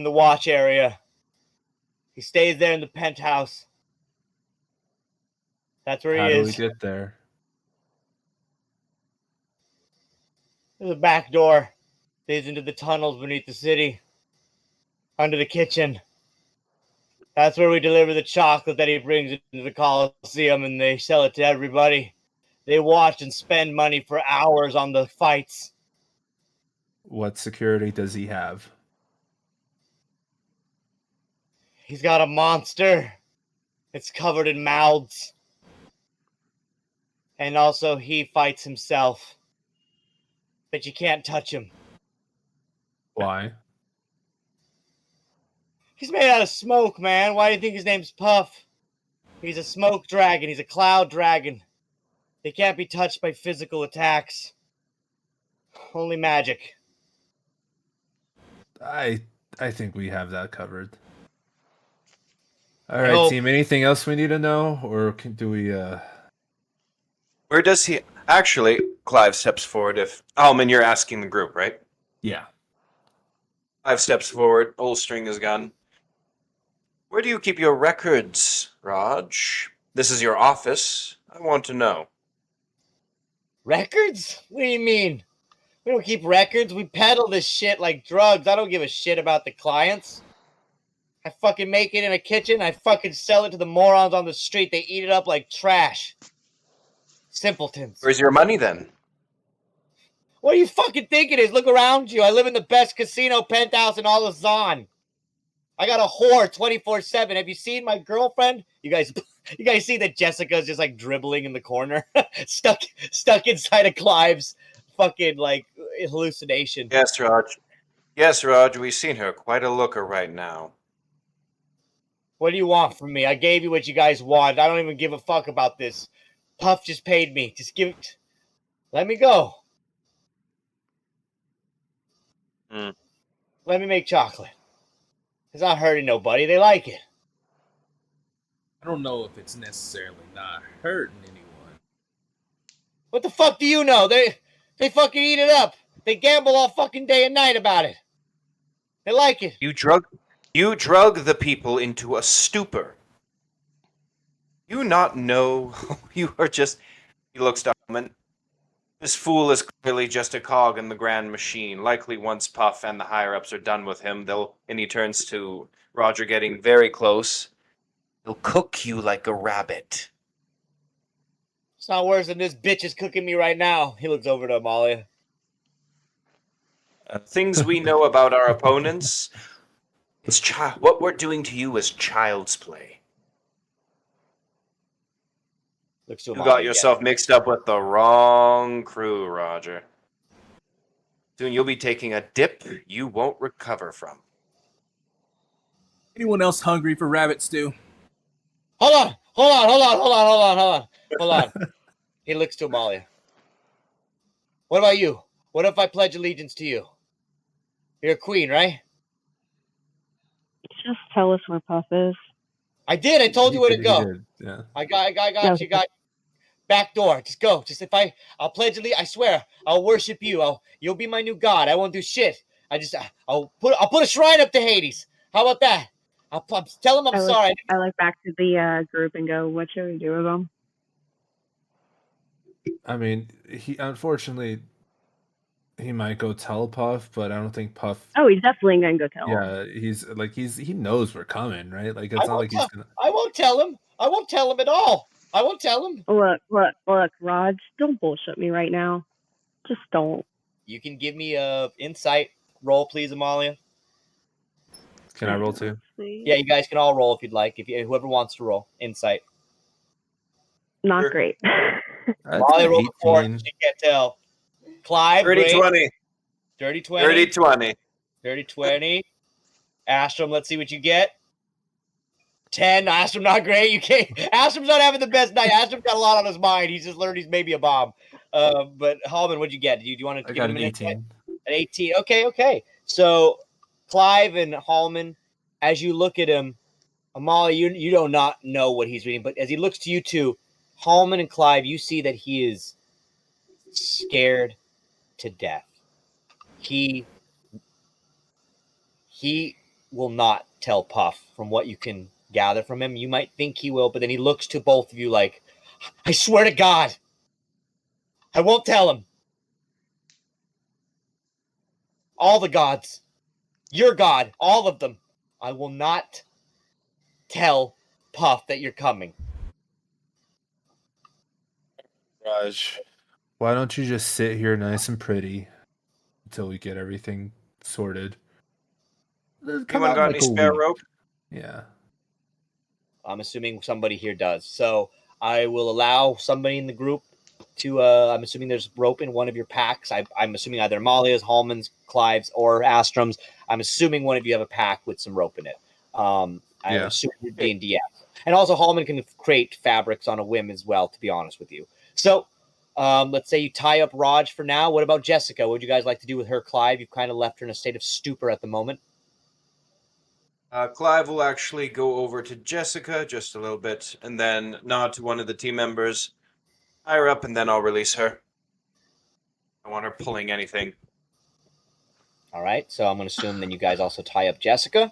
the watch area. He stays there in the penthouse. That's where How he do is. we get there? There's a back door. Leads into the tunnels beneath the city. Under the kitchen. That's where we deliver the chocolate that he brings into the Coliseum and they sell it to everybody. They watch and spend money for hours on the fights. What security does he have? He's got a monster. It's covered in mouths. And also he fights himself. But you can't touch him. Why? He's made out of smoke, man. Why do you think his name's Puff? He's a smoke dragon. He's a cloud dragon. They can't be touched by physical attacks. Only magic. I think we have that covered. All I right, hope. team. Anything else we need to know, or do we? Where does he actually? Clive steps forward. If Halmon, you're asking the group, right? Yeah. Clive steps forward, holstering his gun. Where do you keep your records, Raj? This is your office. I want to know. Records? What do you mean? We don't keep records. We peddle this shit like drugs. I don't give a shit about the clients. I fucking make it in a kitchen. I fucking sell it to the morons on the street. They eat it up like trash. Simpletons. Where's your money then? What do you fucking think it is? Look around you. I live in the best casino penthouse in all of Zon. I got a whore 24/7. Have you seen my girlfriend? You guys see that Jessica's just like dribbling in the corner, stuck inside of Clive's fucking like hallucination. Yes, Raj. Yes, Raj. We've seen her. Quite a looker right now. What do you want from me? I gave you what you guys want. I don't even give a fuck about this. Puff just paid me. Just give it. Let me go. Let me make chocolate. It's not hurting nobody. They like it. I don't know if it's necessarily not hurting anyone. What the fuck do you know? They fucking eat it up. They gamble all fucking day and night about it. They like it. You drug the people into a stupor. You not know you are just. He looks to Halmon. This fool is clearly just a cog in the grand machine. Likely once Puff and the higher-ups are done with him, and he turns to Roger, getting very close. He'll cook you like a rabbit. It's not worse than this bitch is cooking me right now. He looks over to Amalia. Things we know about our opponents. What we're doing to you is child's play. Looks to You Amalia got yourself mixed up with the wrong crew, Roger. Soon you'll be taking a dip you won't recover from. Anyone else hungry for rabbit stew? Hold on. He looks to Amalia. What about you? What if I pledge allegiance to you? You're a queen, right? Just tell us where Puff is. I did. I told you where to go. Did. Yeah. I got you. Back door. Just go. Just I'll pledge allegiance. I swear, I'll worship you. You'll be my new god. I won't do shit. I'll put a shrine up to Hades. How about that? I'll tell him I'm sorry. I look back to the group and go, what should we do with them? I mean, he unfortunately he might go tell Puff, but I don't think Puff. Oh, he's definitely gonna go tell him. Yeah, he knows we're coming, right? Like it's not like he's gonna. I won't tell him. I won't tell him at all. I won't tell him. Look, Raj, don't bullshit me right now. Just don't. You can give me a insight roll, please, Amalia. Can I roll too? Yeah, you guys can all roll if you'd like. Whoever wants to roll insight. Not great. Amalia rolled a 4. She can't tell. Clive, Dirty 20. Dirty 20. Dirty 20. Dirty 20. Astrom, let's see what you get. 10. Astrom, not great. You can't. Astrom's not having the best night. Astrom's got a lot on his mind. He's just learned he's maybe a bomb. But Halmon, what'd you get? Do you want to give him an 18? An 18. Okay. So Clive and Halmon, as you look at him, Amalia, you do not know what he's reading, but as he looks to you two, Halmon and Clive, you see that he is scared to death. He will not tell Puff from what you can gather from him. You might think he will, but then he looks to both of you like, I swear to God, I won't tell him. All the gods, your God, all of them, I will not tell Puff that you're coming. Raj, why don't you just sit here nice and pretty until we get everything sorted? Anyone got any spare rope? Yeah. I'm assuming somebody here does. So I will allow somebody in the group to, I'm assuming there's rope in one of your packs. I'm assuming either Amalia's, Halmon's, Clive's, or Astrom's. I'm assuming one of you have a pack with some rope in it. I'm assuming you're D&D. And also Halmon can create fabrics on a whim as well, to be honest with you. So Let's say you tie up Raj for now. What about Jessica? What would you guys like to do with her, Clive? You've kind of left her in a state of stupor at the moment. Clive will actually go over to Jessica just a little bit, and then nod to one of the team members. Tie her up, and then I'll release her. I want her pulling anything. All right, so I'm going to assume then you guys also tie up Jessica,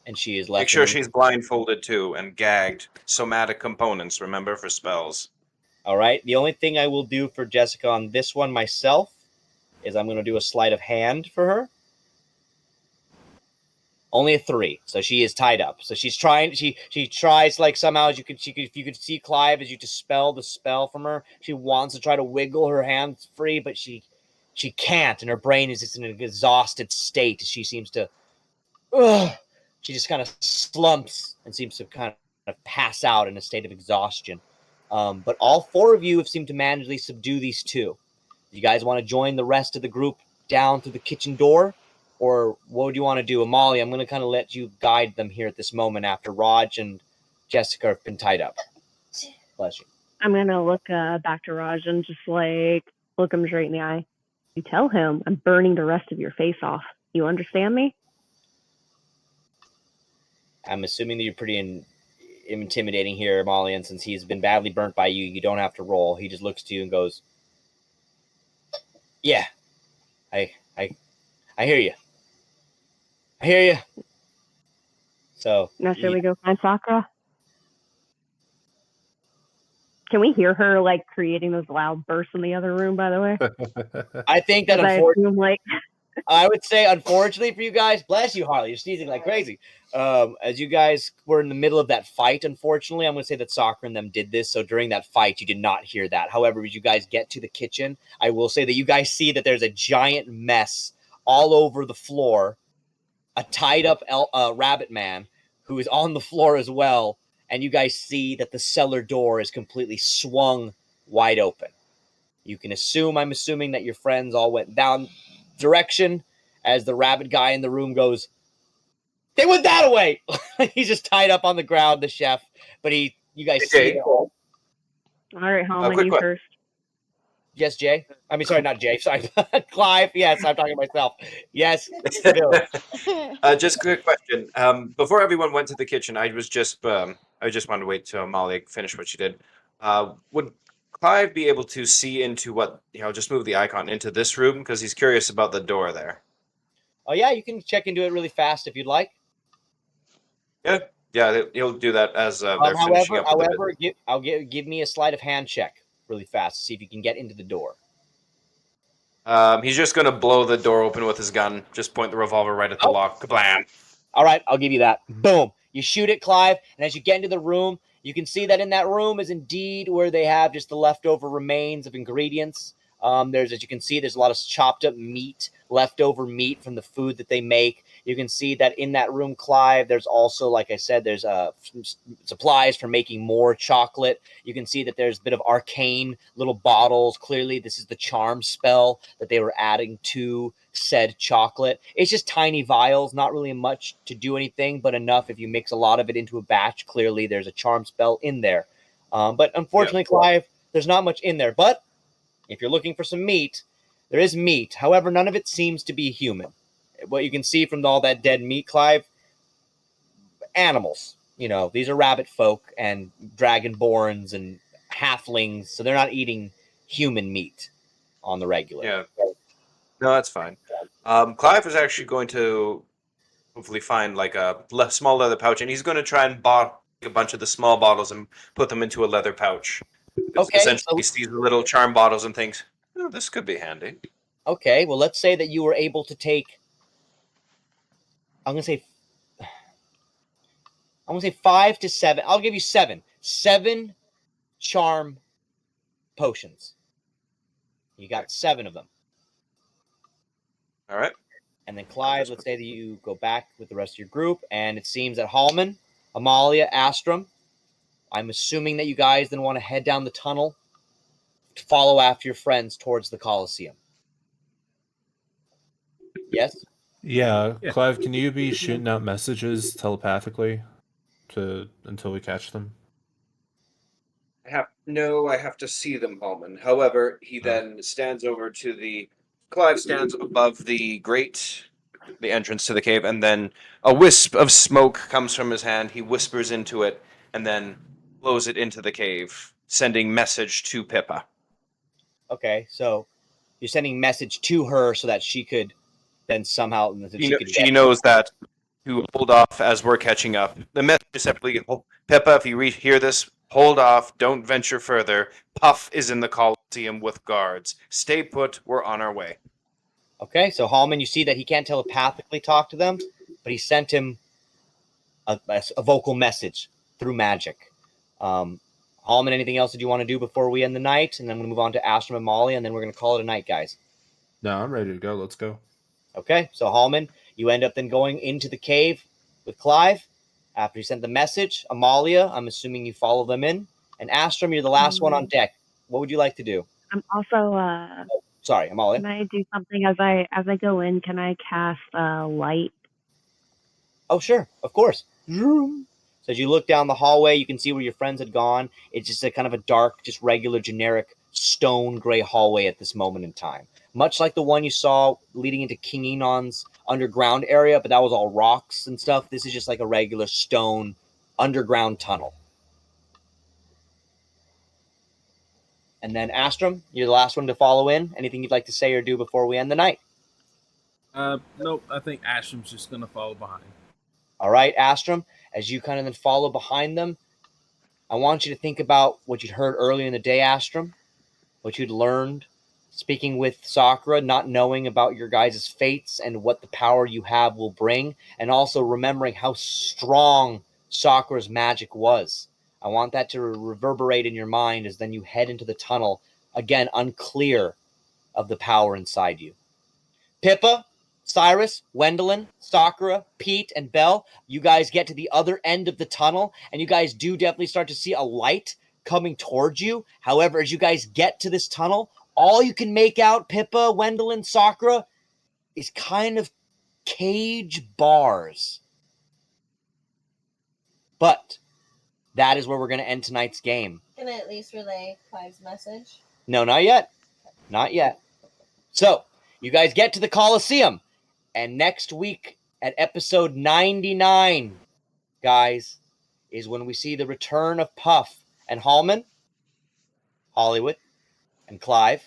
and she is left. Make sure she's blindfolded too and gagged. Somatic components, remember, for spells. All right. The only thing I will do for Jessica on this one myself is I'm going to do a sleight of hand for her. Only a 3, so she is tied up. So she's trying. She tries like somehow as if you could see Clive as you dispel the spell from her. She wants to try to wiggle her hands free, but she can't, and her brain is just in an exhausted state. She seems to. She just kind of slumps and seems to kind of pass out in a state of exhaustion. But all 4 of you have seemed to manually subdue these 2. You guys want to join the rest of the group down through the kitchen door? Or what would you want to do? Amalia, I'm going to kind of let you guide them here at this moment after Raj and Jessica have been tied up. Bless you. I'm going to look back to Raj and just like look him straight in the eye. You tell him I'm burning the rest of your face off. You understand me? I'm assuming that you're pretty intimidating here, Amalia, and since he's been badly burnt by you, you don't have to roll. He just looks to you and goes, yeah, I hear you. I hear you. So now, should we go find Sakura? Can we hear her like creating those loud bursts in the other room? By the way, I think that unfortunately, I would say, unfortunately for you guys, bless you, Harley, you're sneezing like crazy. As you guys were in the middle of that fight, unfortunately, I'm going to say that Sakura and them did this. So during that fight, you did not hear that. However, as you guys get to the kitchen, I will say that you guys see that there's a giant mess all over the floor. A tied up rabbit man who is on the floor as well. And you guys see that the cellar door is completely swung wide open. You can assume, I'm assuming that your friends all went down direction as the rabbit guy in the room goes, they went that way. He's just tied up on the ground, the chef, but you guys see it all. All right, Halmon, you first. Yes, Jay. I mean, sorry, not Jay. Sorry, Clive. Yes, I'm talking to myself. Yes, Bill. Just a quick question. Before everyone went to the kitchen, I just wanted to wait till Amalia finished what she did. Would Clive be able to see into what, just move the icon into this room? Because he's curious about the door there. Oh, yeah, you can check into it really fast if you'd like. Yeah, he'll do that as they're finishing up. However, give me a sleight of hand check really fast to see if you can get into the door. He's just going to blow the door open with his gun. Just point the revolver right at the lock. Kablam! All right, I'll give you that. Boom. You shoot it, Clive, and as you get into the room, you can see that in that room is indeed where they have just the leftover remains of ingredients. As you can see, there's a lot of chopped up meat, leftover meat from the food that they make. You can see that in that room, Clive, there's also, like I said, there's supplies for making more chocolate. You can see that there's a bit of arcane little bottles. Clearly, this is the charm spell that they were adding to said chocolate. It's just tiny vials, not really much to do anything, but enough if you mix a lot of it into a batch. Clearly, there's a charm spell in there. But unfortunately, Clive, there's not much in there. But if you're looking for some meat, there is meat. However, none of it seems to be human. What you can see from all that dead meat, Clive, animals. These are rabbit folk and dragonborns and halflings, so they're not eating human meat on the regular. Yeah. No, that's fine. Clive is actually going to hopefully find like a small leather pouch, and he's going to try and buy a bunch of the small bottles and put them into a leather pouch. Okay. Essentially, he sees the little charm bottles and thinks, oh, this could be handy. Okay, well, let's say that you were able to take, I'm going to say 5 to 7. I'll give you 7. 7 charm potions. You got 7 of them. All right. And then Clive, let's say that you go back with the rest of your group, and it seems that Halmon, Amalia, Astrum, I'm assuming that you guys then want to head down the tunnel to follow after your friends towards the Colosseum. Yes? Yeah, Clive, can you be shooting out messages telepathically until we catch them? No, I have to see them, Halmon. However, he then stands over to the. Clive stands above the entrance to the cave, and then a wisp of smoke comes from his hand. He whispers into it, and then blows it into the cave, sending message to Pippa. Okay, so you're sending message to her so that she could then somehow She knows that to hold off as we're catching up. The message is simply, Pippa, if you hear this, hold off, don't venture further. Puff is in the Coliseum with guards. Stay put, we're on our way. Okay, so Halmon, you see that he can't telepathically talk to them, but he sent him a vocal message through magic. Halmon, anything else that you want to do before we end the night? And then we're going to move on to Astrum and Amalia, and then we're going to call it a night, guys. No, I'm ready to go. Let's go. Okay, so Halmon, you end up then going into the cave with Clive. After you sent the message, Amalia, I'm assuming you follow them in. And Astrum, you're the last one on deck. What would you like to do? I'm also Sorry, Amalia. Can I do something as I go in? Can I cast light? Oh, sure, of course. So as you look down the hallway, you can see where your friends had gone. It's just a kind of a dark, just regular, generic stone gray hallway at this moment in time. Much like the one you saw leading into King Enon's underground area, but that was all rocks and stuff. This is just like a regular stone underground tunnel. And then Astrum, you're the last one to follow in. Anything you'd like to say or do before we end the night? Nope. I think Astrum's just gonna follow behind. All right, Astrum, as you kind of then follow behind them, I want you to think about what you'd heard earlier in the day, Astrum, what you'd learned speaking with Sakura, not knowing about your guys' fates and what the power you have will bring, and also remembering how strong Sakura's magic was. I want that to reverberate in your mind as then you head into the tunnel, again, unclear of the power inside you. Pippa, Sirus, Wendeline, Sakura, Pete, and Belle, you guys get to the other end of the tunnel, and you guys do definitely start to see a light coming towards you. However, as you guys get to this tunnel, all you can make out, Pippa, Wendeline, Sakura, is kind of cage bars. But that is where we're going to end tonight's game. Can I at least relay Clive's message? No, not yet. Not yet. So, you guys get to the Coliseum. And next week at episode 99, guys, is when we see the return of Puff and Halmon, Hollywood, and Clive.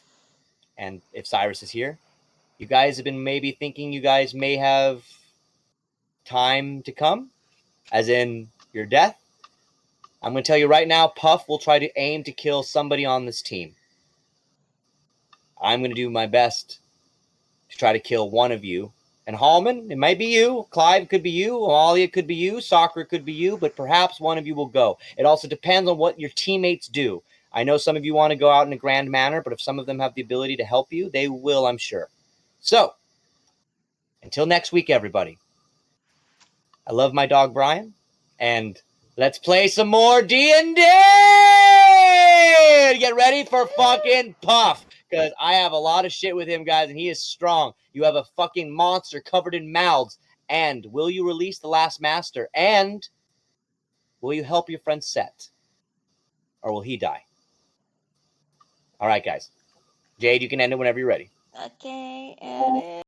And if Sirus is here, you guys have been maybe thinking you guys may have time to come, as in your death. I'm going to tell you right now, Puff will try to aim to kill somebody on this team. I'm going to do my best to try to kill one of you. And Halmon, it might be you. Clive could be you. Amalia could be you. Sakura could be you. But perhaps one of you will go. It also depends on what your teammates do. I know some of you want to go out in a grand manner, but if some of them have the ability to help you, they will, I'm sure. So, until next week, everybody. I love my dog, Brian. And let's play some more D&D! Get ready for fucking Puff. Because I have a lot of shit with him, guys, and he is strong. You have a fucking monster covered in mouths. And will you release the last master? And will you help your friend Sett? Or will he die? All right, guys. Jade, you can end it whenever you're ready. Okay, edit.